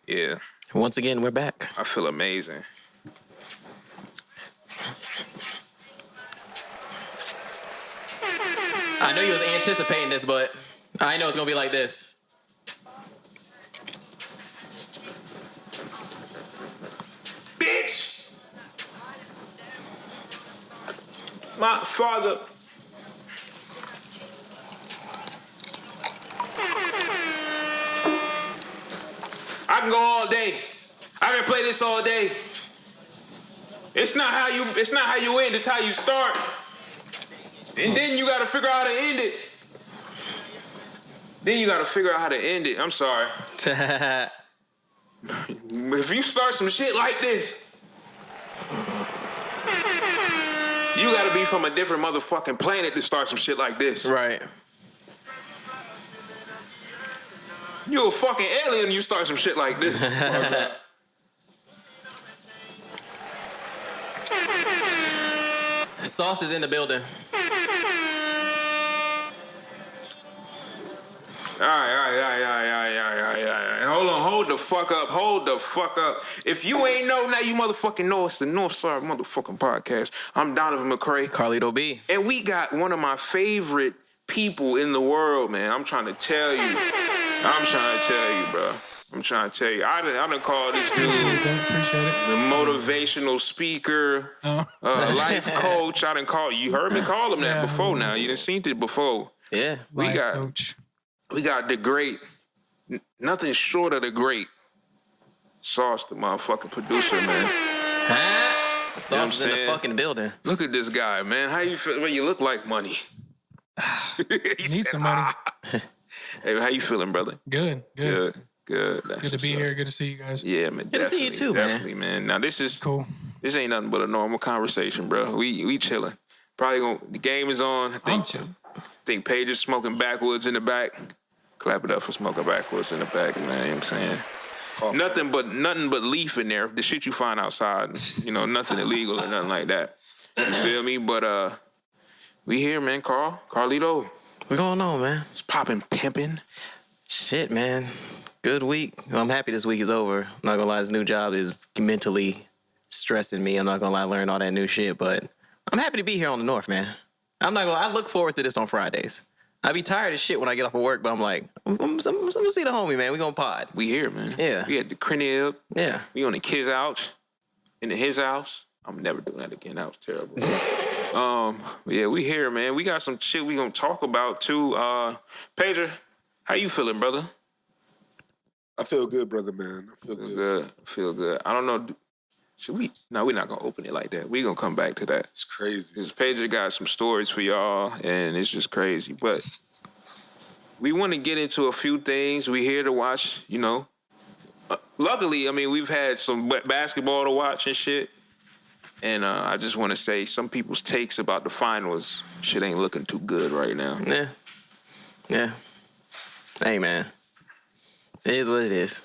Yeah. Once again, we're back. I feel amazing. I know you was anticipating this, but I know it's gonna be like this. Bitch! My father. I can go all day. I can play this all day. It's not how you end, it's how you start. And then you gotta figure out how to end it. I'm sorry. If you start some shit like this, you gotta be from a different motherfucking planet to start some shit like this. Right. You a fucking alien, you start some shit like this. Sauce is in the building. All right. Hold on, hold the fuck up. If you ain't know, now you motherfucking know it's the Northside motherfucking podcast. I'm Donovan McCray. Karlito B. And we got one of my favorite people in the world, man. I'm trying to tell you, bro. I done call this dude the motivational speaker, life coach. You heard me call him that before now. You done seen it before. Yeah. Coach. We got the great, nothing short of the great, Sauce, the motherfucking producer, man. Sauce is in the fucking building. Look at this guy, man. How you feel? Well, you look like money. Need some money. Hey, how you feeling, brother? Good. Good. Good to be here. Good to see you guys. Yeah, man. Good to see you too, definitely, man. Now this is cool. This ain't nothing but a normal conversation, bro. We chilling. The game is on. I'm chilling. I think Paige is smoking backwoods in the back. Clap it up for smoking backwoods in the back, man. You know what I'm saying? Coffee. Nothing but leaf in there. The shit you find outside. Nothing illegal or nothing like that. You feel me? But we here, man. Karlito. What's going on, man? It's popping, pimping. Shit, man. Good week. I'm happy this week is over. I'm not gonna lie, this new job is mentally stressing me. I'm not gonna lie, learn all that new shit, but I'm happy to be here on the North, man. I look forward to this on Fridays. I be tired of shit when I get off of work, but I'm like, I'm gonna see the homie, man. We gonna pod. We here, man. Yeah. We at the crib. Yeah. We on the kids' house. In his house. I'm never doing that again. That was terrible. Yeah, we here, man. We got some shit we gonna talk about too. Pedro, how you feeling, brother? I feel good, brother, man. I feel good. I don't know. Should we? No, we're not gonna open it like that. We're gonna come back to that. It's crazy. Because Pedro got some stories for y'all, and it's just crazy. But we want to get into a few things. We here to watch, luckily, we've had some basketball to watch and shit. And I just want to say some people's takes about the finals, shit ain't looking too good right now. Yeah. Hey, man. It is what it is.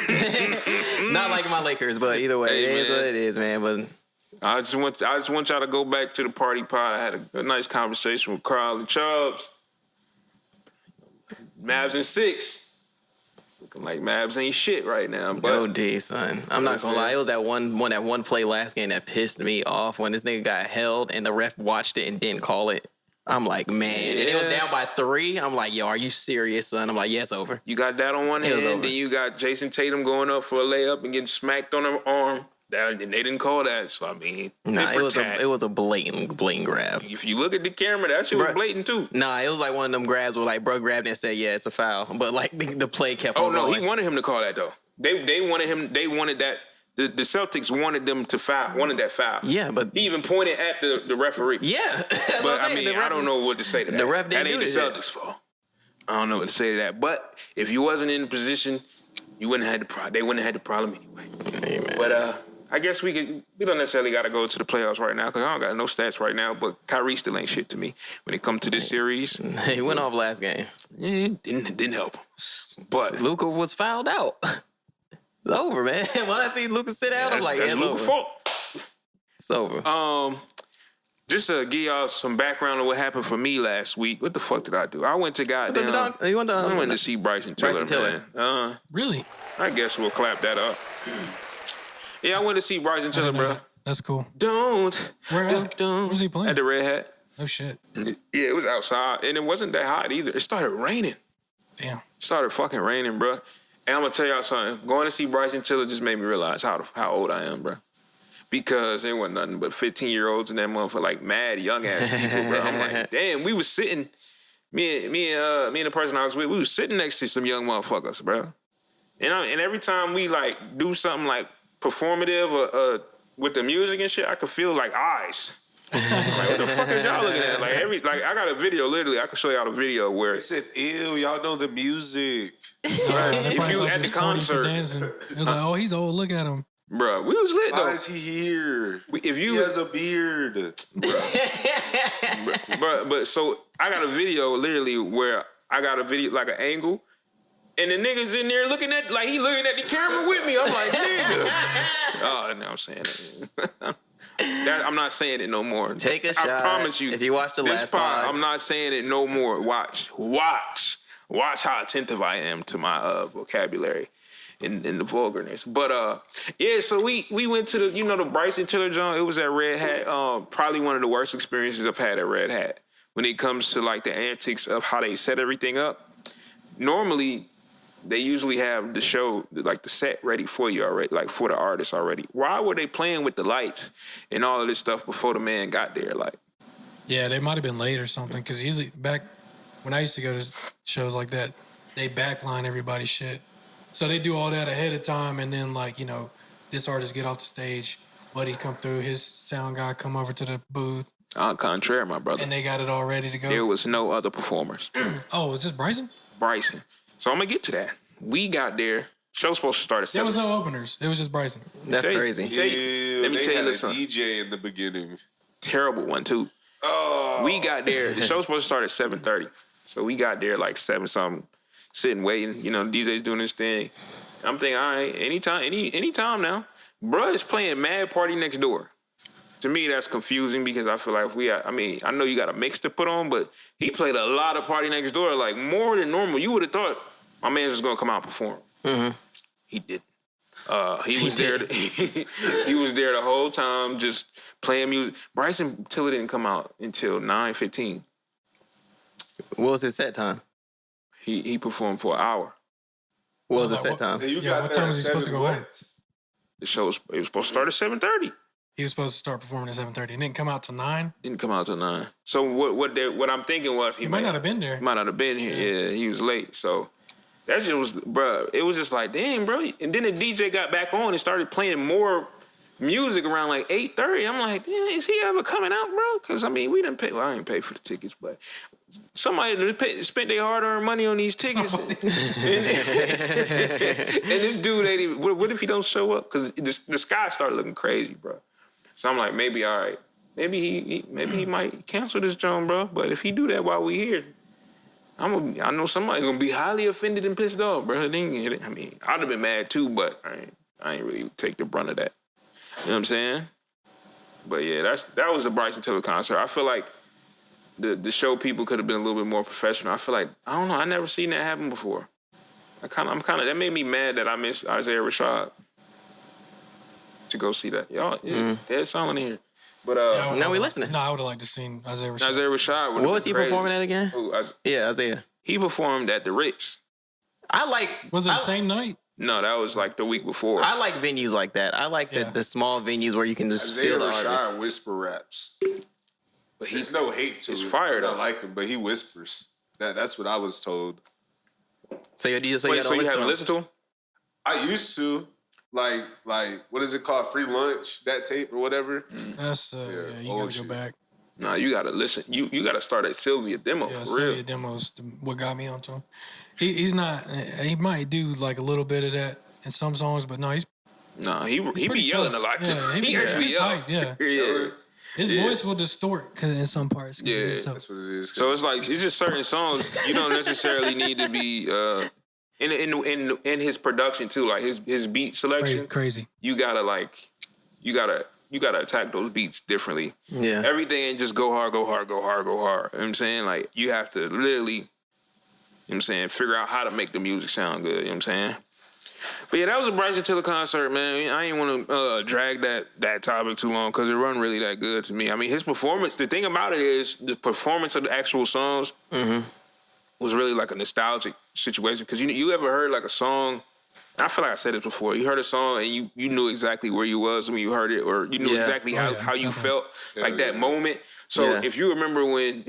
It's not like my Lakers, but either way, it is what it is, man. But I just want y'all to go back to the party pod. I had a nice conversation with Carl and Chubbs. Mavs in 6. It's looking like Mavs ain't shit right now. But go D, son. I'm not gonna lie. It was that one play last game that pissed me off when this nigga got held and the ref watched it and didn't call it. I'm like, man. Yeah. And it was down by 3. I'm like, yo, are you serious, son? I'm like, yeah, it's over. You got that on one hand, then you got Jason Tatum going up for a layup and getting smacked on her arm. And they didn't call that, so it was a blatant grab. If you look at the camera, that shit was blatant too. Nah, it was like one of them grabs where like bro grabbed and said, yeah, it's a foul. But like the play kept on going. He wanted him to call that though. They wanted that. The Celtics wanted them to wanted that foul. Yeah, but he even pointed at the referee. Yeah, but I don't know what to say to that. The ref didn't that ain't the Celtics' fault. I don't know what to say to that. But if you wasn't in the position, you wouldn't have had the problem. They wouldn't have had the problem anyway. Amen. But I guess we don't necessarily got to go to the playoffs right now because I don't got no stats right now. But Kyrie still ain't shit to me when it comes to this series. He went off last game. Yeah, didn't help. But Luka was fouled out. It's over, man. When I see Luka sit out, I'm like, yeah, it's over. Luka's fault. It's over. Just to give y'all some background on what happened for me last week. What the fuck did I do? I went to goddamn. I went to see Bryson Tiller, man. Really? I guess we'll clap that up. Yeah, I went to see Bryson Tiller, bro. That's cool. Don't. Where's he playing? At the Red Hat. Oh shit. Yeah, it was outside, and it wasn't that hot either. It started raining. Damn. It started fucking raining, bro. And I'm gonna tell y'all something. Going to see Bryson Tiller just made me realize how old I am, bro. Because there wasn't nothing but 15-year-olds and that motherfucker, like mad young ass people, bro. I'm like, damn, we was sitting, me and the person I was with, we was sitting next to some young motherfuckers, bro. And every time we like do something like performative or with the music and shit, I could feel like eyes. Like, what the fuck is y'all looking at? Like I got a video, literally, I can show y'all the video where They said, ew, y'all know the music. if you at the concert, it was like, oh, he's old. Look at him. bro, we was lit though. Why is he here? He has a beard. But so I got a video literally where I got a video like an angle, and the nigga's in there looking at he looking at the camera with me. I'm like, nigga. Oh, no, I'm saying it. I'm not saying it no more. Take a shot. I promise you. If you watch the last pod, I'm not saying it no more. Watch how attentive I am to my vocabulary. In the vulgarness. But yeah, so we went to the Bryson Tiller John. It was at Red Hat. Probably one of the worst experiences I've had at Red Hat when it comes to like the antics of how they set everything up. Normally, they usually have the show, like the set ready for you already, like for the artist already. Why were they playing with the lights and all of this stuff before the man got there? Like, yeah, they might have been late or something. Because usually back when I used to go to shows like that, they backline everybody's shit. So they do all that ahead of time, and then this artist get off the stage, Buddy come through, his sound guy come over to the booth. on contrary, my brother. And they got it all ready to go. There was no other performers. Oh, is this Bryson? Bryson. So I'm gonna get to that. We got there. Show's supposed to start at 7. There was no openers. It was just Bryson. That's crazy. Let me tell you a this. DJ in the beginning. Terrible one too. Oh. We got there. The show's supposed to start at 7:30. So we got there like 7 something, sitting waiting. The DJ's doing his thing. I'm thinking, all right, anytime now. Bruh is playing Mad Party Next Door. To me, that's confusing because I feel like I know you got a mix to put on, but he played a lot of Party Next Door, like more than normal. You would have thought my man was gonna come out and perform. Mm-hmm. He didn't. He was there the whole time, just playing music. Bryson Tiller didn't come out until 9:15. What was his set time? He performed for an hour. What was his set time? And you got what there time at was he supposed to go home? It was supposed to start at 7:30. He was supposed to start performing at 7:30. It didn't come out till 9. Didn't come out till 9. So what I'm thinking was He might not have been there. Might not have been here. Yeah, he was late. So that shit was, bro. It was just like, damn, bro. And then the DJ got back on and started playing more music around like 8:30. I'm like, is he ever coming out, bro? Because we didn't pay. Well, I didn't pay for the tickets, but somebody spent their hard-earned money on these tickets. And this dude ain't even. What if he don't show up? Because the sky started looking crazy, bro. So I'm like, maybe all right. Maybe he might cancel this joint, bro. But if he do that while we here, I know somebody gonna be highly offended and pissed off, bro. I'd have been mad too, but I ain't really take the brunt of that. You know what I'm saying? But yeah, that was a Bryson Tiller concert. I feel like the show people could have been a little bit more professional. I feel like, I don't know, I never seen that happen before. That made me mad that I missed Isaiah Rashad to go see that. Y'all, dead silent here. But now we listening. No, I would have liked to seen Isaiah Rashad. Isaiah Rashad. What was he crazy. performing at again? Yeah, Isaiah. He performed at the Ritz. Was it the same night? No, that was like the week before. I like venues like that. I like the small venues where you can just Isaiah feel the Rashad artist. whisper raps. But There's no hate to it. It's fire though. I like him, but he whispers. That's what I was told. So you you haven't listened to him? I used to. Like what is it called? Free lunch, that tape or whatever. That's you gotta go back. Nah, you gotta listen. You gotta start at Sylvia Demo for Sylvia real. Demo's what got me onto him. He's not. He might do like a little bit of that in some songs, but no, he be yelling a lot too. Yeah, he actually yells. Yeah. Yeah. His voice will distort in some parts. Yeah, that's what it is. So it's like it's just certain songs you don't necessarily need to be in his production too, like his beat selection. Crazy. You gotta you gotta attack those beats differently. Yeah. Everything ain't just go hard, go hard, go hard, go hard. You know what I'm saying? Like, you have to literally, you know what I'm saying, figure out how to make the music sound good. You know what I'm saying? But yeah, that was a Bryson Tiller concert, man. I ain't want to drag that topic too long because it wasn't really that good to me. I mean, his performance, the thing about it is the performance of the actual songs was really like a nostalgic situation. Because you ever heard like a song, I feel like I said this before, you heard a song and you knew exactly where you was when you heard it, or you knew exactly how you felt, like that moment. So if y'all remember when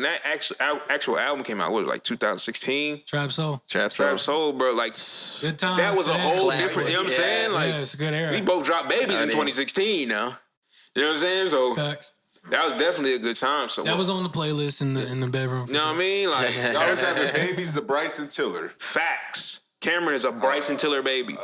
that actual album came out, what was it, like 2016? Trap Soul, bro. Like, good times. that was a whole Classic. different, you know what I'm saying? Like, it's a good era. we both dropped babies in 2016 now. You know what I'm saying? So Facts. that was definitely a good time. So That was on the playlist in the bedroom. you know what I mean? Like, Y'all was having babies, the Bryson Tiller. facts. Cameron is a Bryson Tiller baby.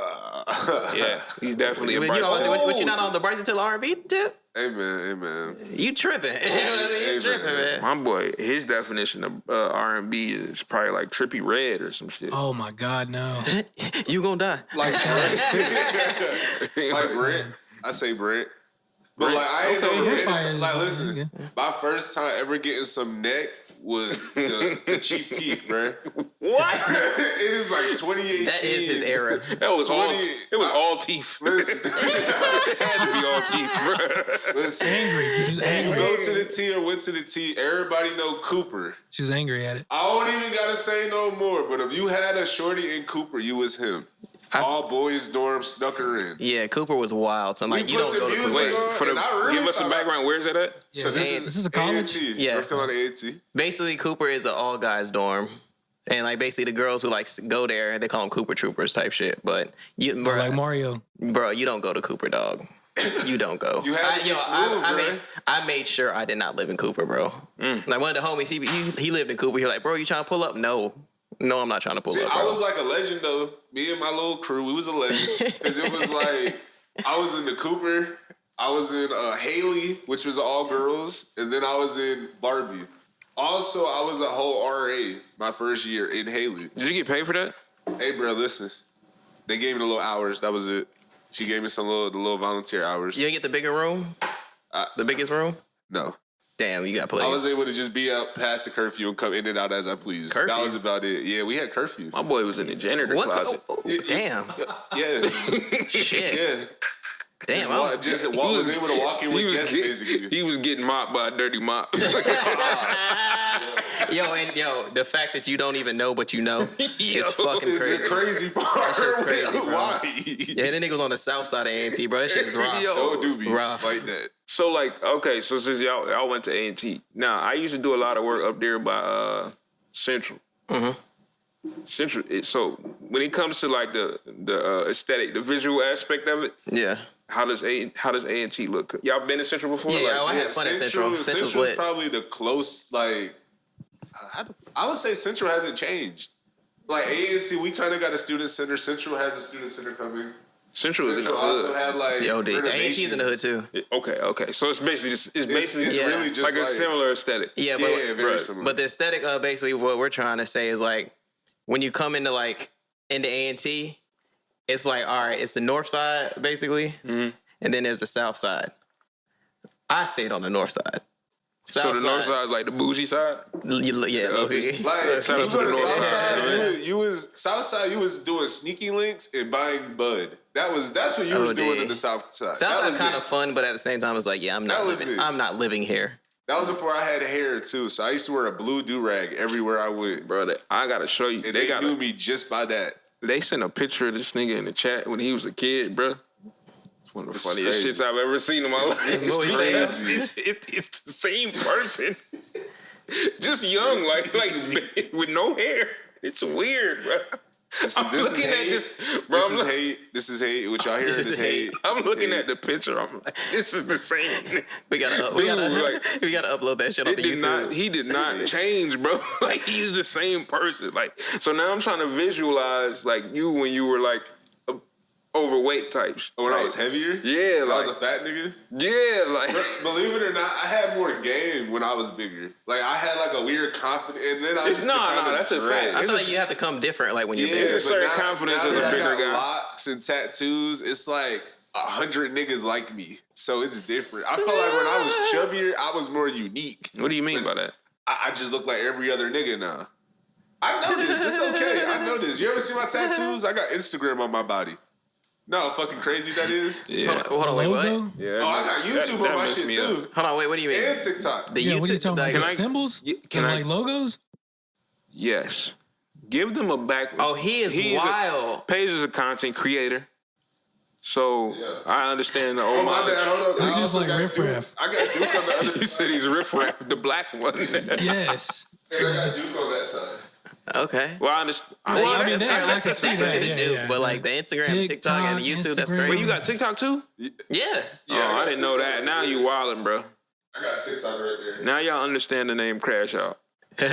Yeah, he's definitely a Bryson Tiller. What you not on the Bryson Tiller R&B tip? Amen. You tripping? You tripping, man? My boy, his definition of R&B is probably like Trippie Redd or some shit. Oh my God, no. You gonna die? Like Brent. I say Brent. But like, I ain't never Brent been fire is like, fine. listen, my first time ever getting some neck was to Chief Keef, bro. What? It is like 2018. That is his era. That was all. 20 It was all teeth. Listen, It had to be all teeth, bro. listen. Angry. You're just You angry. go to the T or went to the T, everybody know Cooper. She was angry at it. I don't even gotta say no more, but if you had a shorty in Cooper, you was him. All boys dorm snuck her in. Yeah, Cooper was wild. So I'm like, We you put don't the go to music Cooper. Wait, on, for the and I really give us some thought- background. Where's that at? Yeah, So this this is a college. A&T, Yeah. North Carolina A&T. Basically, Cooper is an all guys dorm. And like basically the girls who like go there, they call them Cooper Troopers type shit. But you, bro, Like Mario. you don't go to Cooper, dog. You don't go. You had to be smooth, bro. I made sure I did not live in Cooper, bro. Like one of the homies, he lived in Cooper. He was like, bro, you trying to pull up? No, I'm not trying to pull See, up, bro. I was like a legend though. Me and my little crew, we was a legend because it was like I was in the Cooper, I was in Haley, which was all girls, and then I was in Barbie. Also, I was a whole RA my first year in Haley. Did you get paid for that? Hey, bro, listen. They gave me the little hours. That was it. She gave me the little volunteer hours. You didn't get the bigger room? The biggest room? No. Damn, you got played. I was able to just be out past the curfew and come in and out as I pleased. Curfew? That was about it. Yeah, we had curfew. My boy was in the janitor what? closet. Damn. Yeah. Shit. Yeah. Damn. Was able to walk in with guests, basically. He was getting mopped by a dirty mop. Yo, the fact that you don't even know, but you know, it's fucking It's crazy. a crazy part. That shit's crazy, bro. Why? Yeah, that nigga was on the south side of A&T, bro. That shit is rough. Yo. Don't do me Rough. like that. So like, okay, so since y'all went to A&T, now I used to do a lot of work up there by Central. Central. So when it comes to like the aesthetic, the visual aspect of it, Yeah. how does A&T look? Y'all been to Central before? Yeah, Like, I had fun at Central. Central's Central's lit. probably the close, like, I would say Central hasn't changed. Like A&T, we kind of got a student center. Central has a student center coming. Central is in the Central also hood. had like Yo, dude. A&T's in the hood too. Okay. So it's basically It's Yeah. really just like a similar aesthetic. Yeah, but Yeah, very Right. similar. but the aesthetic of basically what we're trying to say is like when you come into A&T, it's like, all right, it's the north side basically, and then there's the south side. I stayed on the north side. So the north side is like the bougie side. Yeah, Okay. okay. Like Shout you out to go the to North South Side, Side, man. you was South Side. You was doing sneaky links and buying bud. That's what you was doing dude. in the South Side. South That side's was kind it. of fun, but at the same time, it's like, yeah, I'm not That was living. it. I'm not living here. That was before I had hair too. So I used to wear a blue do rag everywhere I went. Bro, I gotta show you. And they knew me just by that. They sent a picture of this nigga in the chat when he was a kid, bro. It's one of the This is funniest crazy. shits I've ever seen in my life. This is Boy, he crazy. It's the same person, just young, like with no hair. It's weird, bro. I'm looking at this, bro. This is hate. This is hate. What y'all hearing This is is hate. hate. I'm This is looking hate. at the picture. I'm like, this is the same. We gotta Dude, we gotta upload that shit on the YouTube. He did not change, bro. Like he's the same person. Like so now I'm trying to visualize like you when you were like overweight types. When I was heavier? Yeah, When I was like a fat nigga? yeah, like Believe it or not, I had more game when I was bigger. Like I had like a weird confidence, and then I It's- just no, kind no, of that's a fact. I It's feel a- like you have to come different, like when you're Yeah, bigger. There's a certain but confidence now as a that I bigger got guy. locks and tattoos, it's like 100 niggas like me, so it's different. I felt like when I was chubbier, I was more unique. What do you mean by that? I just look like every other nigga now. I know this. It's okay. I know this. You ever see my tattoos? I got Instagram on my body. No, how fucking crazy that is. Yeah. Hold on, wait, what? Yeah. Oh, I got YouTube on my messed shit me too. up. Hold on, wait, what do you mean? And TikTok. The Yeah, YouTube, what are you talking about? like, The Can I- symbols? can I- like logos? Yes. Give them a back. Oh, he's wild. Paige is a content creator. So I understand the Oh, old my bad. Hold up. It's I just also like got riffraff. Duke. I got Duke on the other He said he's riff raff, the black one. Yes. And I got Duke on that side. Okay. Well, I understand. I Well, mean, that's, that- that's, I that's can see the that, same. yeah. to do, but like the Instagram, TikTok, and the YouTube, that's Instagram. crazy. Well, you got TikTok too? Yeah. Yeah, Oh, I got didn't know TikTok that. Now right you there. wildin', bro. I got TikTok right there. Now y'all understand the name Crash Out. I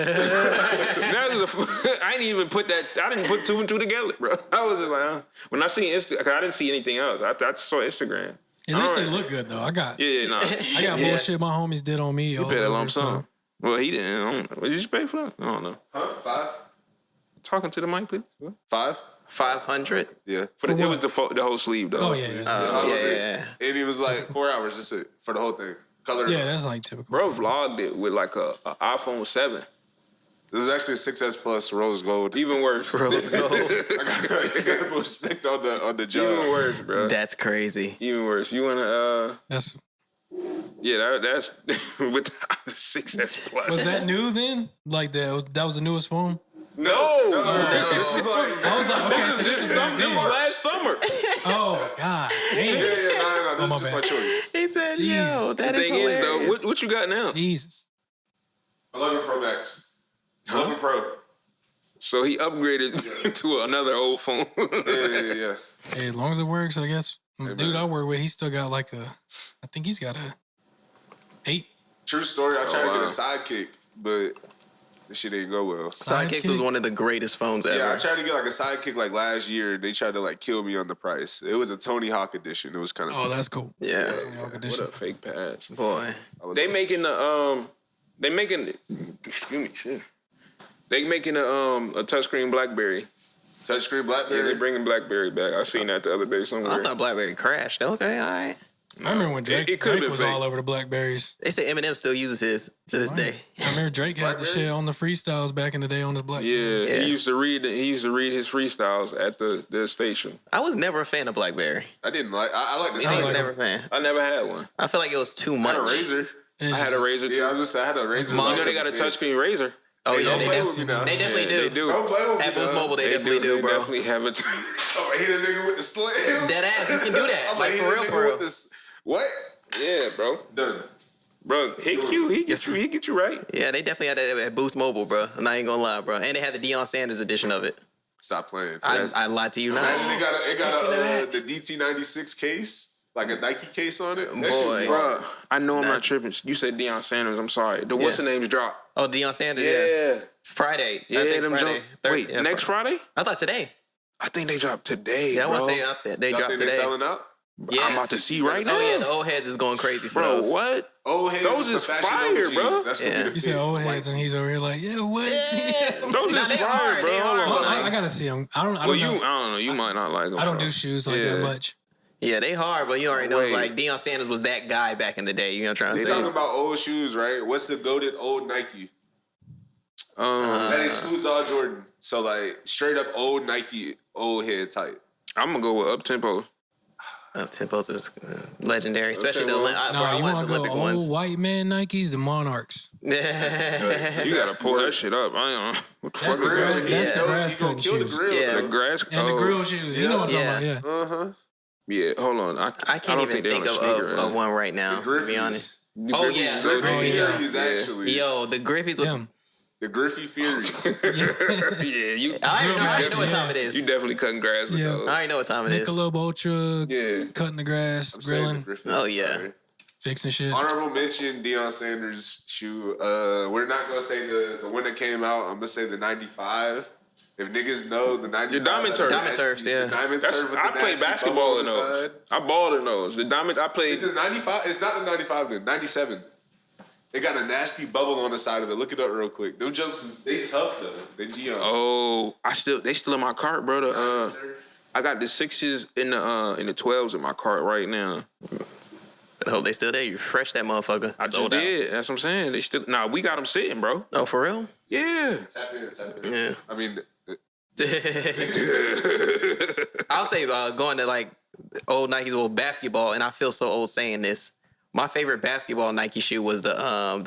didn't even put that. I didn't put two and two together, bro. I was just like, when I see Instagram, I didn't see anything else. I just saw Instagram. At least they Alright. look good though. I got Yeah, I got bullshit my homies did on me. You paid a lump sum. Well, he didn't. I don't know. What did you pay for that? I don't know. Huh? 5? Talking to the mic, please. What? 5? 500. Yeah. It was the whole sleeve, though. Oh Sleeve. yeah, Oh, yeah. And it was like 4 hours just for the whole thing. Color. yeah. That's like typical. Bro vlogged it with like a iPhone 7. It was actually a 6S Plus rose gold. Even worse. Rose gold. I got to respect on the job. Even worse, bro. That's crazy. Even worse. You wanna That's that's with the 6S Plus. was that new then? Like that was the newest phone? No. This was like, I was like, okay, This was last summer. oh god, yeah, damn. no. This Oh, my is just my bad. choice. He said, Jeez. yo, that The is thing is, though, hilarious. what you got now? Jesus. 11 Pro Max. 11 Pro. So he upgraded to another old phone. Yeah. Hey, as long as it works, I guess. Dude, I work with, he still got like I think he's got a 8. True story. I tried to wow. get a sidekick, but this shit didn't go well. Sidekicks was one of the greatest phones ever. Yeah, I tried to get like a sidekick like last year. They tried to like kill me on the price. It was a Tony Hawk edition. It was kind of. Oh, that's cool. Yeah. What a fake patch. Boy. They making excuse me, shit. They making a touchscreen BlackBerry. touchscreen Yeah, BlackBerry. they bringing BlackBerry back. I seen that the other day I somewhere. thought BlackBerry crashed. Okay, all right. I remember when Drake, it could've Drake been was fake. all over the Blackberries. They say Eminem still uses his to this day. I remember Drake had the Blackberry? shit on the freestyles back in the day on his Blackberry. Yeah, Yeah. he used to read his freestyles at the station. I was never a fan of BlackBerry. I didn't like. I like the I was sidekick. never a fan. I never had one. I feel like it was too I much. had a razor. It's I had a just- razor. Yeah, I was gonna say I had a razor. Mom, You know they got a touchscreen razor. Oh Hey, yeah, don't they play definitely, with me now. they definitely Yeah, do. they do. Don't play with me. At Boost now. Mobile, they definitely do, They bro. definitely have a. Oh, I hit a nigga with the slam. Dead ass, you can do that. I'm Like hit for a real, nigga for real. with this. What? Yeah, bro. Done. Bro, he cute. He get you right. Yeah, they definitely had that at Boost Mobile, bro. I'm not even gonna lie, bro. And they had the Deion Sanders edition of it. Stop playing. I lied to you now. Imagine it got the DT96 case, like a Nike case on it. That shit Boy. be Bro, I know I'm not tripping. You said Deion Sanders. I'm sorry. The what's the name's drop? Oh, Deion Sanders, yeah. Friday. Yeah, I think them Friday. jump. Third- Wait, yeah, next Friday? I thought today. I think they dropped today. Yeah, I bro. want to say they Y'all dropped think they today. selling out? Yeah. I'm about to see right now. Oh yeah, the old heads is going crazy for Bro, those. what? Old heads Those with is some fashion fire, OGs. bro. That's gonna Yeah. be the You said fit. old heads, White and he's over here like, yeah, what? Yeah. Those Nah, is they fire, hard, bro. they Hold hard. on. Well, I gotta see him. I don't Well, know. I don't know. You might not like them. I don't do shoes like that much. Yeah, they hard, but you already know it's Wait. like Deion Sanders was that guy back in the day. You know what I'm trying They to say? talking about old shoes, right? What's the goated old Nike? That excludes all Jordan. So like straight up old Nike, old head type. I'm gonna go with up tempo. Tempos is legendary, especially well, I You want want the to go Olympic old ones. white man Nikes, the Monarchs. Yeah. You gotta pull that shit up. I don't know. What the That's fuck the is grass, that? that's the Yeah. grass You gonna cutting kill the shoes. grill. Yeah. The though. grass. And the oh, grill shoes. You know what I'm talking about, yeah. Uh-huh. Yeah, hold on. I I can't don't even they think on a of sneaker, one right now, The to Griffies. be honest. The Oh, Griffies yeah. is The OG. Griffey yeah. Furies, actually. Yo, the Griffies was. Them. The Griffey Furies. Yeah, you. I already know definitely- what time it is. You definitely cutting grass with Yeah. those. I already know what time it is. Michelob Ultra, Yeah. cutting the grass, I'm saying the grilling, Griffey. Oh, yeah. Sorry. fixing shit. Honorable mention, Deion Sanders shoe. We're not gonna say the one that came out. I'm gonna say the 95. If niggas know the 95, The Diamond Turf. Diamond Turfs, yeah. The Diamond That's, Turf with I the played nasty basketball bubble in on the those. side. I balled in those. The diamond. I played. Is it 95? It's not the 95 then. 97. It got a nasty bubble on the side of it. Look it up real quick. Them jumps, they tough though. They Deion. Oh, they still in my cart, bro. I got the 6s in the 12s in my cart right now. I hope they still there. You refresh that motherfucker. I just did. That's what I'm saying. They still. Nah, we got them sitting, bro. Oh, for real? Yeah. Tap in. Yeah. I mean, I'll say going to like old Nikes, old basketball, and I feel so old saying this. My favorite basketball Nike shoe was the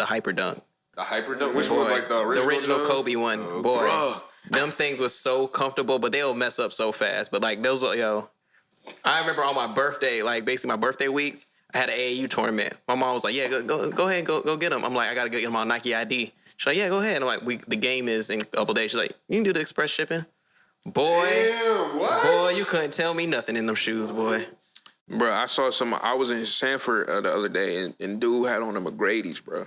Hyper Dunk. the Hyper Dunk. Which Boy, one? Like the original dunk? Kobe one. Boy, Bruh. them things was so comfortable, but they'll mess up so fast. But like those, I remember on my birthday, like basically my birthday week, I had an AAU tournament. My mom was like, "Yeah, go ahead, go get them." I'm like, "I gotta get them on Nike ID." She's like, "Yeah, go ahead." And I'm like, "The game is in a couple days." She's like, "You can do the express shipping." Boy, Damn, what? boy, you couldn't tell me nothing in them shoes, boy. Bro, I saw some. I was in Sanford the other day, and dude had on the McGrady's, bro.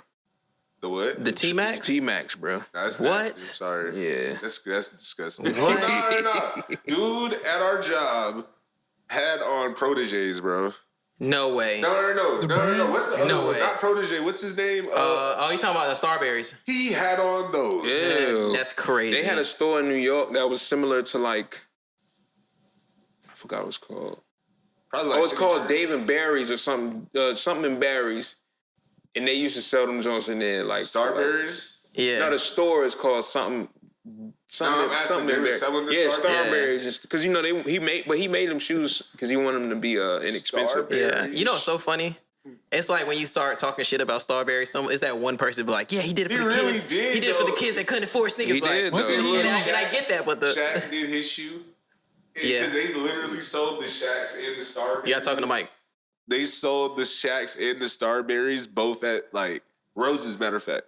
The what? The T-Max? T-Max, bro. That's What? nasty. I'm sorry. Yeah. That's disgusting. No. Dude at our job had on Proteges, bro. No way. No. What's the other No one? way. Not Protege. What's his name? You talking about the Starberries? He had on those. Yeah. That's crazy. They had a store in New York that was similar to like, I forgot what it's called. Probably like It's called Signature. Dave and Barry's or something in Barry's, and they used to sell them joints in there like Starberries. Yeah. No, the store is called something. I'm asking, they were selling the Starberries, because he made them shoes because he wanted them to be inexpensive. Yeah. You know what's so funny? It's like when you start talking shit about Starberry, it's that one person be like, "Yeah, he did it for He the really kids. did, He did it for the though. kids that couldn't afford sneakers." He did, What's though. it? And I get that, but Shaq did his shoe. Yeah. Because they literally sold the Shaqs and the Starberries. you got talking to Mike. They sold the Shaqs and the Starberries both at like Rose's. Matter of fact,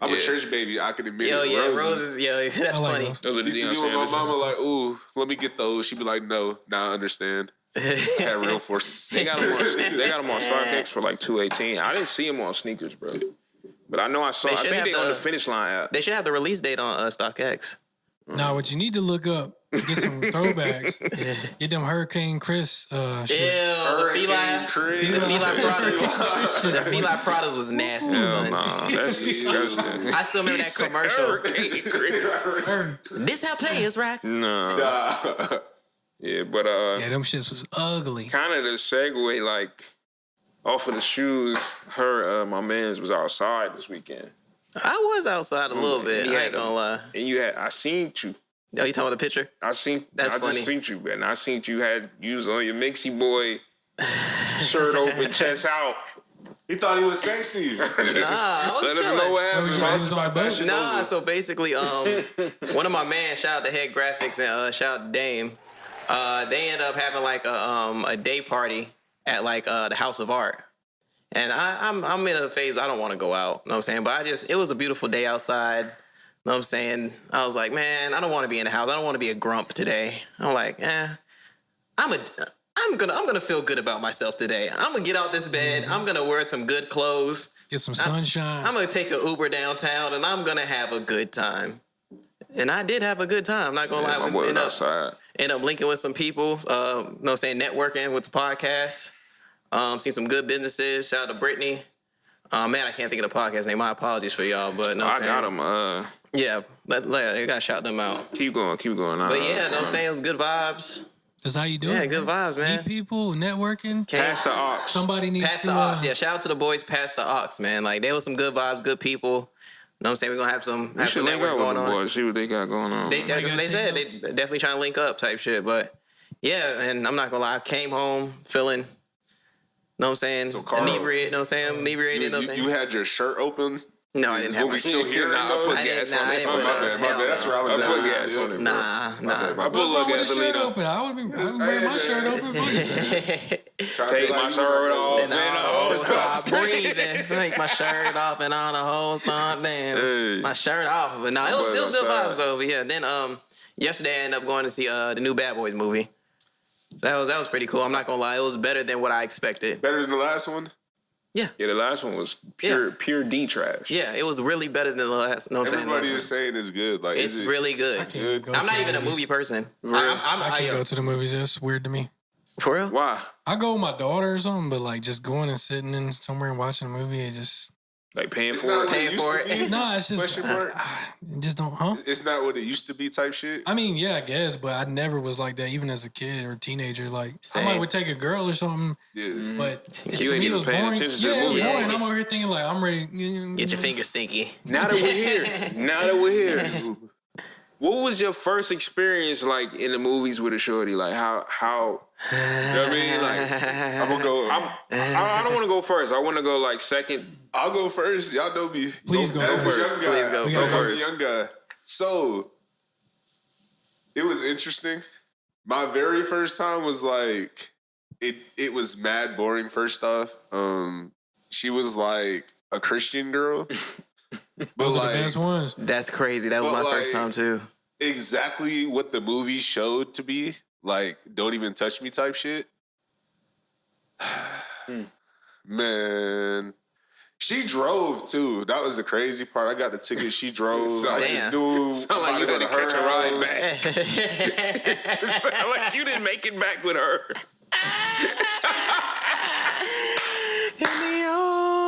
I'm a Yeah. church baby. I can admit Yo, it. yeah, Roses. Roses. Yo, that's I like funny. those. Those are the Used to Deion be with my Sanders. mama like, "Ooh, let me get those." She'd be like, "No, now I understand." I had real forces. They got them on StockX for like $218. I didn't see them on sneakers, bro. But I know I saw. They I should think have they on the- the Finish Line app. They should have the release date on StockX. Now, what you need to look up, get some throwbacks. Get them Hurricane Chris Ew, shits. the feline. The feline products. The feline products was nasty, Hell son. nah, that's disgusting. I still remember that commercial. Hurricane Chris. This how players rock. Nah. Nah. Yeah, but Yeah, them shits was ugly. kind of the segue, like off of the shoes. My man's was outside this weekend, I was outside a little bit. He I had ain't gonna lie. and I seen you. Oh, you talking about the picture? That's funny. just seen you, man. I seen you was on your Mixie Boy shirt open, chest out. He thought he was sexy. Nah, I was Let us chilling. know what happens. Oh, yeah, he was on a boat. Nah, so basically, one of my man, shout out to Head Graphics and shout out to Dame. They end up having like a day party at like the House of Art, and I'm in a phase I don't want to go out. Know what I'm saying? But it was a beautiful day outside. Know what I'm saying? I was like, man, I don't want to be in the house. I don't want to be a grump today. I'm like, I'm gonna feel good about myself today. I'm gonna get out this bed. I'm gonna wear some good clothes. Get some sunshine. I'm gonna take an Uber downtown, and I'm gonna have a good time. And I did have a good time. I'm not gonna lie. My We boy was ended outside. up linking with some people. You know what I'm saying? Networking with the podcast. Seen some good businesses. Shout out to Brittany. Man, I can't think of the podcast name. My apologies for y'all, but know what I I'm saying? got him. Yeah, you gotta shout them out. Keep going. But yeah, know what I'm saying? It was good vibes. That's how you do Yeah, it. good vibes, man. Meet people, networking. Pass the ox. Somebody needs Past to. the Ox. Yeah, shout out to the boys past the Ox, man. Like, there was some good vibes, good people. Know what I'm saying? We're going to have some We should link network up with going the on. boys. See what they got going on. They gotta said they take definitely trying to link up type shit. But, yeah, and I'm not going to lie. I came home feeling, know what I'm saying? So, Carl, inebriated, know what I'm saying? Inebriated, know what I'm saying? You had your shirt open. No, I didn't have What my we still hearing Nah, I though? put I didn't- gas nah, on I it. didn't Oh, put my it bad, on. my Hell bad. That's no. where I was I at. put gas Still. on it, bro. Nah. I put a What's little wrong with the shirt gasoline up. open? I would wear my shirt open. Fuck it. Trying to Take be like my you shirt was off And and all stop. stop breathing. Take my shirt off and all the hoes start dancing. Hey. My shirt off. But no, it was good outside. vibes though. Yeah. Then yesterday I ended up going to see the new Bad Boys movie. So that was pretty cool. I'm not gonna lie, it was better than what I expected. Better than the last one. Yeah, the last one was pure D trash. Yeah, it was really better than the last. No, Everybody is saying it's good. Like, it's is it really good. Can't go I'm to not the even a movies. movie person. I can't go to the movies. That's weird to me. For real? Why? I go with my daughter or something, but like just going and sitting in somewhere and watching a movie, it just Like paying It's for not it. what it Paying used for to it. be. Nah, it's just Question mark. just don't, huh? It's not what it used to be type shit. I mean, yeah, I guess, but I never was like that, even as a kid or teenager. Like, I Same. might would take a girl or something, Yeah. but You to ain't me, it even was paying boring. attention to the Yeah, movie. it was boring. Yeah. I'm over here thinking, like, I'm ready. Get your fingers stinky. Now that we're here. What was your first experience like in the movies with a shorty? Like how you know what I mean? Like I'm gonna go. I don't want to go first. I want to go like second. I'll go first. Y'all know me. Please go As the first. young guy. Please go. We Go gotta I'm first. the young guy. So it was interesting. My very first time was like it was mad boring. First off, she was like a Christian girl, but Those are like the best ones. That's crazy. That was But, my first like- time too. exactly what the movie showed to be. Like, don't even touch me type shit. Man. She drove too. That was the crazy part. I got the ticket. She drove. I just Damn. knew. Sound like I'm you about had to to go catch her a ride house. back. Sound like you didn't make it back with her.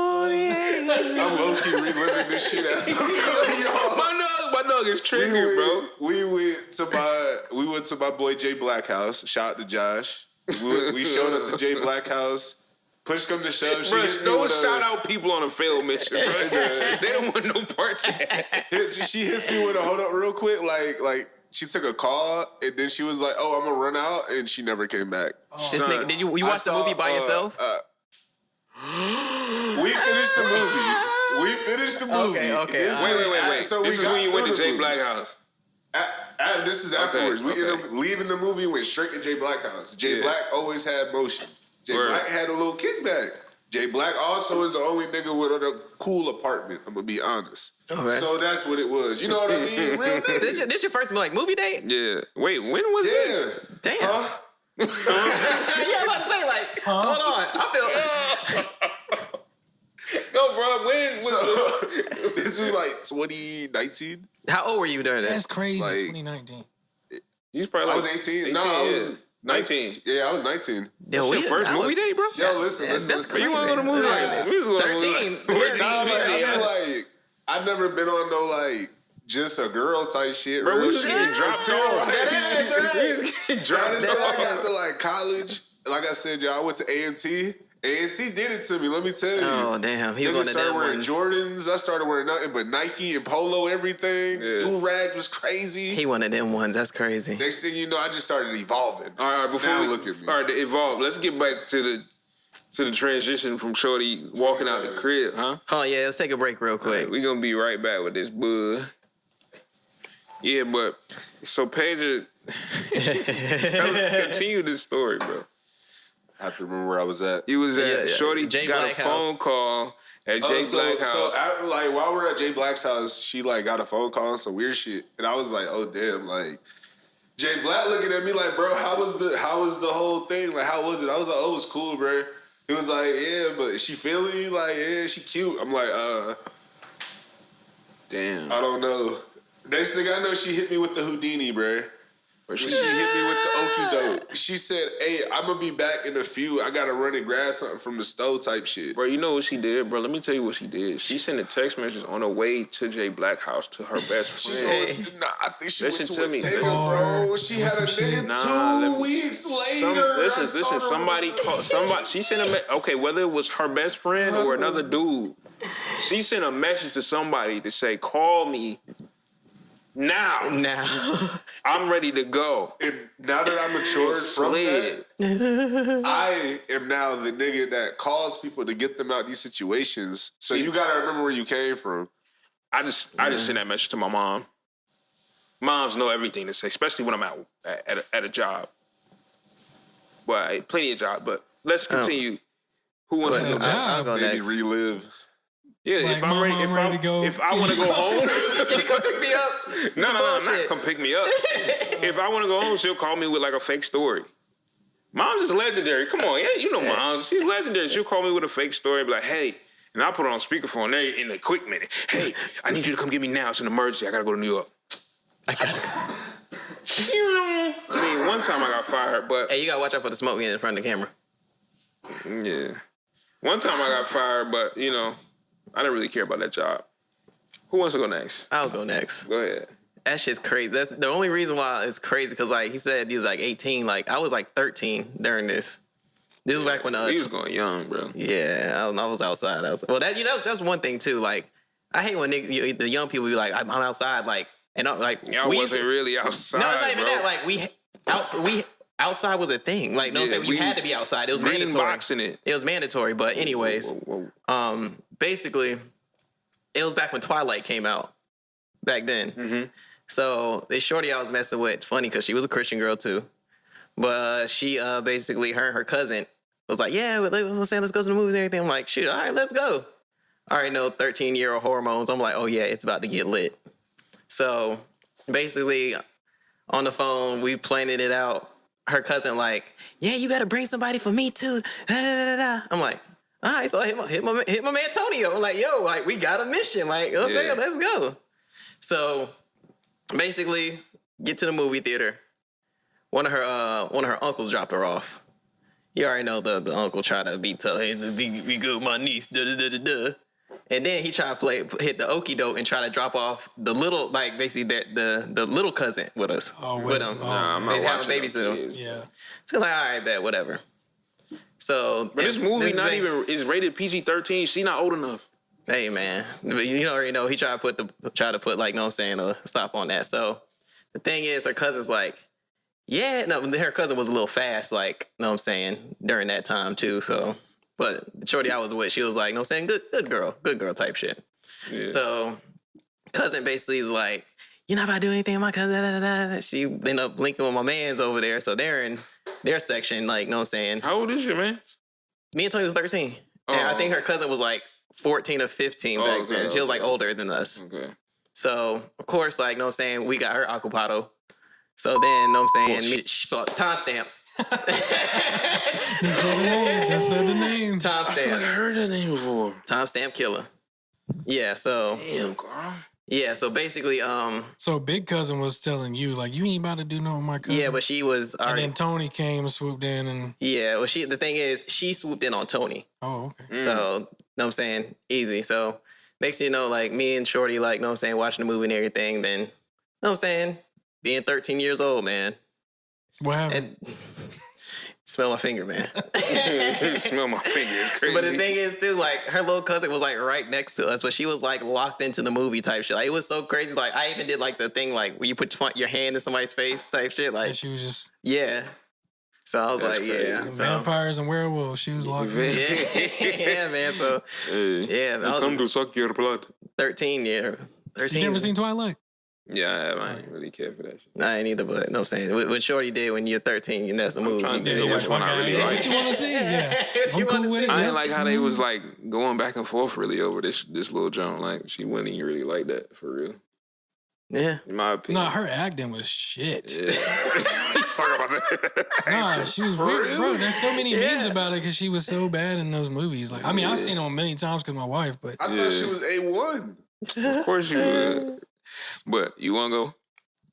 I'm low-key reliving this shit as I'm telling y'all. My dog is triggered, bro. We went to my boy Jay Black house. Shout out to Josh. We showed up to Jay Black house. Push come to shove. She Bro, hits me don't with shout a, out people on a failed mission, bro. They don't want no parts of that. She hits me with a hold up real quick. Like she took a call and then she was like, "Oh, I'm gonna run out," and she never came back. This nigga, did you watch the movie by yourself? We finished the movie. Okay. This Wait. was- So this we is got when you went through to the Jay movie. Black house. This is afterwards. We okay. ended up leaving the movie, went straight to Jay Black house. Jay Yeah. Black always had motion. Jay Word. Black had a little kickback. Jay Black also is the only nigga with a cool apartment. I'm gonna be honest. Okay. So that's what it was. You know what I mean? Real nigga. This your first like movie date? Yeah. Wait, when was this? Yeah. Damn. Huh? Yeah, I'm about to say like, hold on. I Go, bro. When was So this was like 2019. feel. How old were you during That's that? crazy. Like- 2019. He's probably I like was 18. 18, No, I yeah. was 19. Yeah, I was 19. Yo, Your first that movie was- date, bro? Yo, listen. That's You want to go to the movie? Yeah. We was going to 13. Nah, like, I Yeah. mean, like, I've never been on no, like, just a girl type shit. Bro, we real was shit. getting dropped Until, off. like, We was getting Not dropped until I got off. to, like, college. Like I said, y'all, I went to A&T. A&T did it to me, let me tell you. Oh damn, he was Niggas one of started them wearing ones. Jordans. I started wearing nothing but Nike and Polo, everything. Yeah. Do-rag was crazy. He one of them ones. That's crazy. Next thing you know, I just started evolving. All right, before Now we look at me. All right, to evolve. Let's get back to the transition from Shorty walking out the crib, huh? Oh yeah, let's take a break real quick. We're gonna be right back with this bud. Yeah, but so Pedro, continue this story, bro. I have to remember where I was at. You was at Yeah, Shorty Jay got Black a phone house. call at Jay Black house. So like while we're at Jay Black's house, she like got a phone call on some weird shit, and I was like, oh damn, like Jay Black looking at me like, bro, how was the whole thing? Like, how was it? I was like, oh, it was cool, bro. He was like, yeah, but she feeling you? Like, yeah, she cute. I'm like, Damn. I don't know. Next thing I know, she hit me with the Houdini, bro. Bro, She hit me with the okie doke. She said, hey, I'm gonna be back in a few. I gotta run and grab something from the stove type shit. Bro, you know what she did, bro? Let me tell you what she did. She sent a text message on her way to Jay Black house to her best She friend. nah, I think she Listen went to to me. a taker, bro. She had a Some shit. nigga Nah, let 2 me- weeks later. Listen. Somebody called. Somebody. She sent okay, whether it was her best friend or another dude. She sent a message to somebody to say, "Call me now. Now, I'm ready to go." And now that I'm matured from that, Slid. I am now the nigga that calls people to get them out these situations. So you gotta remember where you came from. I just sent that message to my mom. Moms know everything to say, especially when I'm at a job. Well, plenty of jobs, but let's continue. Who wants to go back? I'll go Maybe next. relive. Yeah, Like, if I'm Mom, ready, I'm ready to go. if I want to go home, Can you come pick me up? no, not bullshit. come pick me up. If I want to go home, she'll call me with like a fake story. Mom's is legendary. Come on, yeah, you know Mom's. She's legendary. She'll call me with a fake story and be like, hey, and I'll put it on speakerphone there in a quick minute. Hey, I need you to come get me now. It's an emergency. I got to go to New York. I got I mean, one time I got fired, but Hey, you gotta watch out for the smoke being in front of the camera. yeah. One time I got fired, but, you know, I didn't really care about that job. Who wants to go next? I'll go next. Go ahead. That shit's crazy. That's the only reason why it's crazy because like he said he was like 18. Like I was like 13 during this. This was back when he was going young, bro. Yeah, I was outside. Well, that's one thing too. Like I hate when niggas, the young people be like, I'm outside, like, and I'm like, Y'all wasn't really outside. No, it's not even bro. that. Like we outside was a thing. Like no, you had to be outside. It was mandatory. Boxing it. It was mandatory. But anyways, basically, it was back when Twilight came out. Back then. Mm-hmm. So this shorty I was messing with, funny because she was a Christian girl too. But she basically, her and her cousin was like, yeah, let's go to the movies and everything. I'm like, shoot, all right, let's go. All right, no 13-year-old hormones. I'm like, oh yeah, it's about to get lit. So basically, on the phone, we planning it out. Her cousin like, yeah, you better bring somebody for me too. I'm like, all right, so I hit my man Tony up. I'm like, yo, like we got a mission. Like, you know what I'm saying? Let's go. So basically, get to the movie theater. One of her uncles dropped her off. You already know the uncle tried to be good with my niece. And then he tried to hit the okie doke and try to drop off the little, like basically the little cousin with us. With him. I'm not having watching babysit him. Yeah. So like, all right, bet, whatever. So But this movie is rated PG-13. She not old enough. Hey man, you already know he tried to put like, know what I'm saying, a stop on that. So the thing is, her cousin's like, yeah, no, her cousin was a little fast, like, know what I'm saying, during that time too. So, but shorty I was with, she was like, know what I'm saying, good girl type shit. Yeah. So cousin basically is like, you're not about to do anything with my cousin. She ended up linking with my mans over there. So they're in their section, like, know what I'm saying. How old is your man? Me and Tony was 13. Oh. And I think her cousin was like 14 or 15 back then. She was like older than us. Okay. So, of course, like, know what I'm saying, we got her Acapado. So then, know what I'm saying, timestamp. That's the name. Timestamp. I heard that name before. Timestamp killer. Yeah, so. Damn, girl. Yeah, so basically, So big cousin was telling you, like, you ain't about to do no with my cousin. Yeah, but she was already. And then Tony came and swooped in and. Yeah, well, the thing is, she swooped in on Tony. Oh, okay. So, know what I'm saying, easy. So, next thing you know, like, me and Shorty, like, know what I'm saying, watching the movie and everything, then, know what I'm saying, being 13 years old, man. What happened? And smell my finger, man. Smell my finger. It's crazy. But the thing is, too, like, her little cousin was, like, right next to us, but she was, like, locked into the movie type shit. Like, it was so crazy. Like, I even did, like, the thing, like, where you put your hand in somebody's face type shit. Like, and she was just. Yeah. So I was like, yeah. So. Vampires and werewolves. She was locked in. Yeah, man. So, yeah. I come to suck your blood. 13, yeah. 13. You never seen Twilight? Yeah, I ain't really care for that shit. I ain't either, but no, I'm saying what Shorty did when you're 13, you know, that's a movie. I'm trying to think of which one I really like. What you want to see? Yeah, I'm cool with it. I didn't like how they was like going back and forth really over this little joint. Like she wouldn't even really like that for real. Yeah, in my opinion. Nah, her acting was shit. Yeah. Talk about that. Nah, she was weird, bro. There's so many memes about it because she was so bad in those movies. Like, I mean, I've seen them a million times because my wife, but I thought she was A1. Of course you would. But you want to go?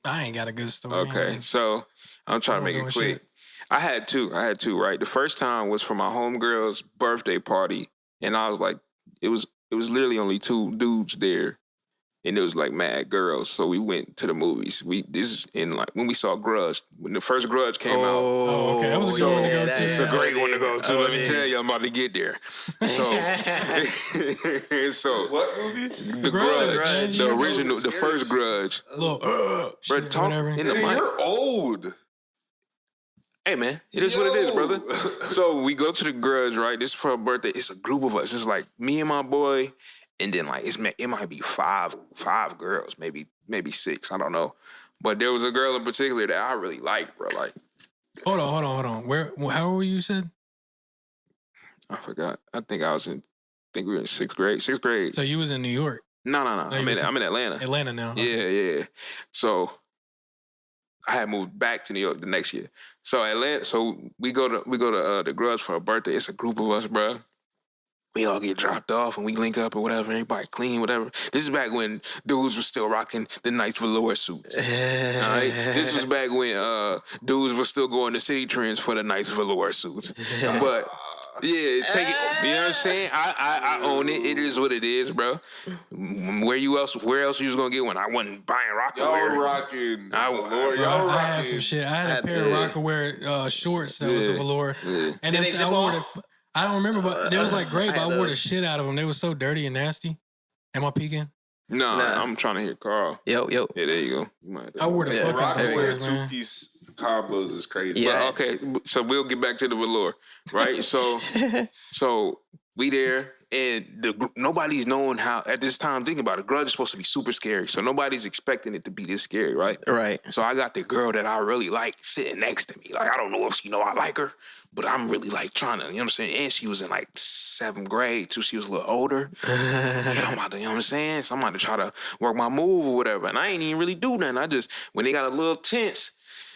I ain't got a good story. Okay, so I'm trying to make it quick. Shit. I had two, right? The first time was for my homegirl's birthday party, and I was like, it was literally only two dudes there, and it was like mad girls. So we went to the movies. This is in like when we saw Grudge, when the first Grudge came out. Oh, okay, that was a good one to go to. It's a great one to go to. Let me tell you, I'm about to get there. So, What movie? The Grudge, the original, the first Grudge. Look, bro, talk in the mic. You're old. Hey man, it is what it is, brother. So we go to the Grudge, right? This is for her birthday. It's a group of us. It's like me and my boy, and then like it might be five girls, maybe 6. I don't know. But there was a girl in particular that I really liked, bro. Like, hold on. How old were you? Said I forgot. I think we were in 6th grade. 6th grade. So you was in New York? No. I'm in Atlanta. Atlanta now. Okay. Yeah. So I had moved back to New York the next year. So Atlanta. So we go to the Grudge for her birthday. It's a group of us, bro. We all get dropped off and we link up or whatever. Everybody clean, whatever. This is back when dudes were still rocking the nice velour suits. All right? This was back when dudes were still going to City Trends for the nice velour suits. But Yeah, take it. You know what I'm saying? I own it. It is what it is, bro. Where else you was gonna get one? I wasn't buying Rockaware. Y'all rocking velour. Bro, Y'all I had rocking. some shit. I had a pair of Rockaware shorts that was the velour. Yeah. And Did then they zip I wore off? I don't remember, but they was like great, I but I had wore the those. shit out of them. They was so dirty and nasty. Am I peeking? Nah, Nah. I'm trying to hear Carl. Yo. Yeah, there you go. You might have to- I wore the Yeah. fuck out of those Rockaware things, man. 2-piece combos is crazy. Yeah. But, okay, so we'll get back to the velour, right? So we there, and nobody's knowing how at this time. Think about it. Grudge is supposed to be super scary, so nobody's expecting it to be this scary, right? Right. So I got the girl that I really like sitting next to me. Like I don't know if she know I like her, but I'm really like trying to. You know what I'm saying? And she was in like 7th grade too. She was a little older. Yeah, I'm about to. You know what I'm saying? So I'm about to try to work my move or whatever. And I ain't even really do nothing. I just when they got a little tense.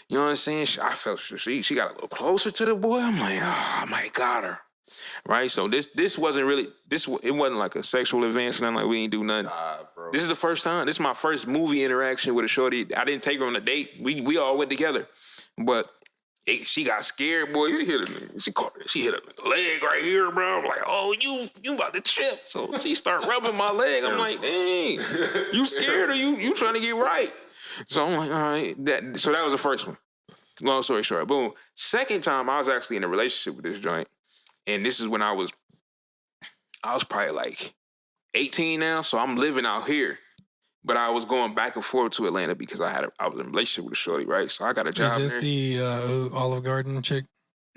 You know what I'm saying? I felt she got a little closer to the boy. I'm like, oh, I might got her. Right? So this wasn't really, it wasn't like a sexual advance or nothing, like we ain't do nothing. Nah, bro. This is the first time. This is my first movie interaction with a shorty. I didn't take her on a date. We all went together. But she got scared, boy. She hit a leg right here, bro. I'm like, oh, you about to trip. So she start rubbing my leg. I'm like, dang, you scared or you trying to get right? So I'm like, all right. So that was the first one. Long story short, boom. Second time, I was actually in a relationship with this joint. And this is when I was probably like 18 now. So I'm living out here. But I was going back and forth to Atlanta because I was in a relationship with a shorty, right? So I got a job Is this there. the Olive Garden chick?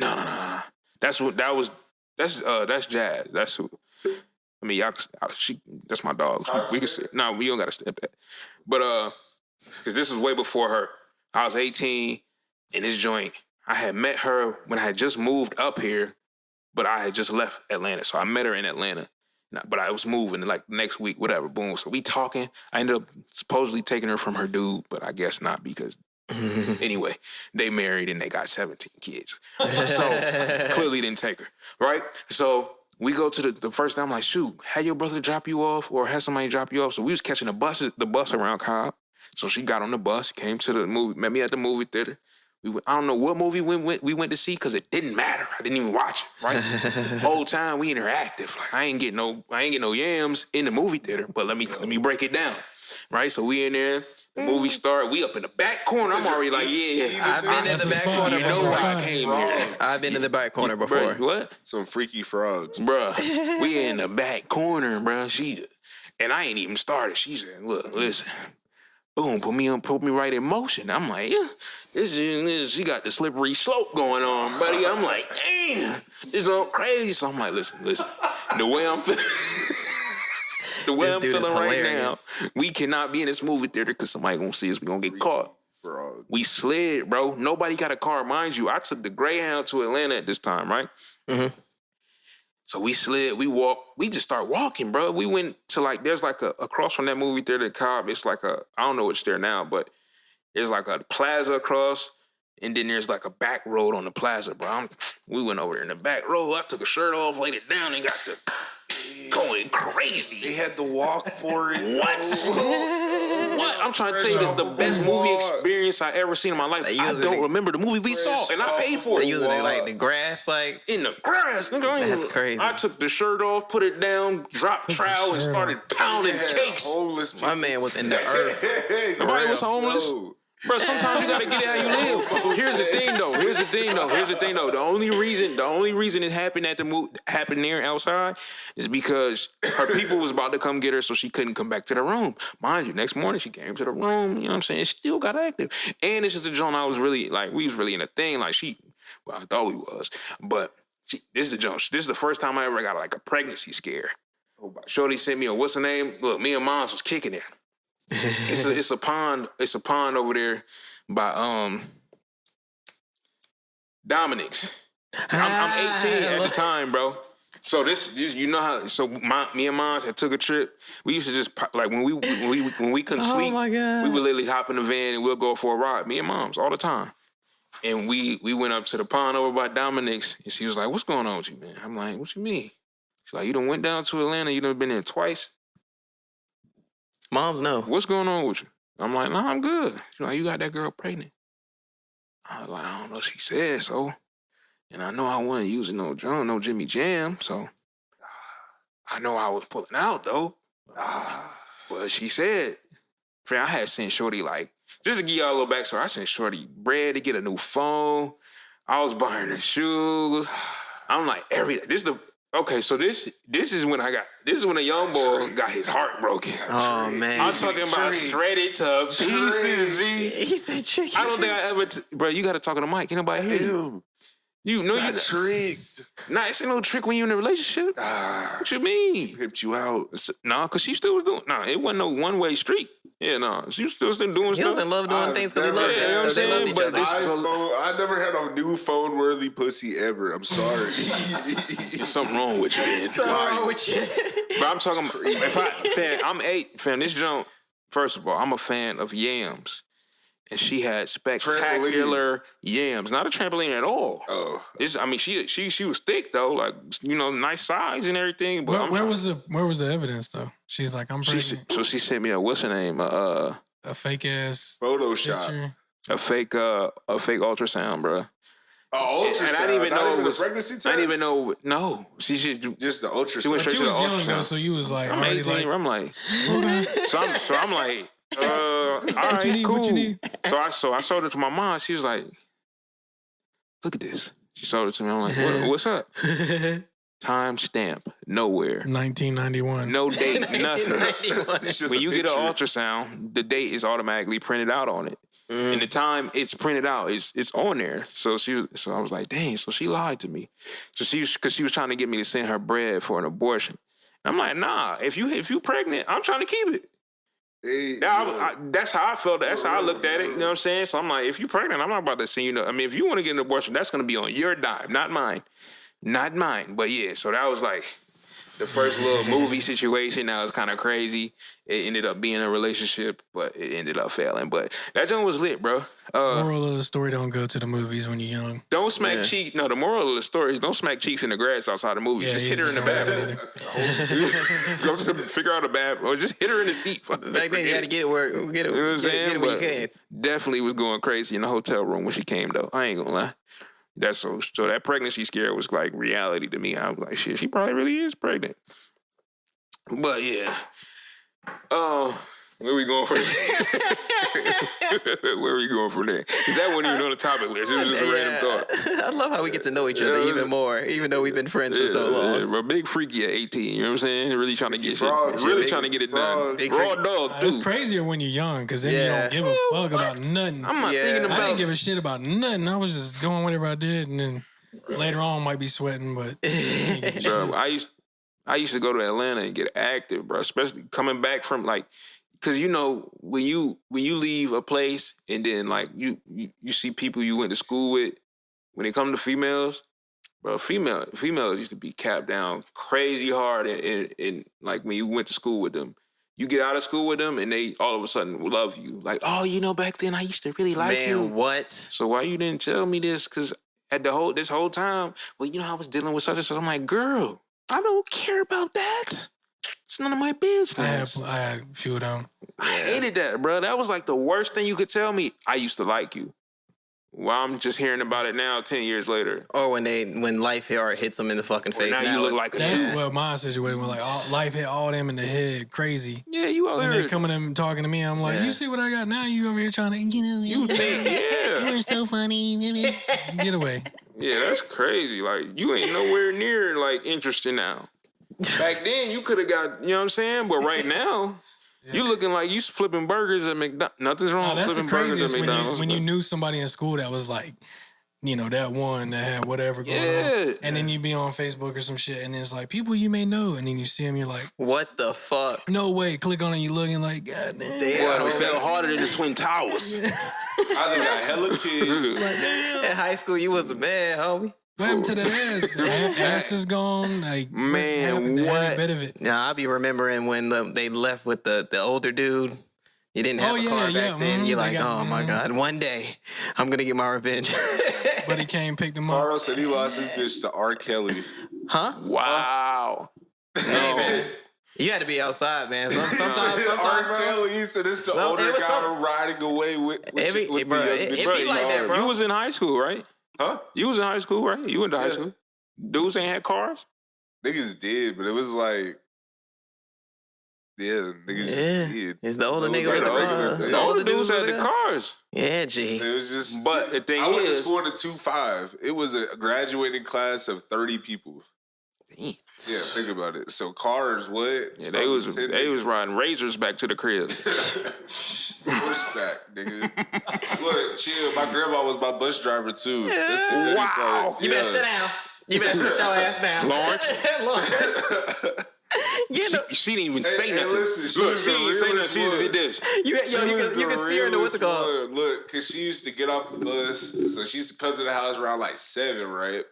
No. That's Jazz. That's who. I mean, that's my dog. We can say, no, we don't got to step that. But, because this was way before her. I was 18 in this joint. I had met her when I had just moved up here, but I had just left Atlanta. So I met her in Atlanta. But I was moving like next week, whatever, boom. So we talking. I ended up supposedly taking her from her dude, but I guess not because anyway, they married and they got 17 kids. So clearly didn't take her, right? So we go to the first time, I'm like, shoot, had your brother drop you off or had somebody drop you off? So we was catching the bus around Cobb. So she got on the bus, came to the movie, met me at the movie theater. I don't know what movie we went to see because it didn't matter. I didn't even watch it, right? Whole time we interactive. Like I ain't get no yams in the movie theater, but let me break it down. Right? So we in there, the movie start, we up in the back corner. I'm already like, yeah. I've been in the back corner You know before. why I came here. I've been in the back corner before. Bruh, what? Some freaky frogs. Bruh, we in the back corner, bruh. And I ain't even started. She said, look, listen. Boom, put me right in motion. I'm like, yeah, she got the slippery slope going on, buddy. I'm like, damn, this all crazy. So I'm like, listen. The way I'm feeling, This dude is right now, hilarious. we cannot be in this movie theater because somebody gonna see us. We gonna get caught. Frog. We slid, bro. Nobody got a car, mind you. I took the Greyhound to Atlanta at this time, right? Mm-hmm. So we slid, we walked, we just start walking, bro. We went to there's like across from that movie theater in Cobb, it's like I don't know what's there now, but there's like a plaza across, and then there's like a back road on the plaza, bro. We went over there in the back road. I took a shirt off, laid it down, and got the going crazy. They had to walk for it. What? I'm trying to tell you, this is the best movie experience I ever seen in my life. Like, I don't remember the movie we saw, and I paid for They it. using it like the grass, like In the grass, nigga. That's crazy. I took the shirt off, put it down, dropped trowel, and started pounding cakes. Homeless people. my man was in the earth. Nobody was homeless. Bro, sometimes you gotta get it how you live. Here's the thing though. The only reason it happened happened there outside is because her people was about to come get her, so she couldn't come back to the room. Mind you, next morning she came to the room. You know what I'm saying? She still got active. And it's just the joint I was really like, we was really in a thing. Like I thought we was, but this is the joint. This is the first time I ever got like a pregnancy scare. Shorty sent me a what's her name? Look, me and Moms was kicking it. It's a pond. It's a pond over there by Dominic's. I'm 18 at the time, bro. So this you know how. So me and Mom had took a trip. We used to just like when we couldn't sleep. my God. We would literally hop in the van and we'll go for a ride. Me and Mom's all the time. And we went up to the pond over by Dominic's, and she was like, "What's going on with you, man?" I'm like, "What you mean?" She's like, "You done went down to Atlanta. You done been there twice. Moms know. What's going on with you?" I'm like, "Nah, I'm good." She's like, "You got that girl pregnant." I was like, "I don't know." She said so. And I know I wasn't using no drum, no Jimmy Jam, so I know I was pulling out though. But she said, friend, I had sent Shorty like, just to give y'all a little backstory, I sent Shorty bread to get a new phone. I was buying her shoes. I'm like, okay, so this is when a young boy got his heart broken. Oh man, I'm talking about shredded to pieces, G. He said tricky. I don't think I ever, bro. You got to talk to the mic. Ain't nobody hear you. You know you tricked. Nah, it's ain't no trick when you in a relationship. What you mean? Pipped you out. Nah, cause she still was doing. Nah, it wasn't no one way street. Yeah, nah, she was still doing stuff. He was in love doing things because he loved it. You know what I'm They loved saying? each But other. I never had a new phone worthy pussy ever. I'm sorry. There's something wrong with you, man. Something wrong with you. But I'm talking. I'm 8. Fam, this junk. First of all, I'm a fan of yams. And she had spectacular yams, not a trampoline at all. Oh, she was thick though, like nice size and everything. But where was the evidence though? She's like, I'm pregnant. So she sent me what's her name? A fake ass Photoshop, picture. a fake ultrasound, bro. Ultrasound. And I didn't even know it was a pregnancy test. I didn't even know. No, she just the ultrasound. She went straight But to you the was young ultrasound. though, so you was like, I'm already 18. like, I'm like, so I'm like, all right, cool. What you need? So I showed it to my mom. She was like, look at this. She showed it to me. I'm like, what's up? Timestamp nowhere. 1991. No date, nothing. When you get an picture. ultrasound, the date is automatically printed out on it. And the time it's printed out, it's on there. So I was like, dang, so she lied to me. So because she was trying to get me to send her bread for an abortion. And I'm like, nah, if you pregnant, I'm trying to keep it. Hey, That's how I felt. That's how I looked at it. You know what I'm saying? So I'm like, if you're pregnant, I'm not about to send you. I mean, if you want to get an abortion, that's going to be on your dime, not mine. Not mine. But yeah, so that was like the first little movie situation. That was kind of crazy. It ended up being a relationship, but it ended up failing. But that joint was lit, bro. Moral of the story: don't go to the movies when you're young. Don't smack cheeks. No, the moral of the story is don't smack cheeks in the grass outside the movies. Just hit her in the bathroom. Go to figure out a bathroom, or just hit her in the seat. Back then, you had to get it where You know what I'm saying? Get it where you can. Definitely was going crazy in the hotel room when she came, though. I ain't gonna lie. That's so that pregnancy scare was like reality to me. I was like, shit, she probably really is pregnant. But yeah. Where we going from there? Where we going from there? 'Cause that wasn't even on the topic list. It was just a random thought. I love how we get to know each other even more, even though we've been friends for so long. Yeah, bro, big freaky at 18. You know what I'm saying? Really trying to get Frog, shit. Really big trying to get it done. Big Raw freak. dog, It's dude. crazier when you're young because then you don't give a fuck about nothing. I'm not Yeah. thinking I about didn't give a shit about nothing. I was just doing whatever I did, and then later on might be sweating, but I didn't give a shit. bro. I used to go to Atlanta and get active, bro. Especially coming back from like, cause when you leave a place and then like you see people you went to school with, when it comes to females, bro, females used to be capped down crazy hard, and like when you went to school with them. You get out of school with them and they all of a sudden love you. Like, oh, back then I used to really like you. Man, what? So why you didn't tell me this? Cause at this whole time, well, I was dealing with such and such. I'm like, girl, I don't care about that. It's none of my business. I had a few of them. I hated that, bro. That was like the worst thing you could tell me. I used to like you. Well, I'm just hearing about it now, 10 years later. Or when life hits them in the fucking face. now you look like a That's two. what my situation was like. Life hit all them in the head, crazy. Yeah, you over And here. they coming and talking to me. I'm like, you see what I got now? You over here trying to, You think, yeah. you're so funny. Get away. Yeah, that's crazy. Like, you ain't nowhere near, like, interesting now. Back then, you could have got, you know what I'm saying? But right now, you looking like you flipping burgers at McDonald's. Nothing's wrong with That's the flipping burgers at craziest McDonald's. when you knew somebody in school that was like, that one that had whatever going on. And then you be on Facebook or some shit, and it's like, people you may know, and then you see them, you're like, What the fuck? no way. Click on it, you looking like, God damn. Boy, it fell harder than the Twin Towers. I done got hella kids. In high school, you was a man, homie. What happened to that ass? The ass is gone. Like, Man, what? what? Every bit of it. Now I be remembering when they left with the older dude. You didn't have a car back then. You're like, oh my God, one day I'm gonna get my revenge. But he came, picked him up. Carl said he lost his bitch to R. Kelly. Huh? Wow. No. You had to be outside, man. Sometimes, R. bro. Kelly, he said it's the Some- older it was guy some- riding away with It be- the bro, young it bitch. be like that, bro. You was in high school, right? Huh? You was in high school, right? You went to high Yeah. school. Dudes ain't had cars. Niggas did, but it was like, yeah, niggas just did. It's the older Those niggas like with the regular car. dudes. The older dudes had the cars. Yeah, G. It was just. But the thing I went to is- school in a 2.5. It was a graduating class of 30 people. Damn. Yeah, think about it. So cars, what? Yeah, they was riding razors back to the crib. Horseback, nigga. Look, chill. My grandma was my bus driver too. That's the funny Wow. part. You better sit down. You better sit your ass down. Lawrence. She didn't even say nothing. Listen, she Look, was she the didn't say realest nothing. She just one. did this. You can see her in the what's it called? one. Look, cause she used to get off the bus, so she used to come to the house around like 7, right?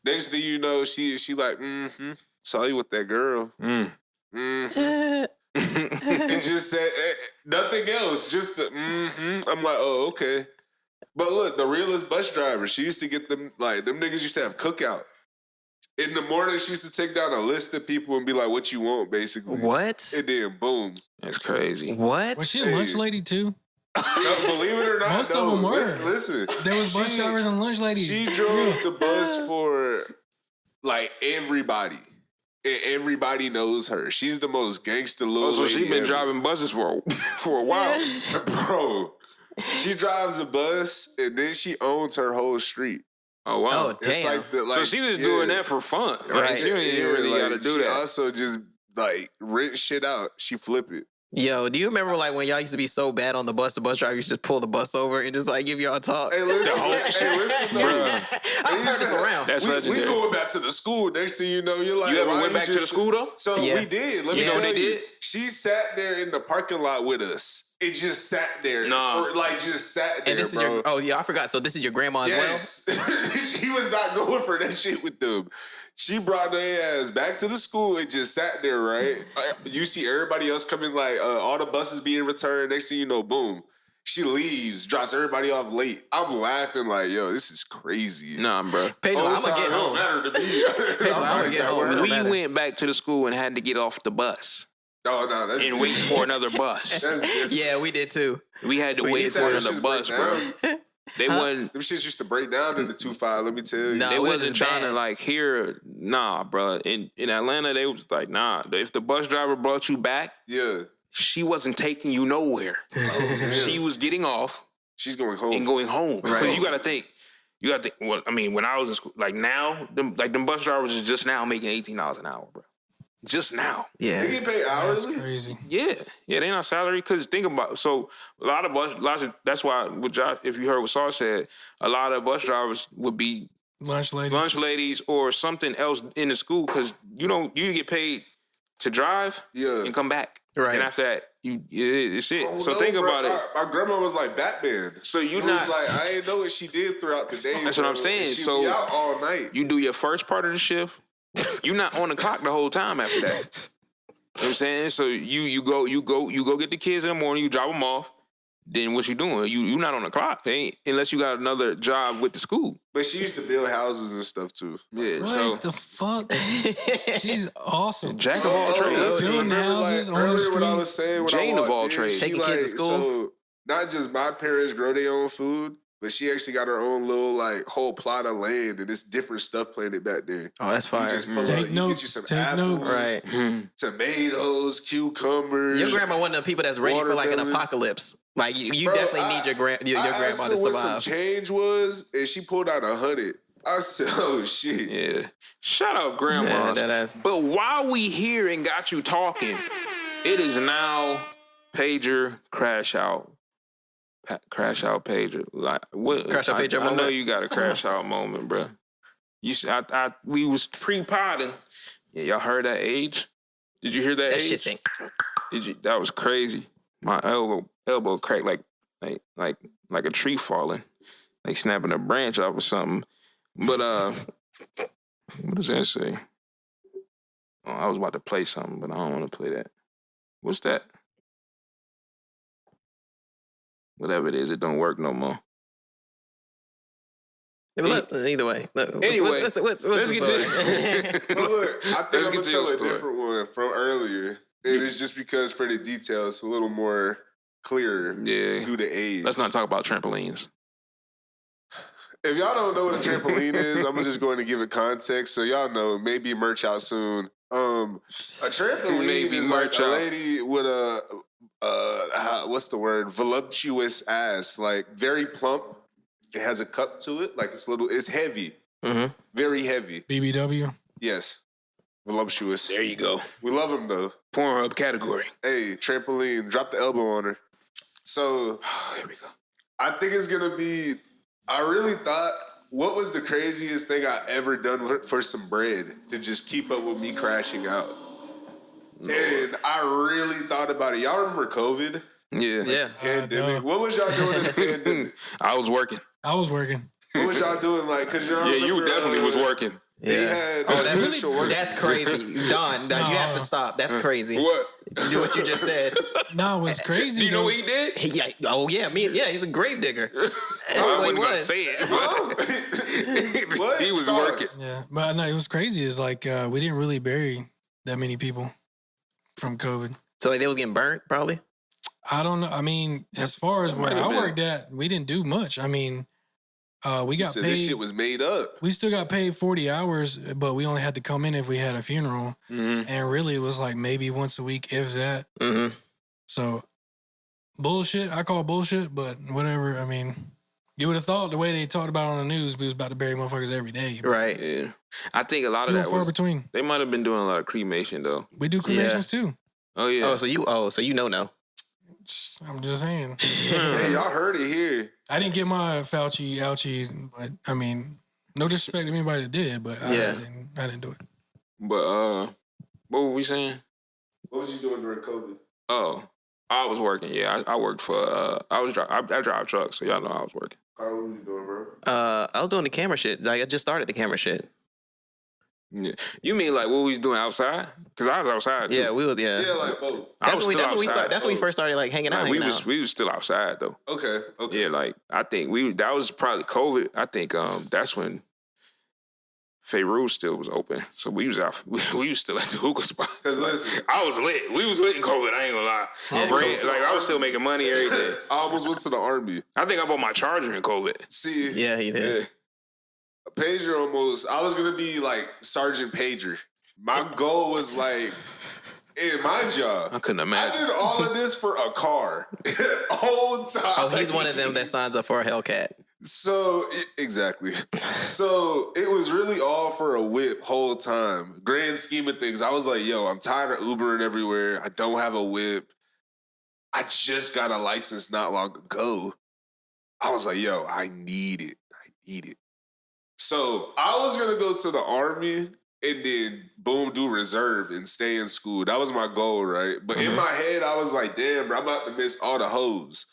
Next thing you know, she like, saw you with that girl. And just said nothing else, just the I'm like, oh, okay. But look, the realest bus driver, she used to get them, like, them niggas used to have cookout. In the morning, she used to take down a list of people and be like, what you want, basically. What? And then, boom. That's crazy. What? Was she a lunch lady too? No, believe it or not, Most no. of them were. Listen. There was bus drivers and lunch ladies. She drove the bus for, like, everybody. And everybody knows her. She's the most gangster little So lady she been ever. driving buses for a while. Bro, she drives a bus and then she owns her whole street. Oh wow. Oh, It's damn. like the, So she was doing that for fun, right? She didn't even really like, got to do she that. also just like rent shit out. She flip it. Yo, do you remember like when y'all used to be so bad on the bus driver used to just pull the bus over and just like give y'all a talk? Hey, listen, though. I'll turn this around. That's we legendary. going back to the school. Next thing you know, you're like, You ever why went back to the just- school though? So Yeah. we did. Let me You know tell what they you. did? She sat there in the parking lot with us. It just sat there. Nah. Or like just sat there, And this bro. is your I forgot. So this is your grandma as Yes. She was not going for that shit with them. She brought their ass back to the school and just sat there, right? You see everybody else coming, like all the buses being returned. Next thing you know, boom. She leaves, drops everybody off late. I'm laughing like, yo, this is crazy. Nah, bro. Pedro, I'm gonna get Don't home. matter to me. I'm gonna get home. It don't We matter. went back to the school and had to get off the bus No, that's and wait for another bus. That's different. Yeah, we did too. We had to We wait did for that. another Shit's bus, break bro. down. They wasn't. Them shits used to break down in the 2.5, let me tell you. No. They it was wasn't just trying to bad. like hear. Nah, bro. In Atlanta, they was like, nah. If the bus driver brought you back, Yeah. she wasn't taking you nowhere. She was getting off She's going home. and going home. Because Right. you got to think. Well, I mean, when I was in school, like now, them bus drivers is just now making $18 an hour, bro. Just now. Yeah. They get paid That's hourly? crazy. Yeah, they not salary. Because think about so a lot of that's why what Josh, if you heard what Saul said, a lot of bus drivers would be Lunch ladies. lunch ladies or something else in the school because you get paid to drive Yeah. and come back. Right. And after that, it's it. Oh, So no, think bro. about it. My grandma was like Batman. So you It not was like I didn't know what she did throughout the day. That's what bro. I'm saying. And she'd So be out all night. you do your first part of the shift. You're not on the clock the whole time after that. You know what I'm saying? So you go get the kids in the morning, you drop them off. Then what you doing? You not on the clock. Unless you got another job with the school. But she used to build houses and stuff too. Yeah. What So the fuck? She's awesome. jack of all trades. listen, Building remember houses like on the earlier what I street. was saying when Jane I of all walked in, trades. she Taking kids to school. So not just my parents grow their own food, but she actually got her own little like whole plot of land and it's different stuff planted back there. Oh, that's You fire. just pull Take up, you get notes, you some take apples, notes. Right. tomatoes, cucumbers. Your grandma one of the people that's ready for like an Watermelon. apocalypse. Like you Bro, definitely need your I grandma asked to her what some survive. change was, and she pulled out 100. I said, "Oh shit!" Yeah. Shut up, grandma. Yeah, that ass. But while we here and got you talking, it is now pager crash out. Pager. Like what? Crash out pager I know moment? you got a crash out moment, bro. We was pre-potting. Yeah, y'all heard that age? Did you hear that That age? shit sink. That was crazy. My elbow cracked like a tree falling, like snapping a branch off or something. But what does that say? Oh, I was about to play something, but I don't want to play that. What's that? Whatever it is, it don't work no more. Yeah, but either way. Look, Anyway, what's let's the get story? this. But look, I think Let's I'm get gonna to tell your a story. different one from earlier. And it's just because for the details, it's a little more clear Yeah. due to age. Let's not talk about trampolines. If y'all don't know what a trampoline is, I'm just going to give it context so y'all know. Maybe merch out soon. A trampoline Maybe is like merch a out. lady with a what's the word? Voluptuous ass, like very plump. It has a cup to it, like it's heavy, very heavy. BBW. Yes, voluptuous. There you go. We love them though. Pornhub category. Hey, trampoline, drop the elbow on her. So Here we go. I think it's gonna be. I really thought, what was the craziest thing I ever done for some bread to just keep up with me crashing out? And I really thought about it. Y'all remember COVID? Yeah. Pandemic. What was y'all doing in the pandemic? I was working. I was working. What was y'all doing? Like, cause y'all Yeah, you remember, definitely was working. They Yeah. had Oh, that's essential work. That's crazy. Don, you have to stop. That's crazy. What? You do what you just said. No, it was crazy. Do you know though. what he did? Yeah. Oh yeah. He's a grave digger. That's I what he wasn't gonna was. say it. What? He was Sauce. working. Yeah, but no, it was crazy. It's like we didn't really bury that many people from COVID. So like they was getting burnt, probably. I don't know. I mean, as far as where might have I been. worked at, we didn't do much. I mean, we got So paid. this shit was made up. We still got paid 40 hours, but we only had to come in if we had a funeral. And really, it was like maybe once a week, if that. Mm-hmm. So, bullshit. I call bullshit, but whatever. I mean, you would have thought the way they talked about it on the news, we was about to bury motherfuckers every day. Right. Yeah. I think a lot of Few and that far was. between. They might have been doing a lot of cremation though. We do cremations too. Oh yeah. Oh, so you know. I'm just saying. Hey, y'all heard it here. I didn't get my Fauci, ouchie, but I mean, no disrespect to anybody that did, but I didn't do it. But what were we saying? What was you doing during COVID? Oh, I was working. Yeah, I worked for. I drive trucks, so y'all know I was working. What were you doing, bro? I was doing the camera shit. Like I just started the camera shit. Yeah. You mean like what we was doing outside? Because I was outside too. Yeah, we was. Yeah, Yeah, like both. I that's was when still we outside. started. That's when we first started like hanging out. Like, hanging out. we was still outside though. Okay. Yeah, like I think that was probably COVID. I think that's when Fayrouz still was open, so we was out. We was still at the hookah spot. Because listen, I was lit. We was lit in COVID. I ain't gonna lie. Yeah. I was still making money every day. I almost went to the army. I think I bought my charger in COVID. See, Yeah, he did. Yeah. Pager almost. I was gonna be like Sergeant Pager. My goal was like, in my job, I couldn't I imagine. did all of this for a car, whole time. Oh, he's one of them that signs up for a Hellcat. So exactly. So it was really all for a whip whole time. Grand scheme of things, I was like, yo, I'm tired of Ubering everywhere. I don't have a whip. I just got a license not long ago. I was like, yo, I need it. So I was gonna go to the army and then boom, do reserve and stay in school. That was my goal, right? But in my head, I was like, damn, bro, I'm about to miss all the hoes.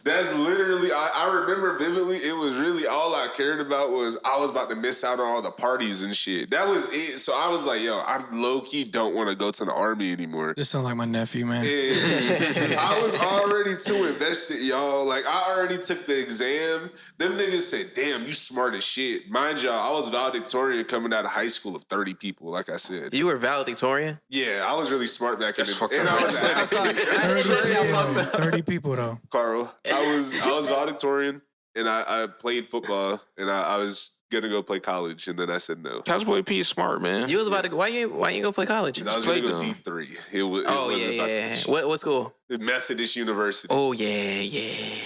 That's literally, I remember vividly, it was really all I cared about was I was about to miss out on all the parties and shit. That was it. So I was like, yo, I low-key don't want to go to the army anymore. This sounds like my nephew, man. And I was already too invested, y'all. Like, I already took the exam. Them niggas said, damn, you smart as shit. Mind y'all, I was valedictorian coming out of high school of 30 people, like I said. You were valedictorian? Yeah, I was really smart back in the fucked day. And up. I was I'm sorry. 30 people, though. Carl. I was valedictorian and I played football and I was gonna go play college and then I said no. Cowboy P is smart, man. You was about to go. Why you go play college? I was gonna go played D3. It wasn't Yeah. What school? Methodist University. Oh yeah.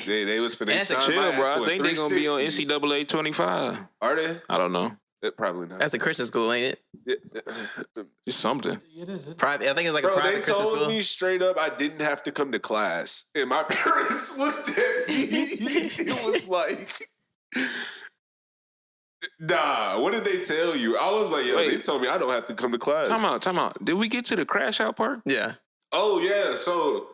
They was finna That's a sign Chill, my bro. ass to I a think they're gonna be on 360. NCAA 25. Are they? I don't know. Probably not. That's a Christian school, ain't it? It's something. It is. Private. I think it's like Bro, a private they Christian told school. me straight up I didn't have to come to class. And my parents looked at me. It was like, nah, what did they tell you? I was like, yo, Wait. they told me I don't have to come to class. Time out. Did we get to the crash out part? Yeah. Oh, yeah. So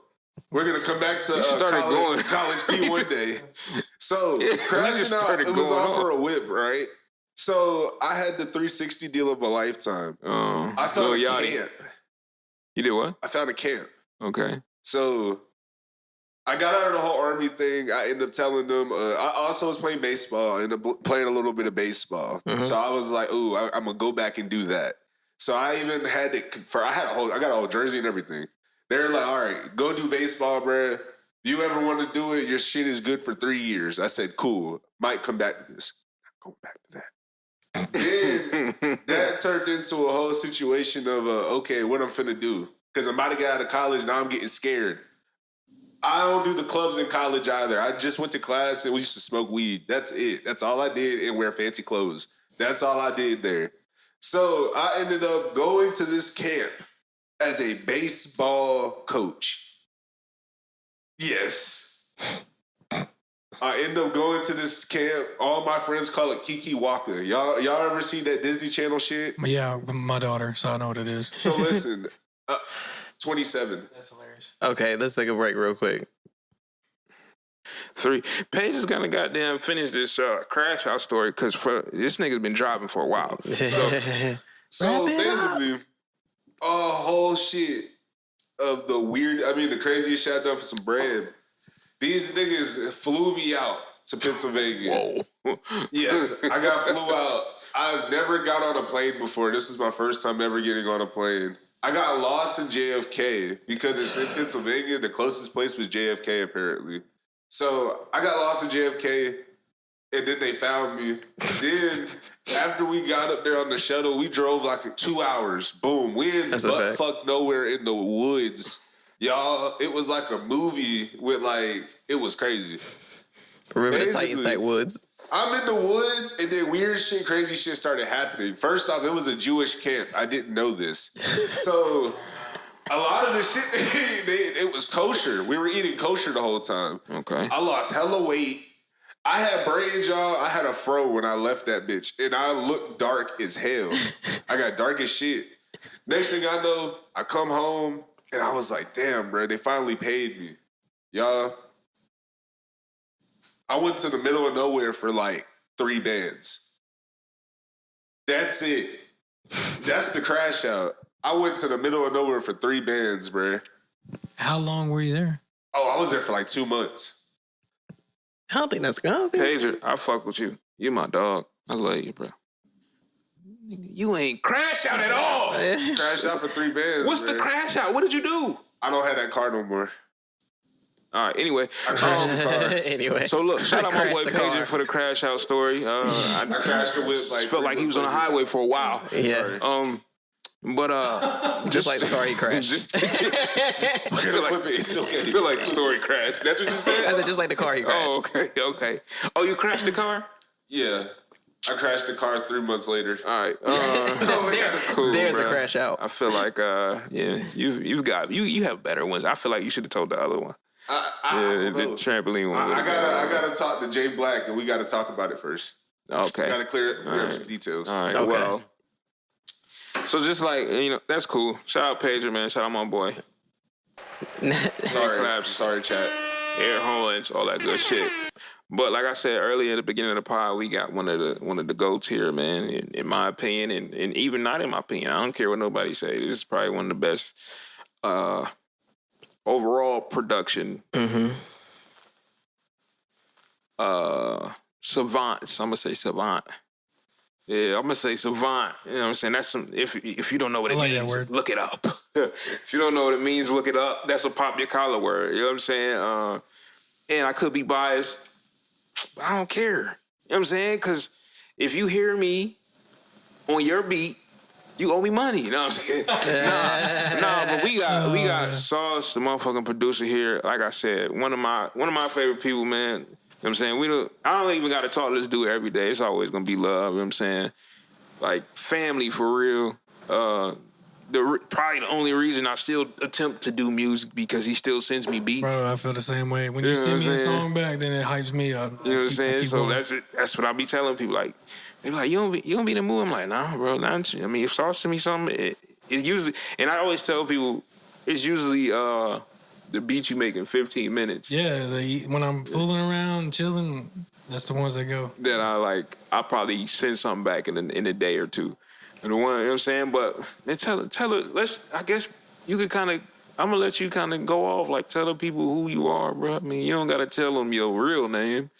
we're going to come back to started going. college P one day. So Yeah, we crashing just out, started it was going all on. for a whip, right? So I had the 360 deal of a lifetime. I found Lil a Yachty. camp. You did what? I found a camp. Okay. So I got out of the whole army thing. I ended up telling them. I also was playing baseball. I ended up playing a little bit of baseball. So I was like, "Ooh, I'm gonna go back and do that." So I even had to. I got a whole jersey and everything. They're like, "All right, go do baseball, bruh. You ever want to do it? Your shit is good for 3 years." I said, "Cool. Might come back to this." Going back to that. Then that turned into a whole situation of, okay, what I'm finna do. Because I'm about to get out of college, now I'm getting scared. I don't do the clubs in college either. I just went to class and we used to smoke weed. That's it. That's all I did and wear fancy clothes. That's all I did there. So I ended up going to this camp as a baseball coach. Yes. I end up going to this camp. All my friends call it Kiki Waka. Y'all ever see that Disney Channel shit? Yeah, my daughter, so I know what it is. So listen, 27. That's hilarious. Okay, let's take a break real quick. 3. Paige is gonna goddamn finish this crash out story because this nigga's been driving for a while. So basically, a whole shit of the craziest shit I done for some bread. These niggas flew me out to Pennsylvania. Whoa. Yes, I got flew out. I've never got on a plane before. This is my first time ever getting on a plane. I got lost in JFK because it's in Pennsylvania. The closest place was JFK, apparently. So I got lost in JFK, and then they found me. Then after we got up there on the shuttle, we drove like 2 hours. Boom, we in butt-fuck nowhere in the woods. Y'all, it was like a movie with it was crazy. Remember the Titans type woods? I'm in the woods, and then weird shit, crazy shit started happening. First off, it was a Jewish camp. I didn't know this. So a lot of the shit, it was kosher. We were eating kosher the whole time. Okay. I lost hella weight. I had braids, y'all. I had a fro when I left that bitch, and I looked dark as hell. I got dark as shit. Next thing I know, I come home, and I was like, damn, bro, they finally paid me. Y'all, I went to the middle of nowhere for 3 bands. That's it. That's the crash out. I went to the middle of nowhere for 3 bands, bro. How long were you there? Oh, I was there for 2 months. I don't think that's good. Pager, I fuck with you. You my dog. I love you, bro. You ain't crash out at all. Crashed out for 3 bands. What's the crash out? What did you do? I don't have that car no more. All right, anyway. I crashed the car. Anyway. So look, shout out my boy crashed the car. Pager for the crash out story. I crashed the whip felt like he was on the highway for a while. Yeah. But just like the car he crashed. We're gonna clip it. It's okay. I feel like the story crashed. That's what you said? I said just like the car he crashed. Oh, okay. Oh, you crashed the car? Yeah. I crashed the car 3 months later. All right. Cool, there's bro. a crash out. I feel like you have better ones. I feel like you should have told the other one. The trampoline one. I gotta talk to Jay Black, and we gotta talk about it first. Okay. Gotta clear up some details. All right. Okay. Well. So just that's cool. Shout out Pager, man. Shout out my boy. Sorry, chat. Air horns, all that good shit. But like I said earlier at the beginning of the pod, we got one of the goats here, man. In my opinion, and even not in my opinion, I don't care what nobody say. This is probably one of the best overall production savants. I'm gonna say savant. Yeah, I'm gonna say savant. You know what I'm saying? That's some. If you don't know what it means, look it up. If you don't know what it means, look it up. That's a pop your collar word. You know what I'm saying? And I could be biased. I don't care. You know what I'm saying? Because if you hear me on your beat, you owe me money. You know what I'm saying? But we got Sauce, the motherfucking producer here. Like I said, one of my favorite people, man. You know what I'm saying? I don't even got to talk to this dude every day. It's always going to be love. You know what I'm saying? Like, family for real. Probably the only reason I still attempt to do music because he still sends me beats. Bro, I feel the same way. When you send me a song back, then it hypes me up. You know what I'm saying? So that's what I be telling people. Like, they be like, you don't be in the mood? I'm like, nah, bro. I mean, if Sauce send me something, it usually, and I always tell people, it's usually the beat you make in 15 minutes. Yeah, when I'm fooling around, chilling, that's the ones that go. That I probably send something back in a day or two. And the one, you know what I'm saying? But then tell her, I guess you could kind of, I'm going to let you kind of go off, like tell the people who you are, bro. I mean, you don't got to tell them your real name.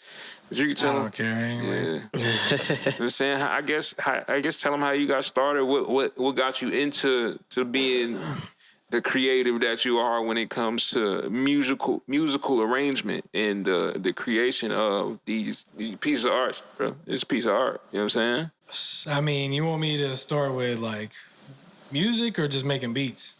But you can tell them. I don't care anyway. Yeah. You know what I'm saying? I guess tell them how you got started, what got you into being the creative that you are when it comes to musical arrangement and the creation of these pieces of art, bro. It's a piece of art. You know what I'm saying? I mean, you want me to start with like music or just making beats?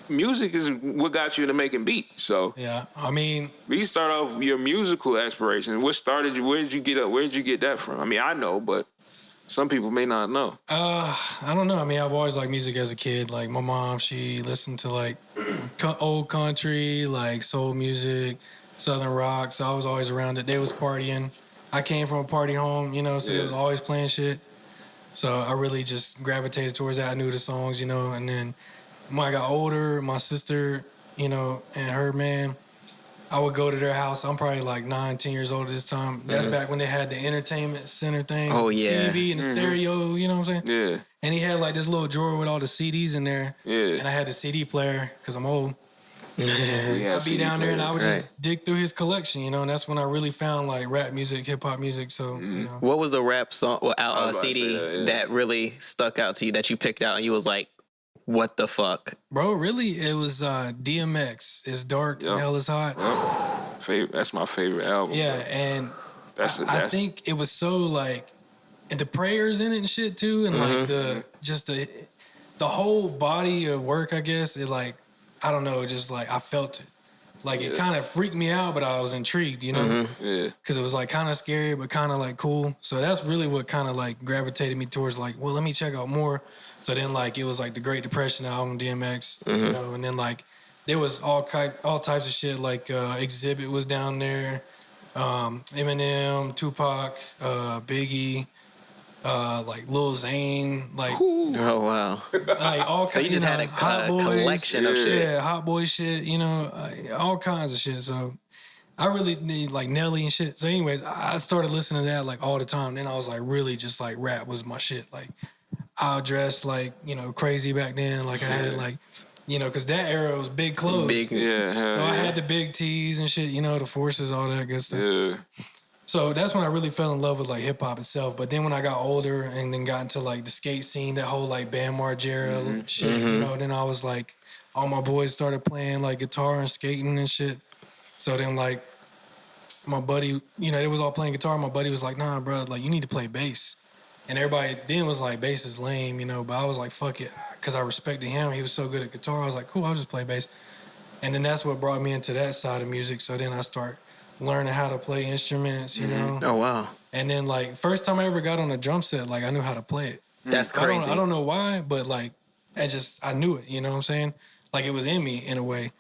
Music is what got you into making beats. So Yeah, I mean, we start off with your musical aspirations. What started you? Where did you get up? Where did you get that from? I mean, I know, but some people may not know. I don't know. I mean, I've always liked music as a kid. Like my mom, she listened to like old country, like soul music, southern rock. So I was always around it. They was partying. I came from a party home, you know, so they was always playing shit. So I really just gravitated towards that. I knew the songs, you know, and then when I got older, my sister, you know, and her man, I would go to their house. I'm probably like 9, 10 years old at this time. That's back when they had the entertainment center thing. Oh, yeah. TV and the stereo, you know what I'm saying? Yeah. And he had like this little drawer with all the CDs in there. Yeah. And I had the CD player because I'm old. We had I'd be CD down there and I would players, just dig through his collection, you know, and that's when I really found like rap music, hip hop music. So, you know. What was a rap song, was about to CD say that, yeah. that really stuck out to you that you picked out and you was like, what the fuck? Bro, really, it was DMX. It's dark, Yep. hell is hot. That's my favorite album. Yeah, bro. and That's I think it was so like, and the prayers in it and shit too, and like the whole body of work, I guess, it like, I don't know, just like I felt it. Like it kind of freaked me out, but I was intrigued, you know? Yeah. Because it was like kind of scary, but kind of like cool. So that's really what kind of like gravitated me towards like, well, let me check out more. So then like it was like the Great Depression album, DMX, you know, and then like there was all types of shit. Like Exhibit was down there, Eminem, Tupac, Biggie, like Lil Zane, like Oh, wow. like all So you kinds, just had a Hot Boys, collection of shit. Yeah, Hot Boy shit, you know, all kinds of shit. So I really need like Nelly and shit. So anyways, I started listening to that like all the time. Then I was like really just like rap was my shit. Like I dressed like, you know, crazy back then. Like I had like, you know, because that era was big clothes. Big, Yeah. So I had the big tees and shit, you know, the forces, all that good stuff. Yeah. So that's when I really fell in love with like hip hop itself. But then when I got older and then got into like the skate scene, that whole like Bam Margera shit, you know, then I was like, all my boys started playing like guitar and skating and shit. So then like my buddy, you know, they was all playing guitar. My buddy was like, nah, bro, like you need to play bass. And everybody then was like, bass is lame, you know, but I was like, fuck it. Because I respected him. He was so good at guitar. I was like, cool, I'll just play bass. And then that's what brought me into that side of music. So then I start learning how to play instruments, you know. Oh, wow. And then like first time I ever got on a drum set, like I knew how to play it. That's crazy. I don't know why, but like I knew it, you know what I'm saying? Like it was in me in a way.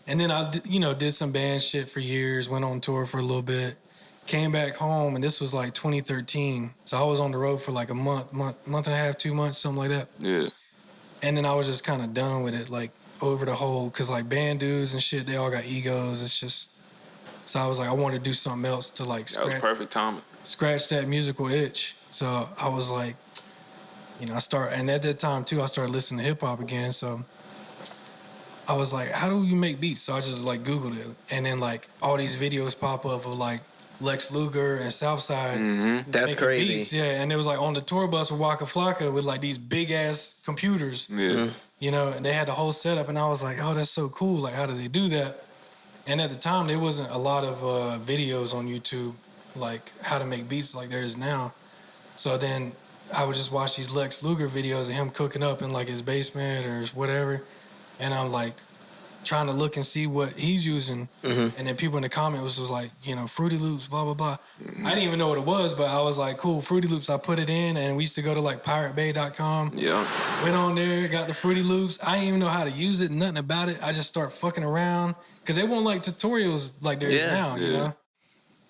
And then I, you know, did some band shit for years, went on tour for a little bit, came back home, and this was like 2013. So I was on the road for like a month and a half, 2 months, something like that. Yeah. And then I was just kind of done with it, like over the whole, cause like band dudes and shit, they all got egos. It's just, so I was like, I wanted to do something else to like That was perfect timing. scratch that musical itch. So I was like, you know, and at that time too, I started listening to hip hop again. So I was like, how do you make beats? So I just like Googled it. And then like all these videos pop up of like Lex Luger and Southside. That's making crazy. beats. Yeah. And it was like on the tour bus with Waka Flocka with like these big ass computers, Yeah. you know, and they had the whole setup. And I was like, oh, that's so cool. Like, how do they do that? And at the time, there wasn't a lot of videos on YouTube, like how to make beats like there is now. So then I would just watch these Lex Luger videos of him cooking up in like his basement or whatever. And I'm like trying to look and see what he's using. And then people in the comments was like, you know, Fruity Loops, blah, blah, blah. I didn't even know what it was, but I was like, cool, Fruity Loops. I put it in and we used to go to like piratebay.com. Yeah. Went on there, got the Fruity Loops. I didn't even know how to use it, nothing about it. I just start fucking around. Because they weren't like tutorials like there is now, you know?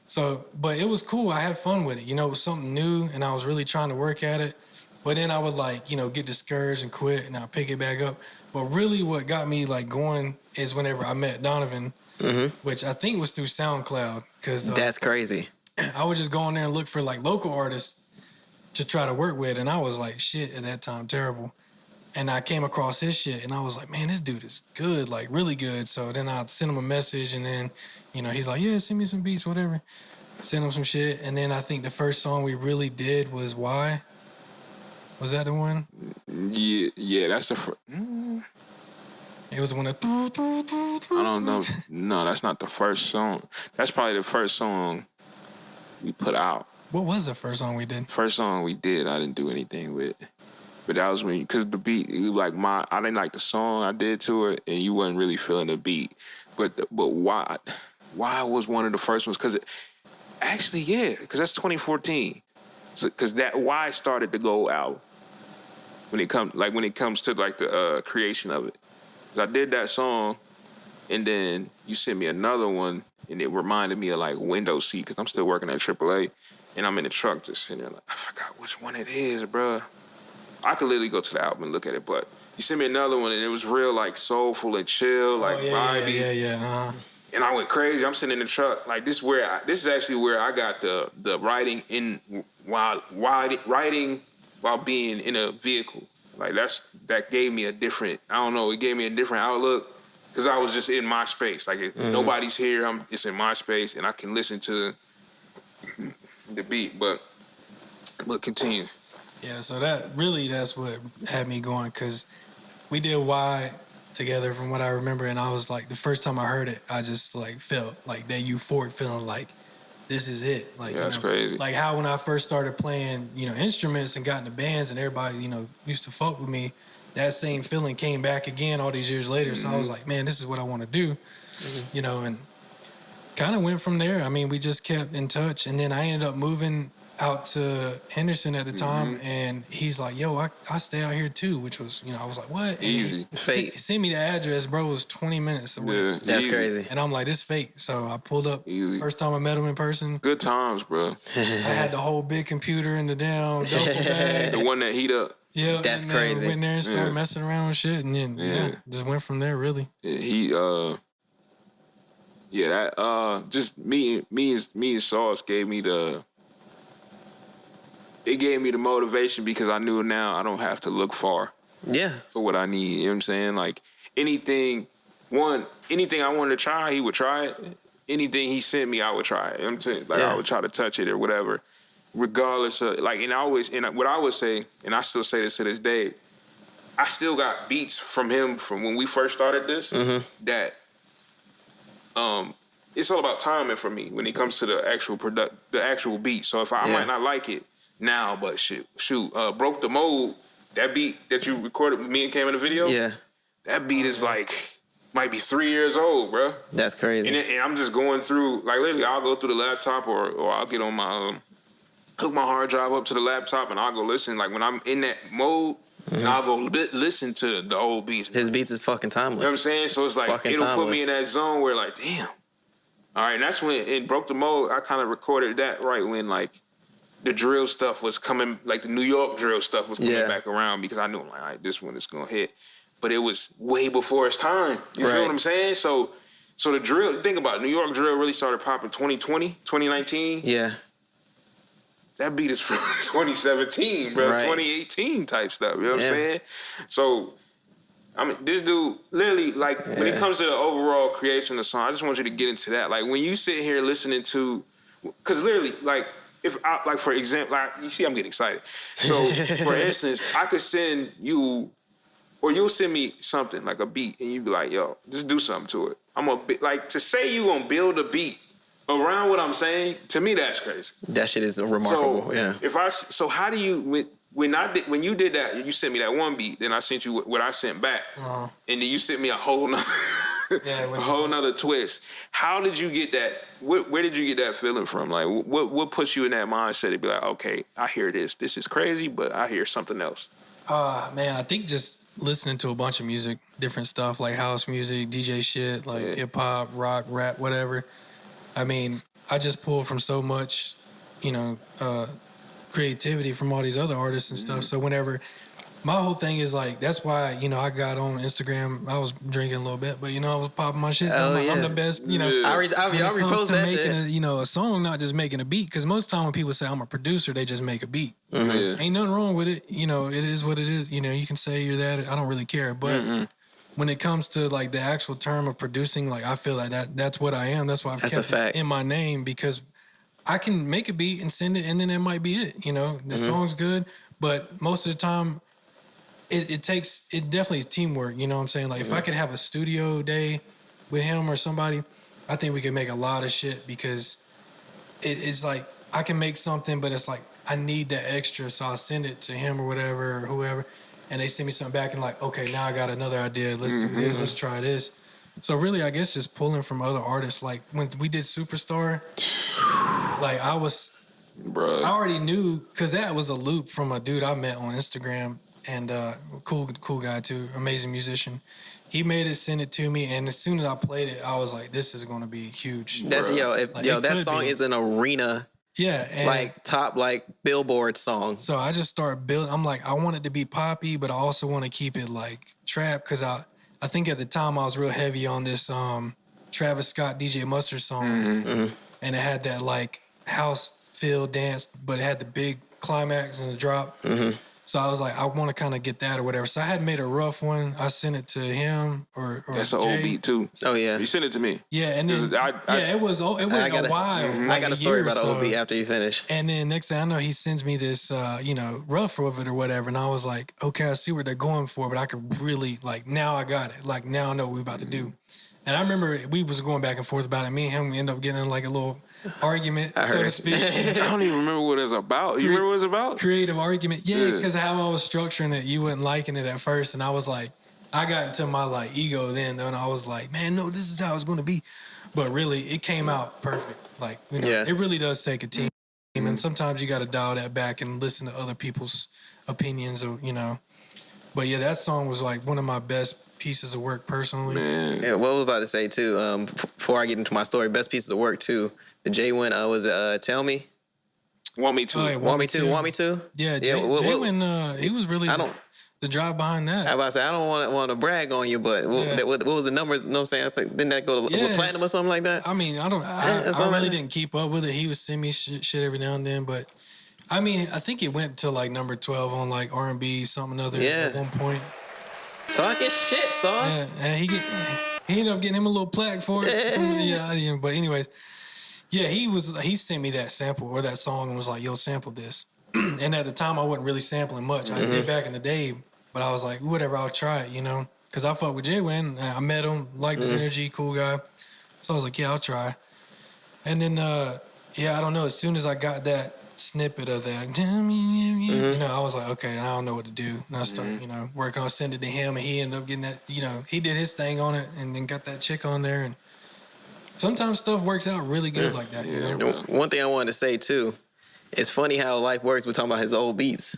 So, but it was cool. I had fun with it. You know, it was something new and I was really trying to work at it. But then I would like, you know, get discouraged and quit and I'll pick it back up. But really what got me like going is whenever I met Donovan, which I think was through SoundCloud. Because That's crazy. I would just go on there and look for like local artists to try to work with. And I was like, shit, at that time, terrible. And I came across his shit and I was like, man, this dude is good, like really good. So then I'd send him a message and then, you know, he's like, yeah, send me some beats, whatever. Send him some shit. And then I think the first song we really did was Why. Was that the one? Yeah, that's the first. It was when I don't know. No, that's not the first song. That's probably the first song we put out. What was the first song we did? First song we did, I didn't do anything with. But that was when, because the beat, I didn't like the song I did to it, and you wasn't really feeling the beat. But why was one of the first ones? Because actually, yeah, because that's 2014. Because that Why started the Gold album. When it comes to like the creation of it. Because I did that song, and then you sent me another one, and it reminded me of like Window Seat, because I'm still working at AAA, and I'm in the truck just sitting there like, I forgot which one it is, bruh. I could literally go to the album and look at it, but you sent me another one, and it was real like soulful and chill, like vibey. Yeah. And I went crazy. I'm sitting in the truck. Like this is actually where I got the writing in writing while being in a vehicle. Like that gave me a different, I don't know, it gave me a different outlook, because I was just in my space. Like if nobody's here, it's in my space, and I can listen to the beat. But continue. Yeah, so that's what had me going, because we did Why together from what I remember, and I was like, the first time I heard it, I just like felt like that euphoric feeling like this is it. Like, yeah, that's crazy. Like how when I first started playing, instruments and got into bands and everybody, used to fuck with me, that same feeling came back again all these years later. So I was like, man, this is what I want to do, and kind of went from there. I mean, we just kept in touch, and then I ended up moving out to Henderson at the time, and he's like, yo, I stay out here too, which was, I was like, what? And easy. Fake. Send me the address, bro. It was 20 minutes away. Yeah, that's easy. crazy. And I'm like, this fake. So I pulled up. Easy. First time I met him in person. Good times, bro. I had the whole big computer in the damn duffel bag. The one that heat up. Yeah, that's and crazy. We went there and started messing around with shit, and then just went from there. Really. Yeah, just me and Sauce gave me the. It gave me the motivation, because I knew now I don't have to look far. Yeah. For what I need. You know what I'm saying? Like anything I wanted to try, he would try it. Anything he sent me, I would try it. You know what I'm saying? Like I would try to touch it or whatever. Regardless of like, and what I would say, and I still say this to this day, I still got beats from him from when we first started this that it's all about timing for me when it comes to the actual beat. So if I might not like it now, but shoot, Broke the Mold, that beat that you recorded with me and Cam in the video, that beat is like, might be 3 years old, bro. That's crazy. And I'm just going through, like literally I'll go through the laptop or I'll get on my, hook my hard drive up to the laptop and I'll go listen. Like when I'm in that mode, I'll go listen to the old beats. His beats is fucking timeless. You know what I'm saying? So it's like, it'll put me in that zone where like, damn. All right, and that's when it Broke the Mold, I kind of recorded that right when like, the drill stuff was coming, like the New York drill stuff was coming back around, because I knew, like, all right, this one is gonna hit. But it was way before its time. You feel what I'm saying? So the drill, think about it, New York drill really started popping 2020, 2019. Yeah. That beat is from 2017, bro, 2018 type stuff. You know what I'm saying? So, I mean, this dude, literally, like, when it comes to the overall creation of the song, I just want you to get into that. Like, when you sit here listening to, because literally, like, for example, like, you see I'm getting excited. So, for instance, I could send you, or you'll send me something, like a beat, and you be like, yo, just do something to it. Like, to say you gonna build a beat around what I'm saying, to me, that's crazy. That shit is remarkable, So how do you, when you did that, you sent me that one beat, then I sent you what I sent back, and then you sent me a whole nother, a whole nother twist. How did you get that? Where did you get that feeling from? Like, what puts you in that mindset to be like, okay, I hear this. This is crazy, but I hear something else. Man, I think just listening to a bunch of music, different stuff like house music, DJ shit, like hip hop, rock, rap, whatever. I mean, I just pull from so much, creativity from all these other artists and stuff. So whenever, my whole thing is like, that's why, I got on Instagram. I was drinking a little bit, but, I was popping my shit. I'm the best, I repost that shit. Making a song, not just making a beat. Because most time when people say I'm a producer, they just make a beat. Ain't nothing wrong with it. It is what it is. You can say you're that. I don't really care. But when it comes to like the actual term of producing, like I feel like that's what I am. That's why I've kept it in my name, because I can make a beat and send it, and then it might be it. The song's good, but most of the time, it definitely is teamwork. You know what I'm saying? Like if I could have a studio day with him or somebody, I think we could make a lot of shit because it's like I can make something, but it's like I need that extra, so I'll send it to him or whatever or whoever, and they send me something back and like, okay, now I got another idea. Let's do this. Let's try this. So really, I guess just pulling from other artists. Like when we did Superstar, like I already knew because that was a loop from a dude I met on Instagram and cool guy too, amazing musician. He made it, sent it to me, and as soon as I played it, I was like, "This is going to be huge." That's that song is an arena, and like top Billboard song. So I just started building. I'm like, I want it to be poppy, but I also want to keep it like trap because I think at the time I was real heavy on this Travis Scott DJ Mustard song, and it had that like house feel dance, but it had the big climax and the drop. So I was like, I want to kind of get that or whatever. So I had made a rough one. I sent it to him or that's an old beat too. Oh yeah, you sent it to me. Yeah, and then it was a while. I got a story about the old beat after you finish. And then next thing I know, he sends me this, rough of it or whatever, and I was like, okay, I see what they're going for, but I could really now I got it. Like now I know what we're about to do. And I remember we was going back and forth about it. Me and him ended up getting in like a little argument, so to speak. I don't even remember what it was about. You remember what it was about? Creative argument. Yeah, because how I was structuring it, you weren't liking it at first. And I was like, I got into my like ego then, and I was like, man, no, this is how it's going to be. But really, it came out perfect. Like, it really does take a team. And sometimes you got to dial that back and listen to other people's opinions or, But yeah, that song was like one of my best pieces of work personally. Man. Yeah, what I was about to say too, before I get into my story, best pieces of work too. The Jay one was Tell Me. Want Me To. Oh, yeah, Want Me To? Yeah, Jay went, he was really the drive behind that. I was about to say, I don't want to brag on you, but what was the numbers? You know what I'm saying? Didn't that go to platinum or something like that? I mean, I really didn't keep up with it. He would send me shit every now and then, but I mean, I think it went to like number 12 on like R&B something other at one point. Talking shit, Sauce. Yeah, and he ended up getting him a little plaque for it. But anyways, he sent me that sample or that song and was like, yo, sample this. And at the time I wasn't really sampling much. I did back in the day, but I was like, whatever, I'll try it, because I fuck with Jay Wynn. I met him, liked his energy, cool guy. So I was like, yeah, I'll try. And then I don't know, as soon as I got that snippet of that, I was like, okay, I don't know what to do. And I started, working on sending it to him, and he ended up getting that, he did his thing on it and then got that chick on there. And sometimes stuff works out really good like that. One thing I wanted to say too, it's funny how life works. We're talking about his old beats.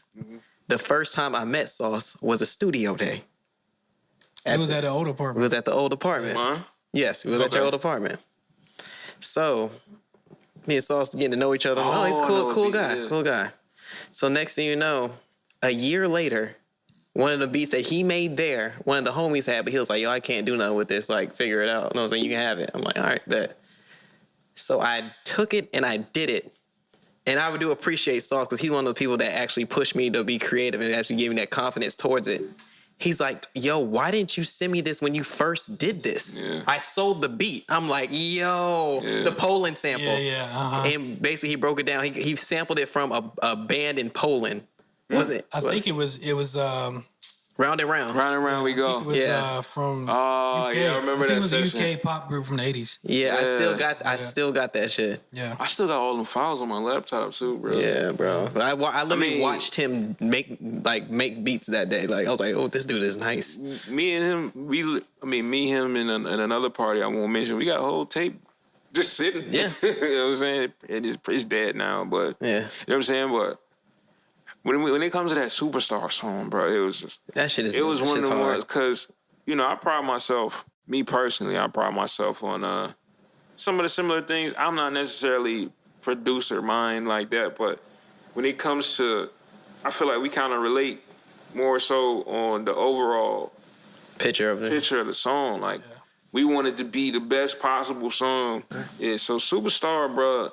The first time I met Sauce was a studio day. It was at the old apartment. It was at the old apartment. Huh? Yes, it was at your old apartment. So me and Sauce getting to know each other. He's a cool guy. So next thing you know, a year later, one of the beats that he made there, one of the homies had, but he was like, yo, I can't do nothing with this. Like, figure it out. And I was like, you can have it. I'm like, all right, bet. So I took it and I did it. And I do appreciate Sauce because he's one of the people that actually pushed me to be creative and actually gave me that confidence towards it. He's like, yo, why didn't you send me this when you first did this? Yeah. I sold the beat. I'm like, yo, the Poland sample. And basically he broke it down. He sampled it from a band in Poland. Was it? I think it was Round and Round. Round and Round we go. It was from UK. I remember that session. It was a UK pop group from the 80s. Yeah, I still got that shit. Yeah. I still got all them files on my laptop too, bro. Yeah, bro. I literally watched him make beats that day. Like I was like, oh, this dude is nice. Me and him, him and another party I won't mention, we got a whole tape just sitting. Yeah. You know what I'm saying? It's dead now, but yeah. You know what I'm saying? But when it comes to that Superstar song, bro, it was just that shit is. It was one of the ones because I pride myself. Me personally, I pride myself on some of the similar things. I'm not necessarily producer mind like that, but when it comes to, I feel like we kind of relate more so on the overall picture of the song. Like we want it to be the best possible song. Yeah. So Superstar, bro.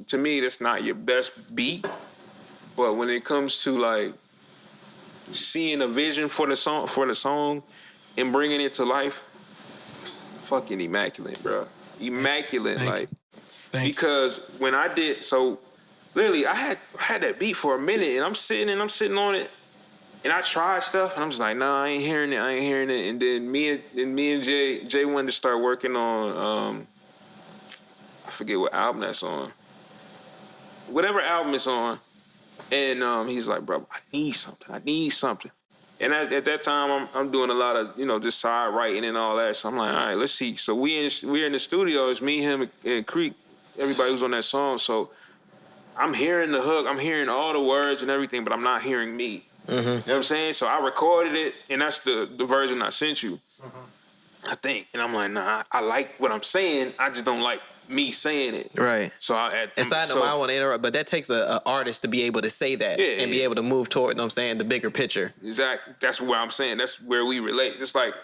To me, that's not your best beat. But when it comes to like seeing a vision for the song and bringing it to life, fucking immaculate, bro. Immaculate, Thank you. because when I did, so literally, I had that beat for a minute, and I'm sitting on it, and I tried stuff, and I'm just like, nah, I ain't hearing it. And then me and Jay wanted to start working on I forget what album that's on, whatever album it's on, and he's like, bro, I need something. And at that time, I'm doing a lot of just side writing and all that. So I'm like, all right, let's see. So we're in the studio. It's me, him, and Creek. Everybody who's on that song. So I'm hearing the hook. I'm hearing all the words and everything, but I'm not hearing me. You know what I'm saying? So I recorded it, and that's the version I sent you. I think. And I'm like, nah, I like what I'm saying. I just don't like me saying it. Right. So I don't want to interrupt, but that takes an artist to be able to say that and be able to move toward, you know what I'm saying, the bigger picture. Exactly. That's where I'm saying. That's where we relate. It's like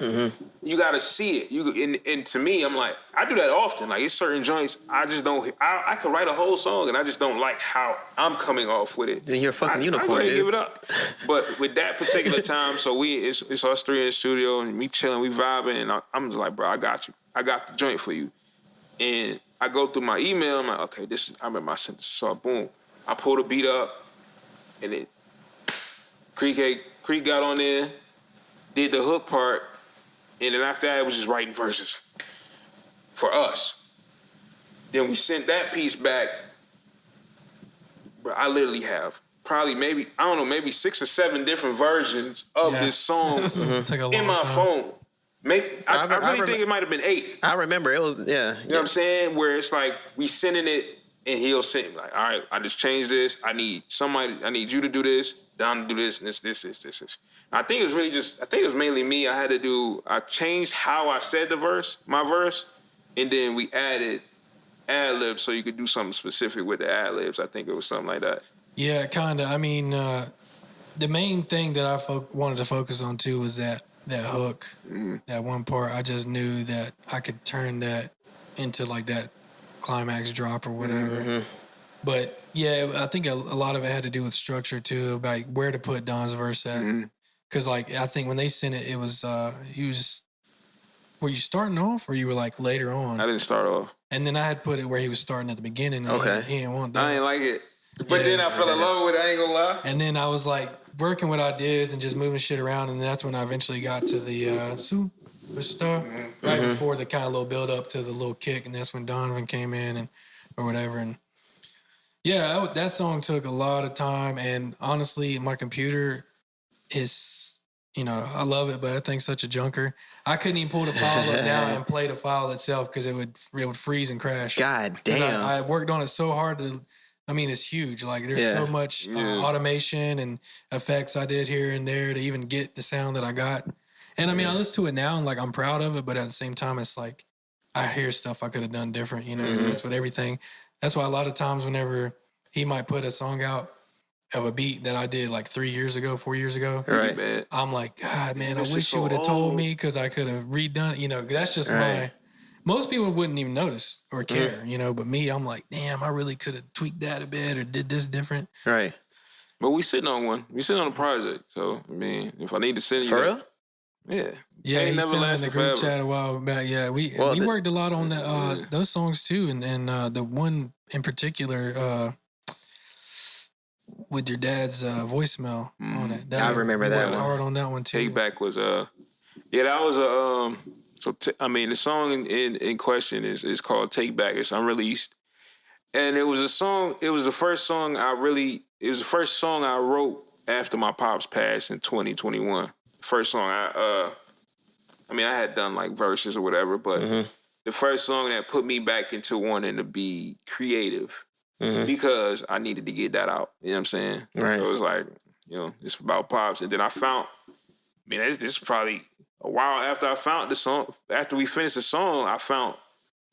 you got to see it. And to me, I'm like, I do that often. Like, it's certain joints I just don't. I could write a whole song and I just don't like how I'm coming off with it. Then you're a fucking unicorn, dude. Dude. Give it up. But with that particular time, so it's us three in the studio and me chilling, we vibing, and I'm just like, bro, I got you. I got the joint for you. And I go through my email. I'm like, okay, I remember I sent this. So boom, I pulled the beat up, and then Creek got on there, did the hook part, and then after that, it was just writing verses for us. Then we sent that piece back. Bro, I literally have probably maybe 6 or 7 different versions of this song in my phone. I really think it might have been 8. I remember it was, yeah. You know what I'm saying? Where it's like we sending it and he'll send like, all right, I just changed this. I need you to do this, Don to do this, and this. I think it was mainly me. I changed how I said my verse, and then we added ad-libs so you could do something specific with the ad-libs. I think it was something like that. Yeah, kind of. I mean, the main thing that I wanted to focus on too was that hook, that one part. I just knew that I could turn that into like that climax drop or whatever. But yeah, I think a lot of it had to do with structure too, about where to put Don's verse at. Because like I think when they sent it, it was were you starting off or you were like later on? I didn't start off. And then I had put it where he was starting at the beginning. Okay. He didn't want that. I ain't like it. But then I fell in love with it, I ain't gonna lie. And then I was like working with ideas and just moving shit around, and that's when I eventually got to the Superstar, right before the kind of little build up to the little kick, and that's when Donovan came in or whatever. And yeah, that song took a lot of time, and honestly, my computer is, I love it, but I think such a junker. I couldn't even pull the file up now and play the file itself because it would freeze and crash. God damn. I worked on it so hard it's huge. Like, there's so much automation and effects I did here and there to even get the sound that I got. And I mean, I listen to it now and like I'm proud of it, but at the same time, it's like I hear stuff I could have done different. That's what everything. That's why a lot of times whenever he might put a song out of a beat that I did like 4 years ago, right? I'm like, God, man, I wish you would have told me because I could have redone it. That's just most people wouldn't even notice or care, but me, I'm like, damn, I really could have tweaked that a bit or did this different. Right. But we sitting on one. We sitting on a project. So, I mean, if I need to send you... For real? Yeah. Yeah, he sent in the group chat a while back. Yeah, we worked a lot on those songs too. And the one in particular... with your dad's voicemail on it. I remember that one. Hard on that one too. Take Back was that was the song in question is called Take Back. It's unreleased, and it was a song. It was the first song I wrote after my pops passed in 2021. First song I had done like verses or whatever, but the first song that put me back into wanting to be creative. Because I needed to get that out. You know what I'm saying? Right. So it was like, it's about pops. And then I found, this is probably a while after I found the song. After we finished the song, I found,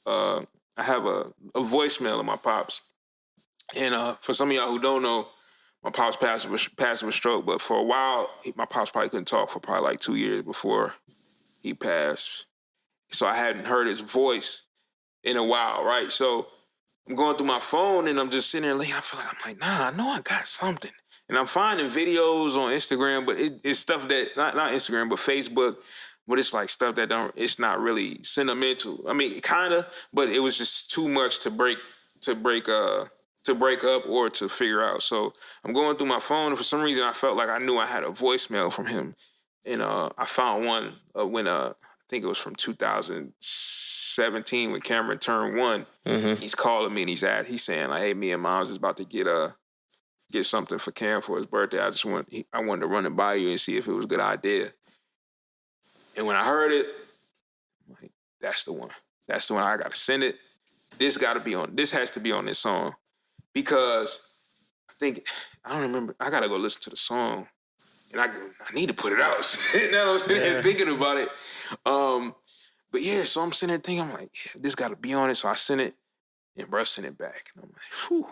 I have a voicemail of my pops. And for some of y'all who don't know, my pops passed of a stroke. But for a while, my pops probably couldn't talk for probably like 2 years before he passed. So I hadn't heard his voice in a while, right? So I'm going through my phone and I'm just sitting there I'm like, nah, I know I got something. And I'm finding videos on Instagram, but it's stuff that, not Instagram, but Facebook, but it's like stuff that it's not really sentimental. I mean, kind of, but it was just too much to break to break up or to figure out. So I'm going through my phone, and for some reason I felt like I knew I had a voicemail from him, and I found one when I think it was from 2017 when Cameron turned 1. Mm-hmm. He's calling me and he's saying like, "Hey, me and Mom's is about to get something for Cam for his birthday. I wanted to run it by you and see if it was a good idea." And when I heard it, I'm like, that's the one. That's the one. I gotta send it. This has to be on this song. Because I don't remember. I gotta go listen to the song. And I need to put it out. Now I'm sitting here thinking about it. But yeah, so I'm sitting there thinking, I'm like, yeah, this gotta be on it. So I sent it, and bro sent it back. And I'm like, whew.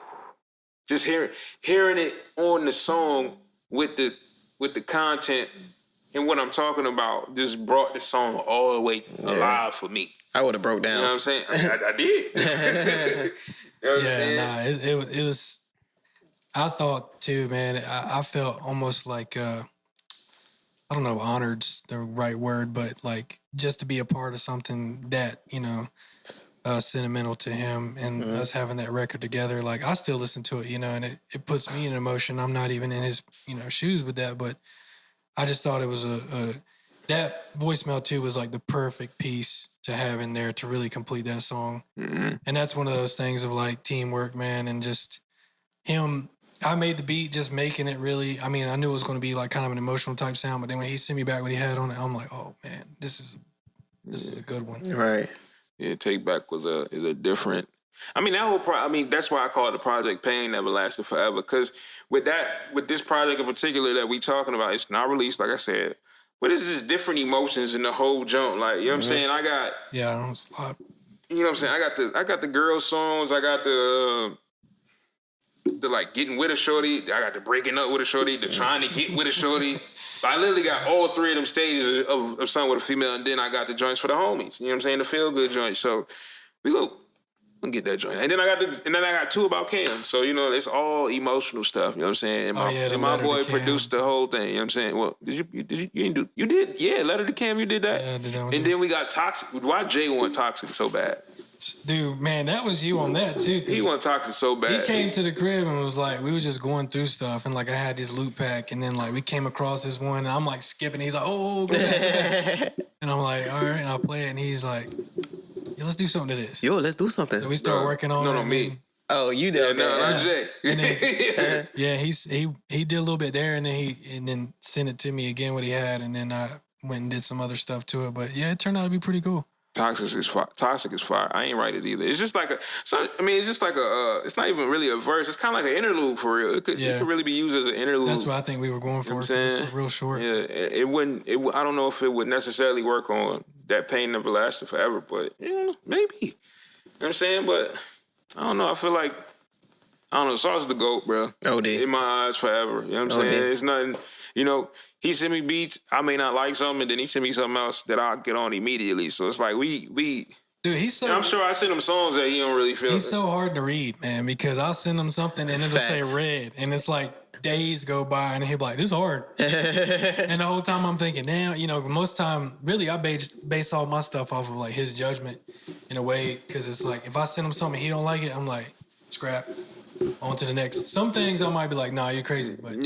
Just hearing it on the song with the content and what I'm talking about just brought the song all the way alive for me. I would have broke down. You know what I'm saying? I did. You know what I'm saying? It was. I thought too, man. I felt almost like I don't know, honored's the right word, but like just to be a part of something that sentimental to him and us having that record together. Like I still listen to it, and it puts me in emotion. I'm not even in his shoes with that, but I just thought it was that voicemail too was like the perfect piece to have in there to really complete that song. Mm-hmm. And that's one of those things of like teamwork, man, and just him. I made the beat, just making it really. I mean, I knew it was going to be like kind of an emotional type sound, but then when he sent me back what he had on it, I'm like, oh man, this is a good one. Right. Yeah, Take Back is a different. I mean, that whole that's why I call it the Project Pain Never Lasted Forever. Because with this project in particular that we talking about, it's not released, like I said. But it's just different emotions in the whole jump. Like, you know what I'm saying? I got It's a lot. You know what I'm saying? I got the girl songs. I got the like getting with a shorty. I got the breaking up with a shorty. The trying to get with a shorty. I literally got all 3 of them stages of something with a female, and then I got the joints for the homies. You know what I'm saying? The feel good joints. So we'll get that joint. And then I got 2 about Cam. So it's all emotional stuff. You know what I'm saying? And my boy produced the whole thing. You know what I'm saying? Well, you didn't yeah, Letter to Cam. You did that. Yeah, I did that one. And then we got Toxic. Why Jay want Toxic so bad? Dude, man, that was you on that too. He want Toxic so bad. He came to the crib and was like, we was just going through stuff, and like I had this loop pack, and then like we came across this one, and I'm like skipping. He's like, oh, go back. And I'm like, all right, and I'll play it, and he's like, yeah, let's do something to this. Yo, let's do something. So we started working on it. No, me. Oh, you did. Yeah, no, not Jay. And then, yeah, he did a little bit there, and then sent it to me again what he had, and then I went and did some other stuff to it. But yeah, it turned out to be pretty cool. Toxic is fire. I ain't write it either. It's just like it's not even really a verse. It's kind of like an interlude for real. It could really be used as an interlude. That's what I think we were going for. It's real short. Yeah, it wouldn't. I don't know if it would necessarily work on That Pain Never Lasted Forever, but maybe. You know what I'm saying? But I don't know. I feel like Saucey the GOAT, bro. OD. In my eyes, forever. You know what I'm saying? It's nothing. He sent me beats. I may not like something, and then he sent me something else that I'll get on immediately. So it's like we. Dude, he's so. I'm sure I sent him songs that he don't really feel. He's so hard to read, man, because I'll send him something and it'll say red, and it's like days go by, and he'll be like, "This is hard." And the whole time I'm thinking, damn, most time, really, I base all my stuff off of like his judgment in a way, because it's like if I send him something and he don't like it, I'm like, scrap. On to the next. Some things I might be like, nah, you're crazy. But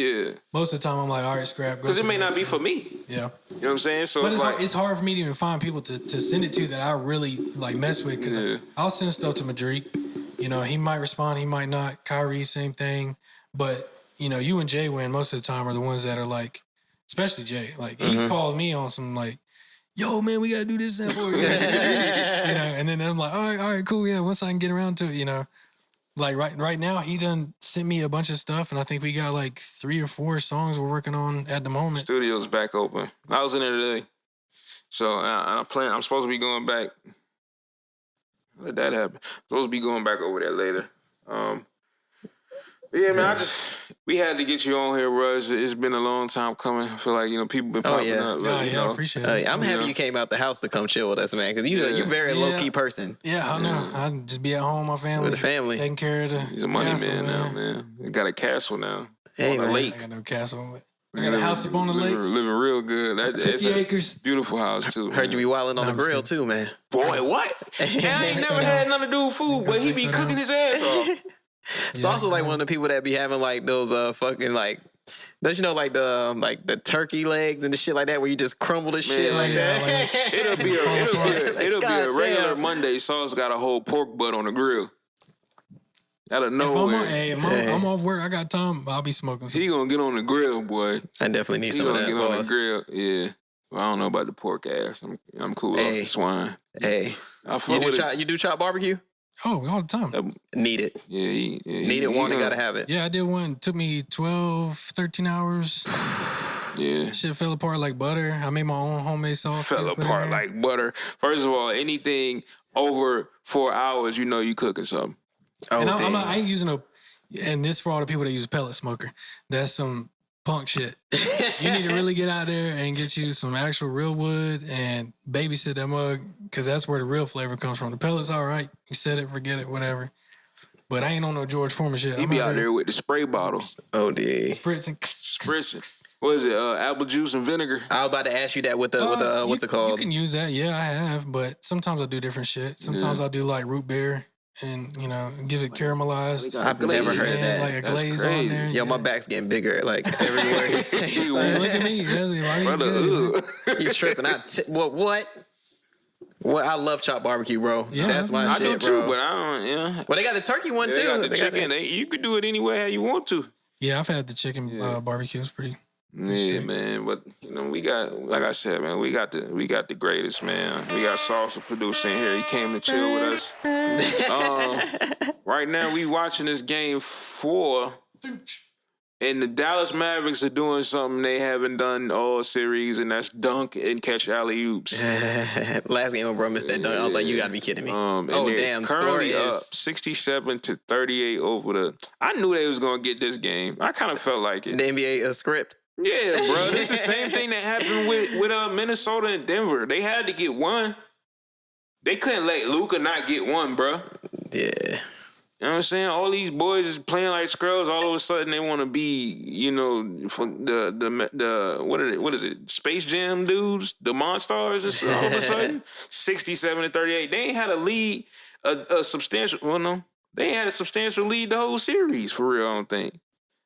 most of the time I'm like, all right, scrap. Because it may not be for me. Yeah. You know what I'm saying? So but it's hard for me to even find people to send it to that I really like mess with. Because I'll send stuff to Madrid. He might respond, he might not. Kyrie, same thing. But, you and Jay Wynn most of the time are the ones that are like, especially Jay. Like, he called me on some like, yo, man, we got to do this sample. And then I'm like, all right, cool. Yeah, once I can get around to it, Like right now, he done sent me a bunch of stuff, and I think we got like 3 or 4 songs we're working on at the moment. Studio's back open. I was in there today, so I'm supposed to be going back. How did that happen? I'm supposed to be going back over there later. But yeah, man, we had to get you on here, Russ. It's been a long time coming. I feel like people been popping up. I appreciate it. I'm happy you came out the house to come chill with us, man, because you're a very low key person. Yeah, I know. I just be at home with my family, with the family, taking care of the. He's a money man now, man. He got a castle now. Hey, on the lake. I got no castle. I got a house up on the lake. Living real good. 50 acres. Beautiful house too. Heard you be wilding on the grill too, man. Boy, what? I ain't never had nothing to do with food, but he be cooking his ass off. Saucey like one of the people that be having like those fucking like. Don't you know like the turkey legs and the shit like that where you just crumble the shit like that? It'll be a regular Monday. Sauce got a whole pork butt on the grill. Out of nowhere. If I'm off work, I got time, I'll be smoking some. He gonna get on the grill, boy. I definitely need He some of gonna that. get on the grill. Yeah. Well, I don't know about the pork ass. I'm cool off the swine. Hey, you do chop barbecue? Oh, all the time. Need it. Yeah, need it. Want it, gotta have it. Yeah, I did one. It took me 12, 13 hours. Yeah. Shit fell apart like butter. I made my own homemade sauce. Fell apart like butter. First of all, anything over 4 hours, you know you cooking something. Oh, and I ain't using and this for all the people that use a pellet smoker. That's some punk shit. You need to really get out there and get you some actual real wood and babysit that mug, because that's where the real flavor comes from. The pellet's all right. You set it, forget it, whatever. But I ain't on no George Foreman shit. He be out there with the spray bottle. Oh, dude. Spritzing. What is it? Apple juice and vinegar. I was about to ask you that with the what's it called? You can use that. Yeah, I have. But sometimes I do different shit. Sometimes I do like root beer and, give it caramelized. I've never heard of that. Like a glaze on there. Yo, my back's getting bigger. Like everywhere he's saying. Look at me. You tripping? What? What? I love chopped barbecue, bro. Yeah, that's my shit, do bro. Too, but I don't. Yeah. Well, they got the turkey one too. They got the chicken. You could do it any way how you want to. Yeah, I've had the chicken barbecue. It's pretty. Yeah, man. But we got, like I said, man, we got the greatest, man. We got Saucey producing here. He came to chill with us. Right now, we watching this game 4. And the Dallas Mavericks are doing something they haven't done all series, and that's dunk and catch alley-oops. Last game, bro, missed that dunk. I was like, you got to be kidding me. Damn. Currently up 67-38 over the... I knew they was going to get this game. I kind of felt like it. The NBA script. Yeah, bro. This is the same thing that happened with Minnesota and Denver. They had to get one. They couldn't let Luka not get one, bro. Yeah. You know what I'm saying? All these boys is playing like scrubs. All of a sudden, they want to be, for the what is it? Space Jam dudes, the Monstars. All of a sudden, 67-38. They ain't had a lead, a substantial. Well, no, they ain't had a substantial lead the whole series for real. I don't think.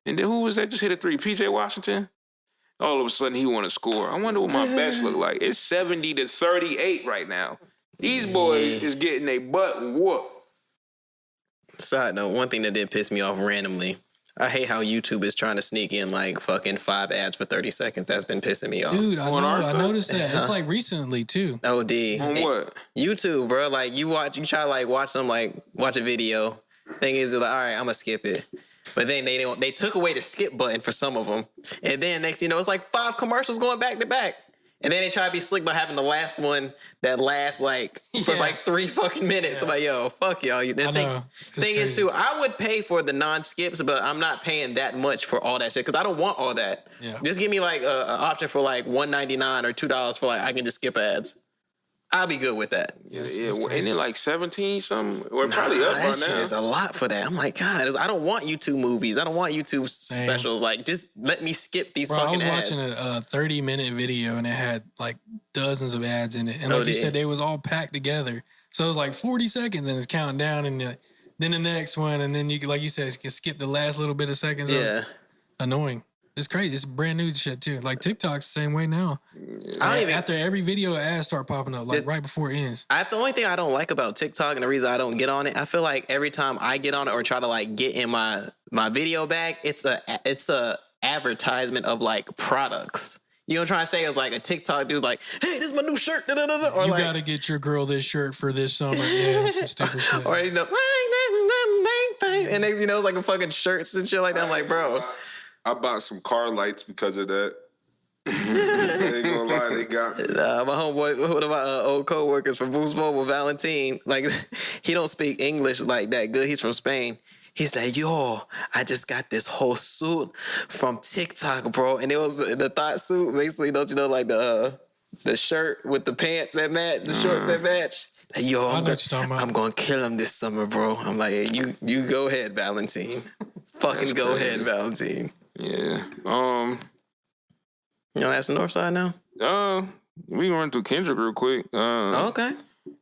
And then who was that? Just hit a 3. PJ Washington. All of a sudden, he want to score. I wonder what my best look like. It's 70-38 right now. These boys is getting a butt whoop. Side note, one thing that did piss me off randomly, I hate how YouTube is trying to sneak in like fucking 5 ads for 30 seconds. That's been pissing me off. Dude, I noticed that. It's like recently too. OD. On what? YouTube, bro. Like you try to like watch a video. Thing is, like, all right, I'm gonna skip it. But then they took away the skip button for some of them. And then next, it's like 5 commercials going back to back. And then they try to be slick by having the last one that lasts for like 3 fucking minutes. Yeah. I'm like, yo, fuck y'all. Thing is too, I would pay for the non-skips, but I'm not paying that much for all that shit because I don't want all that. Yeah. Just give me like an option for like $1.99 or $2 for like I can just skip ads. I'll be good with that. Ain't it like 17 something? Or probably up right now. That shit is a lot for that. I'm like, God, I don't want YouTube movies. I don't want YouTube specials. Like, just let me skip these fucking ads. I was watching a 30-minute video and it had like dozens of ads in it. And like you said, they was all packed together. So it was like 40 seconds and it's counting down and then the next one. And then you, like you said, you can skip the last little bit of seconds. Yeah. Annoying. It's crazy. It's brand new shit too. Like TikTok's the same way now. After every video, ads start popping up right before it ends. The only thing I don't like about TikTok and the reason I don't get on it, I feel like every time I get on it or try to like get in my video bag, it's a advertisement of like products. You know what I'm trying to say? It's like a TikTok dude like, hey, this is my new shirt. Or you gotta get your girl this shirt for this summer. Yeah, some stupid shit. Or and next, it's like a fucking shirts and shit like that. I'm like, bro. I bought some car lights because of that. I ain't gonna lie, they got me. My homeboy, one of my old co-workers from Boost Mobile, Valentin, like, he don't speak English like that good. He's from Spain. He's like, yo, I just got this whole suit from TikTok, bro. And it was the thought suit, basically, don't you know, like the shirt with the pants that match, the shorts that match. Like, yo, I'm gonna kill him this summer, bro. I'm like, hey, you go ahead, Valentin. Fucking go ahead, Valentin. Yeah. You know, that's the Northside now? We can run through Kendrick real quick. Okay.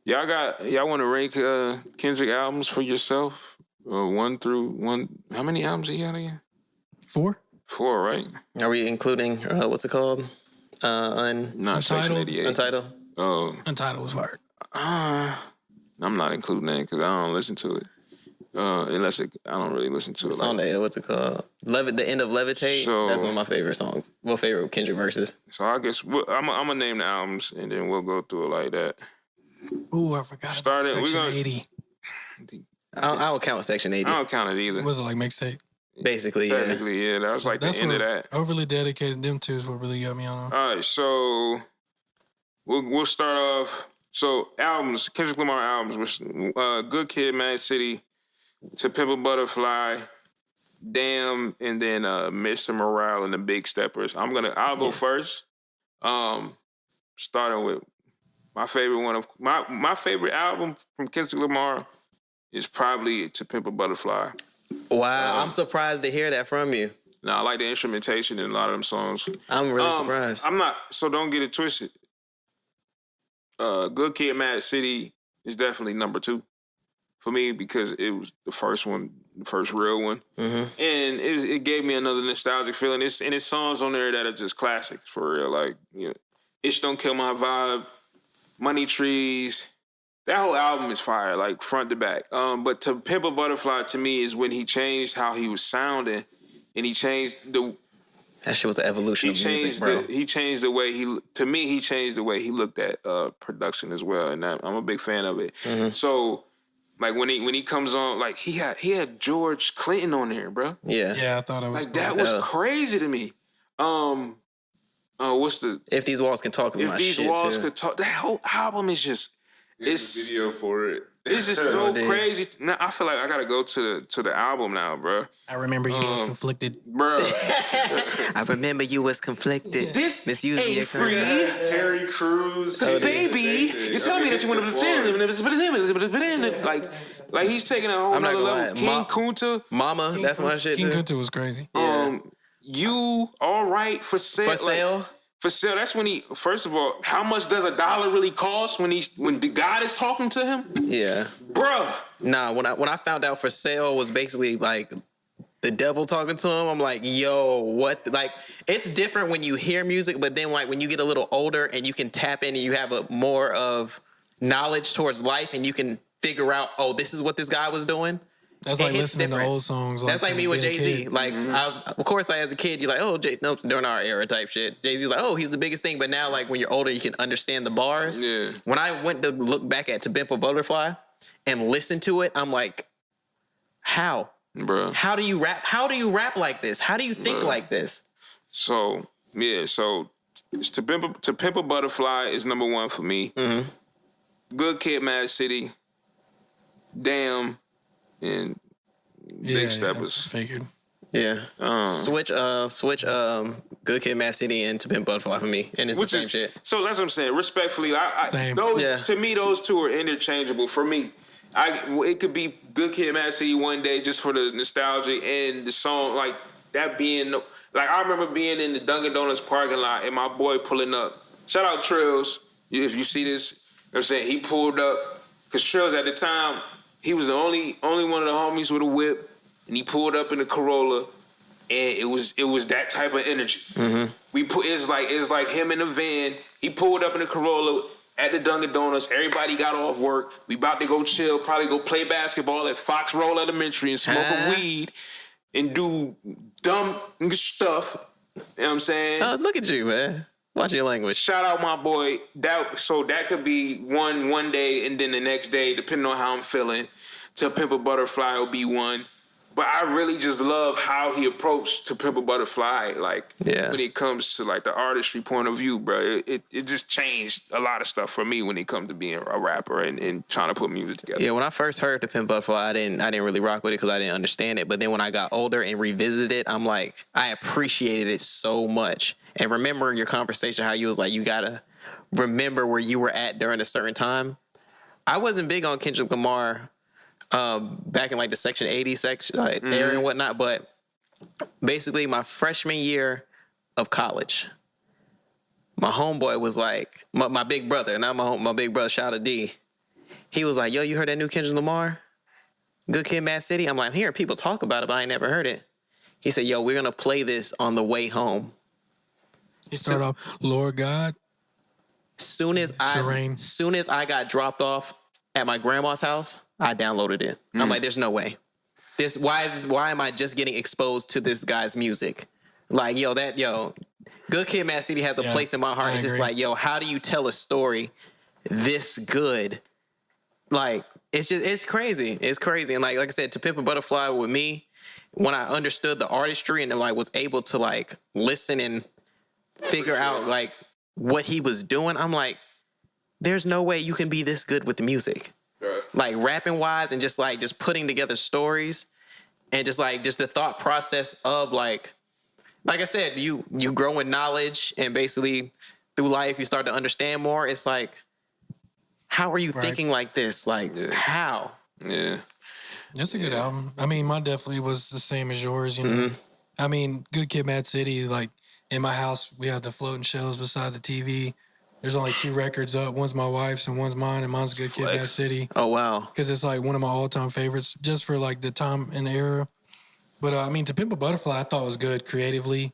Y'all want to rank Kendrick albums for yourself? 1 through 1. How many albums he got again? 4. 4, right? Are we including what's it called? Not Section Untitled. 88. Untitled. Oh, Untitled was hard. I'm not including that because I don't listen to it. I don't really listen to it. It's on there. What's it called? The end of Levitate. So- That's one of my favorite songs. Well, favorite Kendrick verses. So I guess I'm gonna name the albums and then we'll go through it like that. Ooh, I forgot Started- about we Section gonna- 80. I don't count Section 80. I don't count it either. Was it like mixtape? Basically, yeah. Technically, yeah, that was like the That's end of what that. Overly Dedicated, them two is what really got me on. All right, so we'll start off. So albums, Kendrick Lamar albums was Good Kid, Mad City, To Pimp a Butterfly, Damn, and then Mr. Morale and the Big Steppers. I'll go first. Starting with my favorite one of my favorite album from Kendrick Lamar is probably To Pimp a Butterfly. Wow, I'm surprised to hear that from you. Now I like the instrumentation in a lot of them songs. I'm really surprised. I'm not, so don't get it twisted. Good Kid, Mad City is definitely number 2 for me because it was the first one, the first real one. Mm-hmm. And it gave me another nostalgic feeling. It's songs on there that are just classics for real. Like, you know, Itch Don't Kill My Vibe, Money Trees. That whole album is fire, like front to back. But To Pimp a Butterfly to me is when he changed how he was sounding, and he changed the. That shit was the evolution of music, bro. He changed the way he changed the way he looked at production as well, and I'm a big fan of it. Mm-hmm. So, like when he comes on, like he had George Clinton on there, bro. Yeah. Yeah, I thought it was Like that was crazy to me. What's the If These Walls Can Talk is my If These shit Walls too. Could Talk? That whole album is just It's a video for it. it's just so Dude. crazy. Now I feel like I gotta go to the album now, bro. I remember you was conflicted. Bro, I remember you was conflicted. this Misusing ain't your free. Terry Crews. Baby, you tell me that you want to like he's taking a whole I'm not nother gonna level. lie. King Kunta, Mama, that's my shit King too. Kunta was crazy. you all right for sale? For sale? For sale. That's when he. First of all, how much does $1 really cost when the God is talking to him, Yeah. bruh? Nah, when I found out For Sale was basically like the devil talking to him, I'm like, yo, what? Like, it's different when you hear music, but then like when you get a little older and you can tap in and you have a more of knowledge towards life and you can figure out, oh, this is what this guy was doing. That's It like hits listening different. to old songs. That's like me with being a Jay-Z. kid. Like, of course, as a kid, you're like, oh, during our era type shit. Jay-Z's like, oh, he's the biggest thing. But now, like, when you're older, you can understand the bars. Yeah. When I went to look back at To Pimp a Butterfly and listen to it, I'm like, how? Bruh. How do you rap? How do you rap like this? How do you think like this? So yeah, so To Pimp a Butterfly is number 1 for me. Good Kid, Mad City, Damn, and Big Steppers. Figured. Yeah. Switch Good Kid, Mad City and To Pimp a Butterfly for me. And it's the same shit. So that's what I'm saying. Respectfully, Same. To me, those two are interchangeable for me. It could be Good Kid, Mad City one day just for the nostalgia and the song, like that being like I remember being in the Dunkin' Donuts parking lot and my boy pulling up. Shout out Trills, if you see this. You know what I'm saying? He pulled up because Trills at the time he was the only one of the homies with a whip, and he pulled up in the Corolla, and it was that type of energy. It's like him in the van. He pulled up in the Corolla at the Dunkin' Donuts. Everybody got off work. We about to go chill, probably go play basketball at Fox Roll Elementary and smoke a weed and do dumb stuff. You know what I'm saying? Oh, look at you, man. Watch your language. Shout out my boy. That could be one day, and then the next day, depending on how I'm feeling, To Pimp a Butterfly will be one. But I really just love how he approached To Pimp a Butterfly, like when it comes to like the artistry point of view, bro. It just changed a lot of stuff for me when it comes to being a rapper and trying to put music together. Yeah, when I first heard To Pimp Butterfly, I didn't really rock with it because I didn't understand it. But then when I got older and revisited it, I'm like, I appreciated it so much. And remember your conversation, how you was like, you gotta remember where you were at during a certain time. I wasn't big on Kendrick Lamar back in like the Section 80 area and whatnot, but basically my freshman year of college, my homeboy was like, my big brother, not my big brother, shout out to D. He was like, yo, you heard that new Kendrick Lamar? Good Kid, Mad City. I'm like, I'm hearing people talk about it, but I ain't never heard it. He said, yo, we're going to play this on the way home. He started off, Lord God. Soon as I got dropped off at my grandma's house, I downloaded it. I'm like, there's no way. Why am I just getting exposed to this guy's music? Like, Good Kid, Mad City has a place in my heart. It's just like, yo, how do you tell a story this good? Like, it's crazy. It's crazy. And like I said, To Pimp a Butterfly with me, when I understood the artistry and like was able to like listen and figure out like what he was doing, I'm like, there's no way you can be this good with the music. Right. Like rapping wise and just putting together stories and just the thought process of like I said, you grow in knowledge and basically through life you start to understand more. It's like, how are you thinking like this? Like, how? Yeah. That's a good album. I mean, mine definitely was the same as yours, you know. I mean, Good Kid, Mad City, like, in my house, we have the floating shelves beside the TV. There's only 2 records up. One's my wife's and one's mine, and mine's Good Kid, Mad City. Oh, wow. Because it's, like, one of my all-time favorites, just for, like, the time and the era. But, I mean, To Pimp a Butterfly, I thought was good creatively.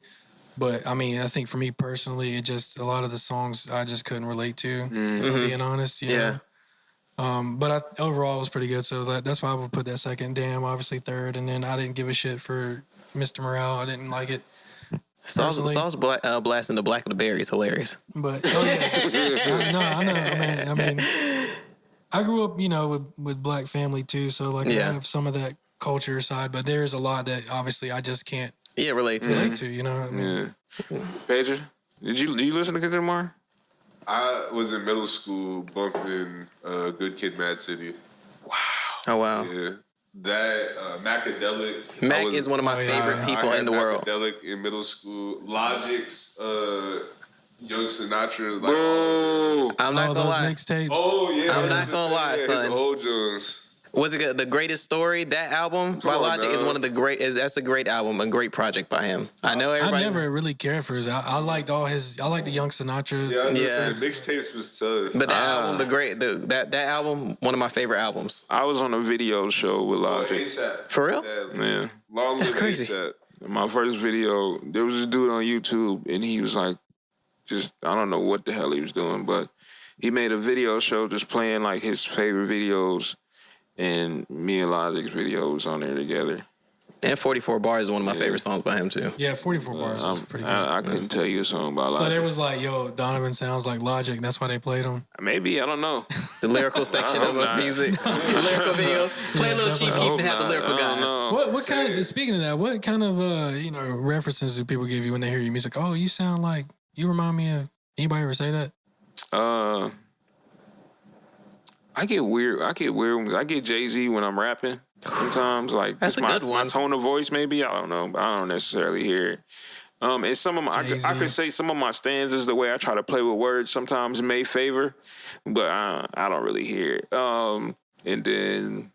But, I mean, I think for me personally, a lot of the songs I just couldn't relate to, if I'm being honest. You know? But overall, it was pretty good. So that's why I would put that second. Damn, obviously third. And then I didn't give a shit for Mr. Morale. I didn't like it. Sauce blasting the Black of the Berries, hilarious. But I know. I mean, I grew up, you know, with black family too. So like I have some of that culture side, but there's a lot that obviously I just can't relate to. You know what I mean? Yeah. Pedro, did you listen to Kendrick Lamar? I was in middle school bumping Good Kid, Mad City. Wow. Oh, wow. Yeah. That Macadelic. Mac is one of my favorite people in the world. Macadelic in middle school. Logic's Young Sinatra. Like, Boo. I'm not gonna lie. Mixtapes. Oh, yeah. I'm not gonna lie, son. His old Jones. Was it The Greatest Story? That album by Logic is one of the great. That's a great album, a great project by him. I know everybody. I never really cared for his. I liked all his. I liked the Young Sinatra. Yeah. The mixtapes was tough. But that album, that album, one of my favorite albums. I was on a video show with Logic. ASAP. For real? Yeah. Long That's live crazy. ASAP. My first video, there was this dude on YouTube, and he was like, I don't know what the hell he was doing, but he made a video show just playing like his favorite videos. And me and Logic's videos on there together. And 44 Bars is one of my favorite songs by him, too. Yeah, 44 Bars is pretty good. I couldn't tell you a song about Logic. So there was like, yo, Donovan sounds like Logic. That's why they played him. Maybe, I don't know. The lyrical section of music. The lyrical videos. Play a little Chief Keef and have the lyrical guys. What kind of, speaking of that, what kind of, references do people give you when they hear your music? Oh, you sound like, you remind me of, anybody ever say that? I get weird. I get Jay-Z when I'm rapping. Sometimes, like, that's a good one. My tone of voice, maybe. I don't know. But I don't necessarily hear it. And some of my, I could say some of my stanzas, the way I try to play with words, sometimes may favor, but I don't really hear it. And then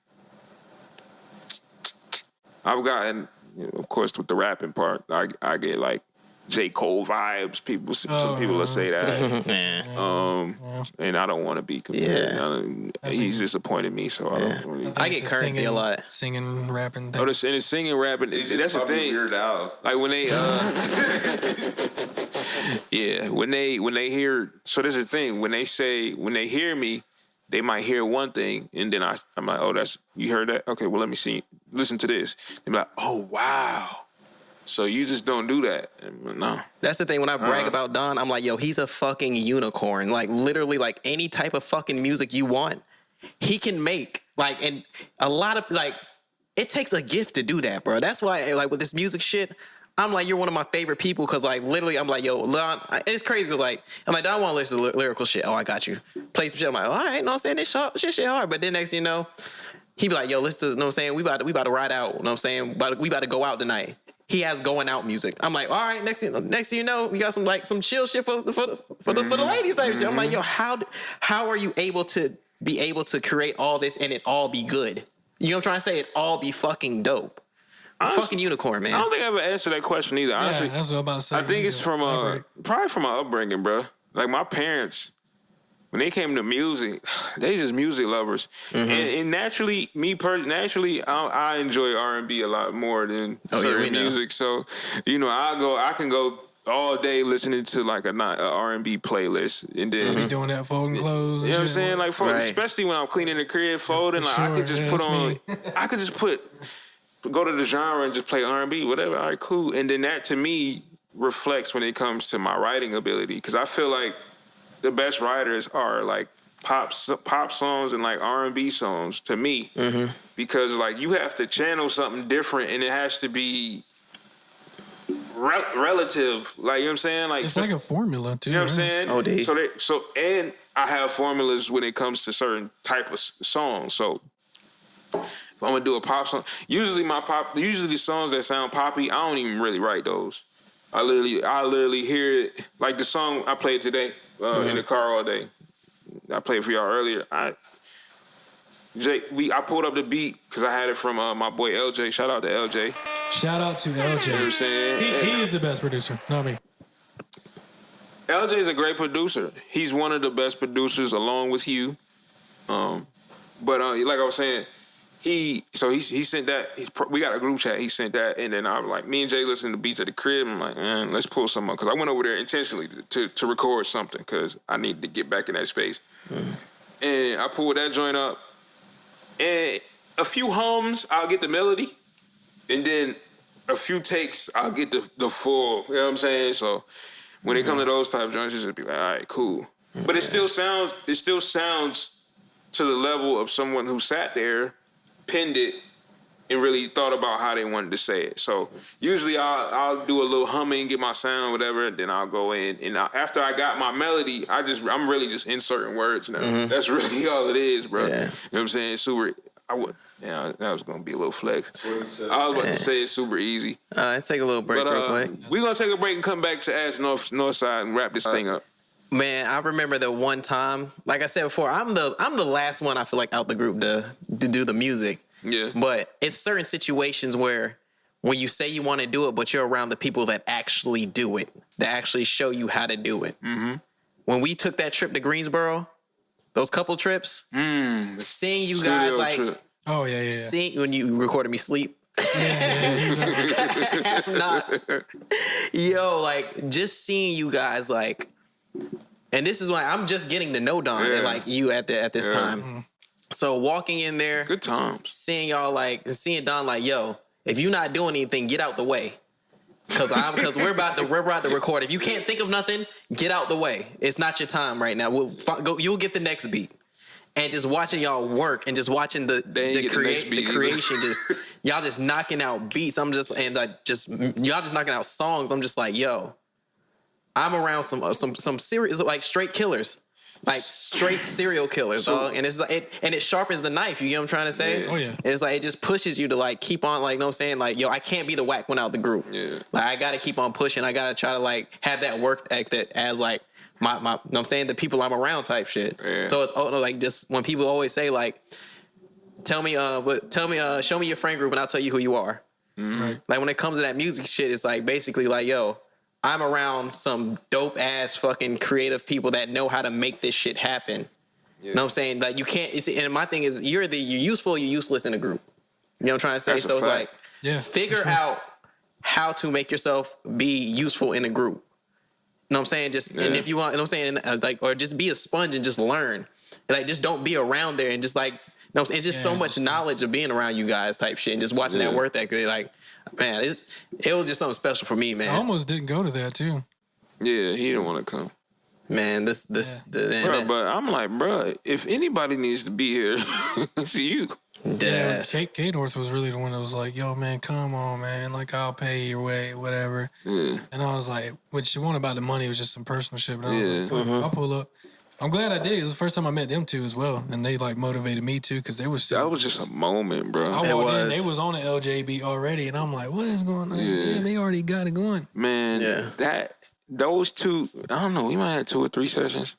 I've gotten, of course, with the rapping part, I get like J. Cole vibes. Some people will say that. And I don't want to be compared. He's disappointed me, so I don't really. I get Currency a lot. Singing, rapping. Oh, the singing, rapping. That's the thing. Weird out. Like when they, when they hear. So there's a thing when they hear me, they might hear one thing, and then I'm like, oh, you heard that? Okay, well let me see. Listen to this. They're like, oh wow. So you just don't do that. No. That's the thing. When I brag about Don, I'm like, yo, he's a fucking unicorn. Like, literally, like, any type of fucking music you want, he can make. Like, and a lot of, like, it takes a gift to do that, bro. That's why, like, with this music shit, I'm like, you're one of my favorite people because, like, literally, I'm like, yo, Don, it's crazy because, like, I'm like, Don, I want to listen to lyrical shit. Oh, I got you. Play some shit. I'm like, all right, no, I'm saying this shit hard. But then next thing you know, he be like, yo, listen to, you know what I'm saying? We about to ride out. You know what I'm saying? We about to go out tonight. He has going out music. I'm like, all right, next thing you know, we got some chill shit for the ladies type shit. I'm like, yo, how are you able to create all this and it all be good? You know what I'm trying to say? It all be fucking dope. Fucking unicorn, man. I don't think I ever answered that question either. Honestly, that's what I'm about to say. I think it's probably from my upbringing, bro. Like my parents, when they came to music, they just music lovers. And naturally, naturally, I enjoy R&B a lot more than certain music. So, I can go all day listening to like a R&B playlist, and then Be doing that folding clothes. you know what I'm saying? Like, especially when I'm cleaning the crib, folding, like I could just put on, I could just go to the genre and just play R&B, whatever. All right, cool. And then that to me reflects when it comes to my writing ability, because I feel like the best writers are like pop songs and like R&B songs to me, because like you have to channel something different, and it has to be relative. Like, you know what I'm saying? Like it's like a formula too. You know what I'm saying? Oh, dude. And I have formulas when it comes to certain type of songs. So if I'm gonna do a pop song, usually the songs that sound poppy, I don't even really write those. I literally hear it, like the song I played today in the car all day. I played for y'all earlier. I pulled up the beat because I had it from my boy LJ. Shout out to LJ. Shout out to LJ. You know what I'm saying? He is the best producer, not me. LJ is a great producer. He's one of the best producers along with you. But like I was saying, he sent that. We got a group chat. He sent that, and then I was like, me and Jay listening to beats at the crib. I'm like, man, let's pull something up, because I went over there intentionally to record something because I needed to get back in that space. And I pulled that joint up, and a few hums, I'll get the melody, and then a few takes, I'll get the full. You know what I'm saying? So when it comes to those type of joints, it's just be like, all right, cool. But it still sounds to the level of someone who sat there, penned it, and really thought about how they wanted to say it. So usually I'll do a little humming, get my sound, whatever, then I'll go in. And after I got my melody, I'm really just inserting words now. That's really all it is, bro. Yeah. You know what I'm saying? That was going to be a little flex. I was about to say it's super easy. Let's take a little break real quick. We're going to take a break and come back to Ask Northside and wrap this thing up. Man, I remember the one time, like I said before, I'm the last one I feel like out the group to do the music. Yeah. But it's certain situations where when you say you want to do it, but you're around the people that actually do it, that actually show you how to do it. When we took that trip to Greensboro, those couple trips, seeing you guys like, oh yeah. Seeing when you recorded me sleep. Like just seeing you guys like. And this is why I'm just getting to know Don and like you at this time. So walking in there, good times, seeing y'all like, seeing Don like, yo, if you're not doing anything, get out the way, because we're about to record. If you can't think of nothing, get out the way. It's not your time right now. You'll get the next beat. And just watching y'all work and just watching the creation, just y'all just knocking out beats. Y'all just knocking out songs. I'm just like, yo. I'm around some serious, like straight killers, like straight serial killers, dog. And it's like it sharpens the knife. You get what I'm trying to say? Oh yeah. And it's like it just pushes you to like keep on, like, you know what I'm saying? Like, yo, I can't be the whack one out the group. Yeah. Like I gotta keep on pushing. I gotta try to like have that work ethic as like my you know what I'm saying, the people I'm around type shit. Yeah. So it's like just when people always say like, show me your friend group and I'll tell you who you are. Right. Like when it comes to that music shit, it's like basically like, yo, I'm around some dope ass fucking creative people that know how to make this shit happen. Yeah. You know what I'm saying? Like you can't. And my thing is, you're useful, or you're useless in a group. You know what I'm trying to say? That's so it's like, figure out how to make yourself be useful in a group. You know what I'm saying? Just and if you want, you know what I'm saying, like, or just be a sponge and just learn. Like just don't be around there and just like. No, it's just so much knowledge of being around you guys type shit and just watching that work that good. Like, man, it was just something special for me, man. I almost didn't go to that too. Yeah, he didn't want to come. Man, but I'm like, bro, if anybody needs to be here, it's you. Yeah, K North was really the one that was like, yo, man, come on, man. Like, I'll pay your way, whatever. Yeah. And I was like, what you want about the money was just some personal shit. But I was like, I'll pull up. I'm glad I did. It was the first time I met them two as well, and they like motivated me too because they was. That was just a moment, bro. I walked in, they was on the LJB already, and I'm like, what is going on? Yeah, they already got it going. Man, those two, I don't know. We might have 2 or 3 sessions,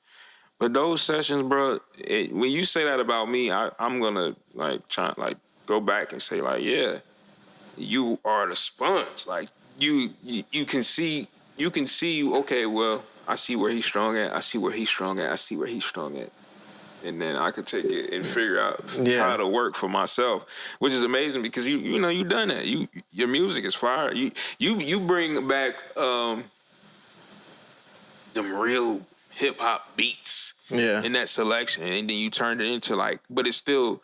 but those sessions, bro. When you say that about me, I'm gonna like try like go back and say like, yeah, you are the sponge. Like you can see. Okay, well. I see where he's strong at. I see where he's strong at. I see where he's strong at. And then I could take it and figure out how to work for myself, which is amazing because you know you done that. Your music is fire. You bring back them real hip hop beats in that selection, and then you turn it into like, but it's still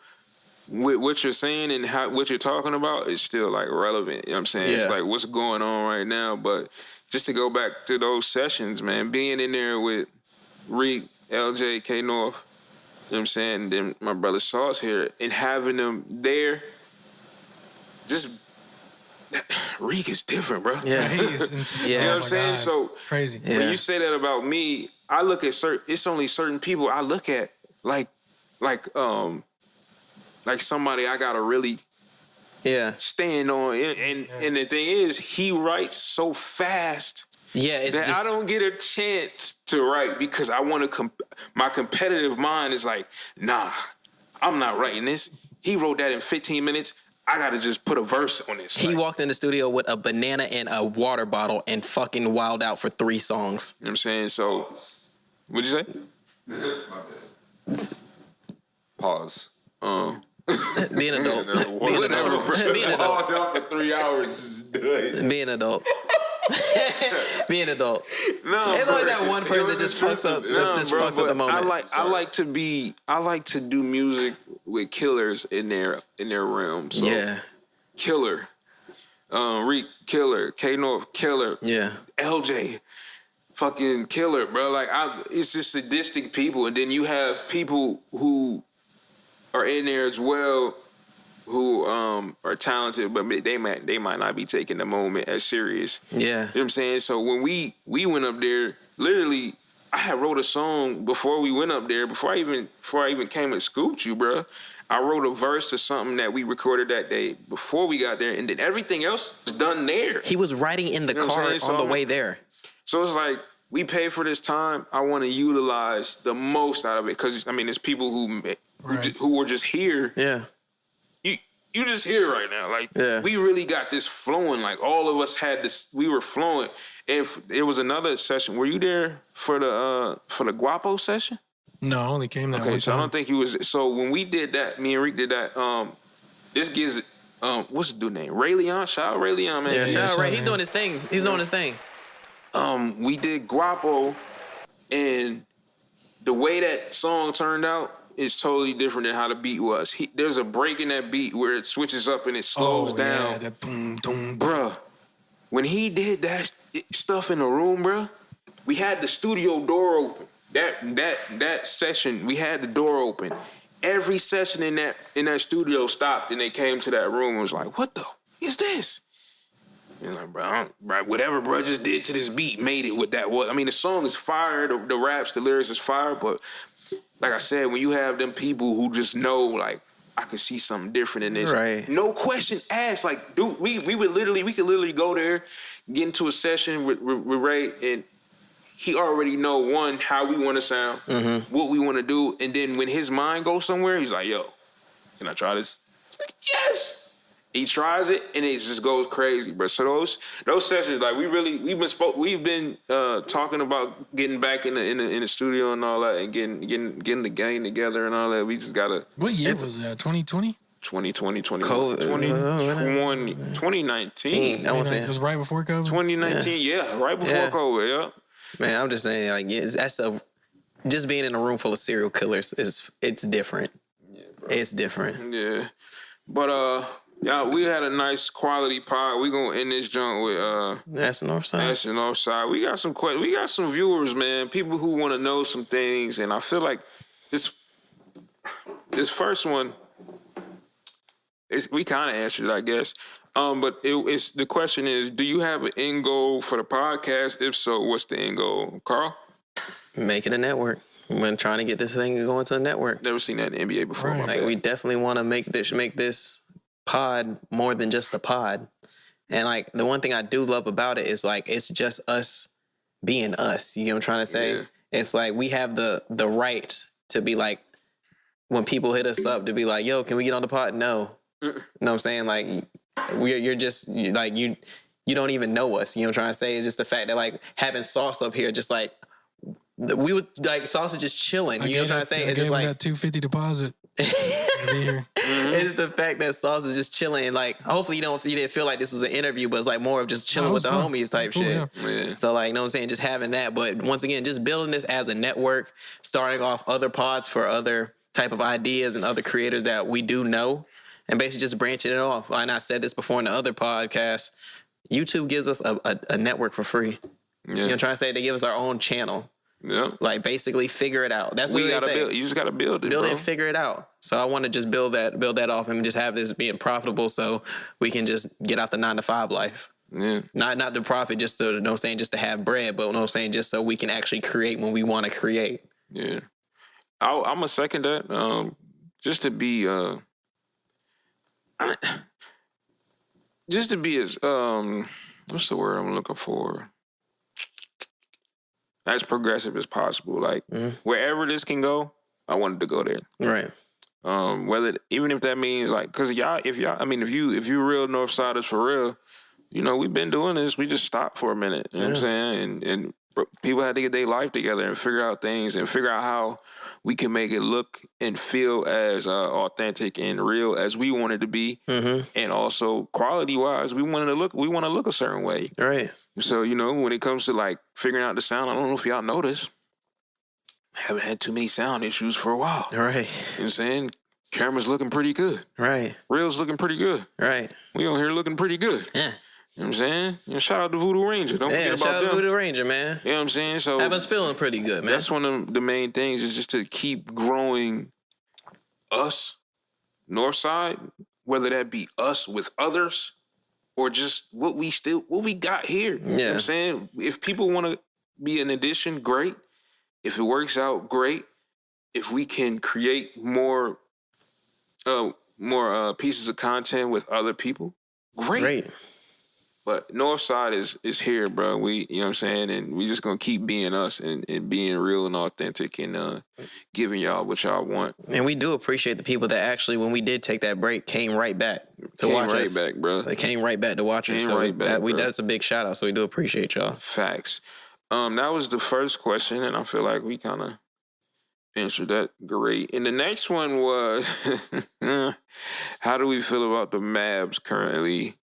what you're saying and what you're talking about is still like relevant. You know what I'm saying? It's like what's going on right now. But just to go back to those sessions, man, being in there with Reek, LJ, K North. You know what I'm saying? And then my brother Sauce here, and having them there, just Reek is different, bro. Yeah, he is. You know what I'm saying? God. So crazy. When you say that about me, I look at it's only certain people I look at like somebody I gotta really stand on. And the thing is, he writes so fast. Yeah, it's that just, I don't get a chance to write because I want to. My competitive mind is like, nah, I'm not writing this. He wrote that in 15 minutes. I gotta just put a verse on this. He walked in the studio with a banana and a water bottle and fucking wilded out for 3 songs. You know what I'm saying? So, what'd you say? My bad. Pause. Be an adult. Be an adult. Be an adult. Pause out for 3 hours is nuts. Be an adult. Be an adult. No, it's always that one person that just fucks up. Fucks up the moment. I like to do music with killers in their realm. So Killer, Reek Killer, K North Killer, LJ, fucking Killer, bro. Like it's just sadistic people, and then you have people who are in there as well, who are talented, but they might not be taking the moment as serious. Yeah. You know what I'm saying? So when we went up there, literally, I had wrote a song before we went up there, before I even came and scooped you, bro. I wrote a verse to something that we recorded that day before we got there, and then everything else was done there. He was writing in the car on the way there. So it's like, we pay for this time. I want to utilize the most out of it, because I mean, there's people who were just here. Yeah. You just here right now. Like, we really got this flowing. Like, all of us had this. We were flowing. And there was another session. Were you there for the Guapo session? No, I only came that one time. So I don't think he was. So when we did that, me and Reek did that. This gives what's the dude name? Ray Leon. Shout out Ray Leon, man. Yeah, shout out Ray. He's doing his thing. He's doing his thing. We did Guapo, and the way that song turned out is totally different than how the beat was. There's a break in that beat where it switches up and it slows down. Yeah, that boom, boom. Bruh, when he did that stuff in the room, bruh, we had the studio door open. That session, we had the door open. Every session in that studio stopped, and they came to that room and was like, what the is this? And like, bro, whatever bro just did to this beat made it what that was. I mean, the song is fire, the raps, the lyrics is fire, but like I said, when you have them people who just know, like, I could see something different in this. Right. No question asked. Like, dude, we could literally go there, get into a session with Ray, and he already know, one, how we want to sound, what we want to do, and then when his mind goes somewhere, he's like, yo, can I try this? It's like, yes. He tries it, and it just goes crazy, bro. So those sessions, like, we've been talking about getting back in the studio and all that, and getting the gang together and all that. We just gotta. What year was that? 2020? 2020, 2019. I won't say it was right before COVID. 2019, right before COVID. Yeah. Man, I'm just saying, like, just being in a room full of serial killers it's different. Yeah, bro. It's different. Yeah, but yeah, we had a nice quality pod. We gonna end this joint with That's the Northside. That's the Northside. We got some questions. We got some viewers, man. People who want to know some things, and I feel like this first one, we kind of answered it, I guess. But it's the question is, do you have an end goal for the podcast? If so, what's the end goal, Carl? Make it a network. We've been trying to get this thing going to a network. Never seen that in the NBA before. Right. Like, we definitely want to make this pod more than just a pod. And like, the one thing I do love about it is, like, it's just us being us. You know what I'm trying to say? Yeah. It's like, we have the right to be like, when people hit us up, to be like, yo, can we get on the pod? No. You know what I'm saying? Like, you're just like, you don't even know us. You know what I'm trying to say? It's just the fact that, like, having Sauce up here, just like, we would like Saucey just chilling. You know what I'm trying to say? It's just like that $250 deposit. To be here. It's the fact that Sauce is just chilling. And like, hopefully you didn't feel like this was an interview, but it's like more of just chilling with the fun. homies type Cool, shit. Yeah. So like, you know what I'm saying? Just having that. But once again, just building this as a network, starting off other pods for other type of ideas and other creators that we do know, and basically just branching it off. And I said this before in the other podcast. YouTube gives us a network for free. Yeah. You know what I'm trying to say? They give us our own channel. Yeah. Like basically figure it out. That's what they say. Build. You just gotta build it. Build bro. it and figure it out. So I want to just build that off and just have this being profitable, so we can just get out the 9-to-5 life. Yeah. Not the profit, just to, you know what I'm saying, just to have bread, but you know what I'm saying, just so we can actually create when we want to create. Yeah. I'm gonna second that. Just to be as what's the word I'm looking for? As progressive as possible. Like wherever this can go, I wanted to go there. Right. Whether even if that means like, cause if you real Northsiders for real, you know, we've been doing this. We just stopped for a minute. You know what I'm saying? And people had to get their life together and figure out things and figure out how we can make it look and feel as authentic and real as we want it to be. And also quality wise, we want to look a certain way. Right. So, you know, when it comes to like figuring out the sound, I don't know if y'all noticed, I haven't had too many sound issues for a while. Right. You know what I'm saying? Camera's looking pretty good. Right. Reel's looking pretty good. Right. We on here looking pretty good. Yeah. You know what I'm saying? You know, shout out to Voodoo Ranger. Don't forget about shout out them. to Voodoo Ranger, man. You know what I'm saying? So Have us feeling pretty good, man. that's one of the main things is just to keep growing us, Northside, whether that be us with others or just what we got here. You know what I'm saying? If people want to be an addition, great. If it works out, great. If we can create more pieces of content with other people, great. But Northside is here, bro. We, you know what I'm saying? And we just going to keep being us and being real and authentic and giving y'all what y'all want. And we do appreciate the people that actually, when we did take that break, came right back to watch us. Back, bro. They came right back to watch us. So that's a big shout out. So we do appreciate y'all. Facts. That was the first question, and I feel like we kind of answered that great. And the next one was, how do we feel about the Mavs currently?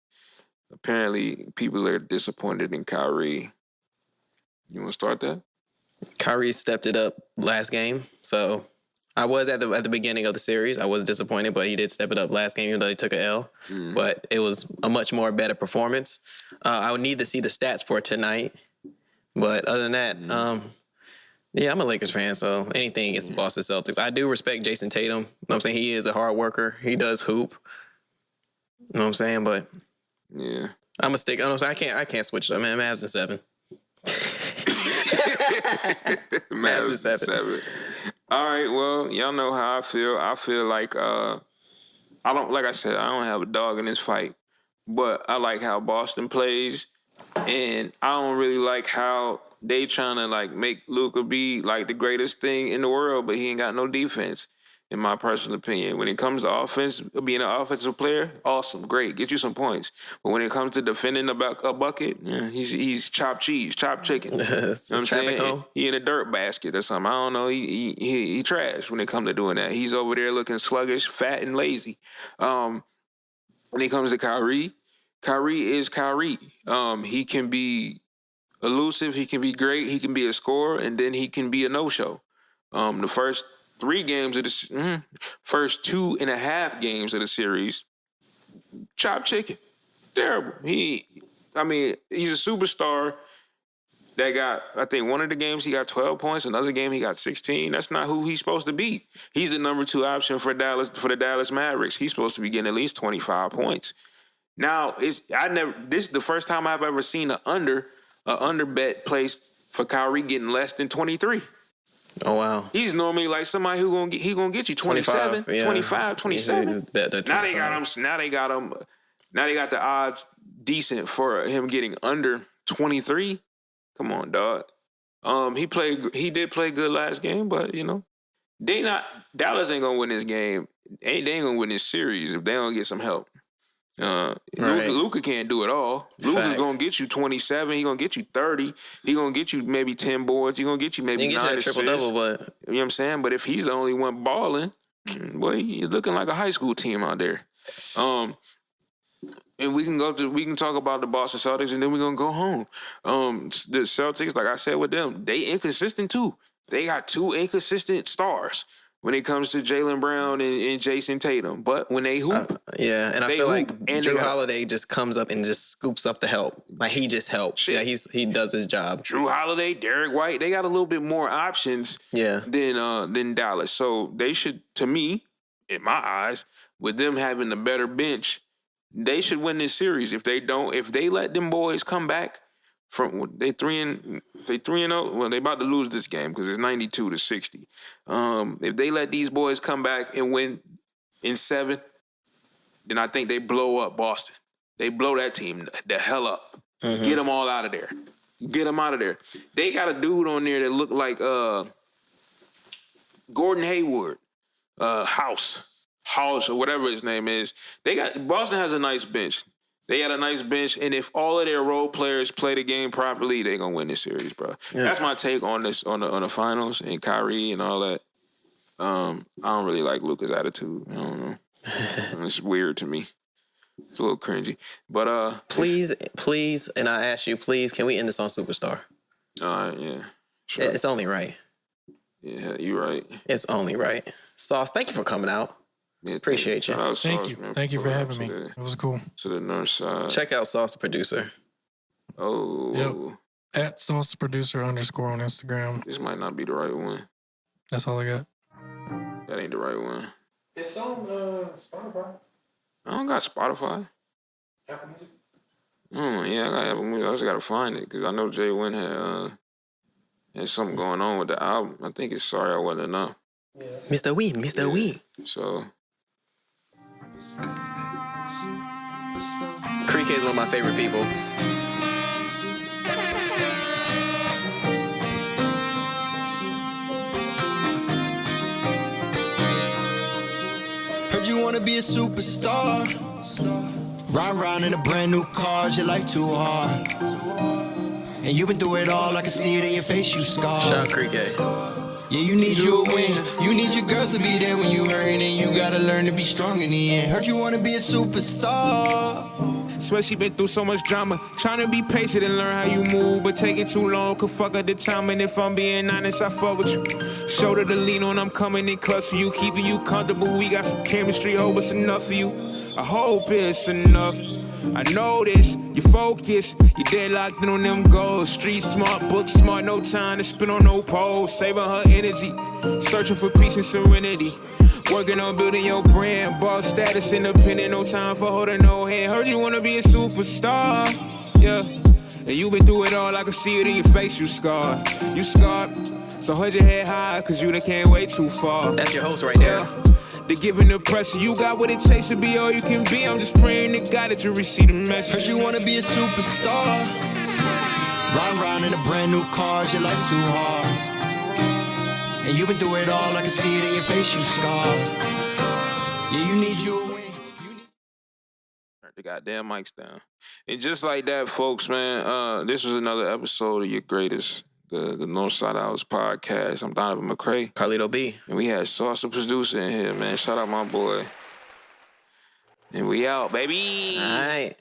Apparently, people are disappointed in Kyrie. You want to start that? Kyrie stepped it up last game. So I was at the beginning of the series. I was disappointed, but he did step it up last game, even though he took an L. But it was a much more better performance. I would need to see the stats for tonight. But other than that, yeah, I'm a Lakers fan, so anything against the Boston Celtics. I do respect Jason Tatum. You know what I'm saying? He is a hard worker. He does hoop. You know what I'm saying? But yeah, I'm a stick. I can't switch it up, man. Mavs in 7. Mavs in 7. All right, well, y'all know how I feel. I feel like I don't have a dog in this fight, but I like how Boston plays, and I don't really like how they trying to like make Luka be like the greatest thing in the world, but he ain't got no defense. In my personal opinion, when it comes to offense, being an offensive player, awesome, great, get you some points. But when it comes to defending a bucket, yeah, he's chopped cheese, chopped chicken. You know what I'm saying? He in a dirt basket or something. I don't know. He trash when it comes to doing that. He's over there looking sluggish, fat, and lazy. When it comes to Kyrie is Kyrie. He can be elusive. He can be great. He can be a scorer, and then he can be a no-show. The first 3 games of the first 2.5 games of the series, chopped chicken, terrible. He's a superstar that got, I think one of the games he got 12 points, another game he got 16. That's not who he's supposed to be. He's the number 2 option for the Dallas Mavericks. He's supposed to be getting at least 25 points. Now this is the first time I've ever seen an under bet placed for Kyrie getting less than 23. Oh, wow. He's normally like somebody who gonna get you 27, 25, 27. Now they got the odds decent for him getting under 23. Come on, dog. He did play good last game, but you know, Dallas ain't gonna win this game. They ain't gonna win this series if they don't get some help. Luka can't do it all. Luka's gonna get you 27. He gonna get you 30. He gonna get you maybe 10 boards. He gonna get you maybe 9 assists. Triple-double, but you know what I'm saying. But if he's the only one balling, boy, you're looking like a high school team out there. And we can talk about the Boston Celtics, and then we're gonna go home. The Celtics, like I said with them, they inconsistent too. They got 2 inconsistent stars when it comes to Jaylen Brown and Jason Tatum. But when they hoop, and I feel like and Drew Holiday just comes up and just scoops up the help. Like he just helps. Shit. Yeah, he does his job. Drew Holiday, Derek White, they got a little bit more options than Dallas. So they should, to me, in my eyes, with them having the better bench, they should win this series. If they let them boys come back from they 3-0. Well, they about to lose this game because it's 92-60. If they let these boys come back and win in 7, then I think they blow up Boston. They blow that team the hell up. Get them all out of there. Get them out of there. They got a dude on there that look like Gordon Hayward, House or whatever his name is. Boston has a nice bench. They got a nice bench, and if all of their role players play the game properly, they're gonna win this series, bro. Yeah. That's my take on this on the finals and Kyrie and all that. I don't really like Luka's attitude. I don't know. It's weird to me. It's a little cringy. But please, and I ask you, please, can we end this on Superstar? All right, yeah. Sure. It's only right. Yeah, you're right. It's only right. Sauce, thank you for coming out. Yeah, appreciate you. Thank you. Thank you for having me. It was cool. To the Northside. Check out Sauce the Producer. Oh. Yep. At Sauce the Producer _ on Instagram. This might not be the right one. That's all I got. That ain't the right one. It's on Spotify. I don't got Spotify. Apple Music. Yeah, I got Apple Music. I just gotta find it because I know Jay Wynn had something going on with the album. I think it's Sorry I Wasn't Enough. Yes. Mr. Wee. So. Creek is one of my favorite people. Heard you wanna be a superstar. Ride around in a brand new car, your life too hard. And you've been through it all, I can see it in your face, you scarred. Sean Creek. Yeah, you need you a win. You need your girls to be there when you hurting, and you gotta learn to be strong in the end. Heard you wanna be a superstar. Swear she been through so much drama. Trying to be patient and learn how you move, but taking too long could fuck up the time. And if I'm being honest, I fuck with you. Shoulder to lean on, I'm coming in clutch for you, keeping you comfortable. We got some chemistry, hope it's enough for you. I hope it's enough. I know this, you focus, you dead locked in on them goals. Street smart, book smart, no time to spend on no pose. Saving her energy, searching for peace and serenity. Working on building your brand, boss status, independent, no time for holding no hand. Heard you wanna be a superstar, yeah. And you been through it all, I can see it in your face, you scarred. You scarred, so hold your head high, cause you done can't wait too far. That's your host right there. Yeah. They're giving the pressure, you got what it takes to be all you can be. I'm just praying to God that you receive the message. Heard you wanna be a superstar. Ride around in a brand new car, your life too hard. And you've been through it all, I can see it in your face, you scarred. Yeah, you need you a win. Turn the goddamn mics down. And just like that, folks, man, this was another episode of your greatest, the Northside Hours podcast. I'm Donovan McCray. Karlito B. And we had Saucey producer in here, man. Shout out my boy. And we out, baby. All right.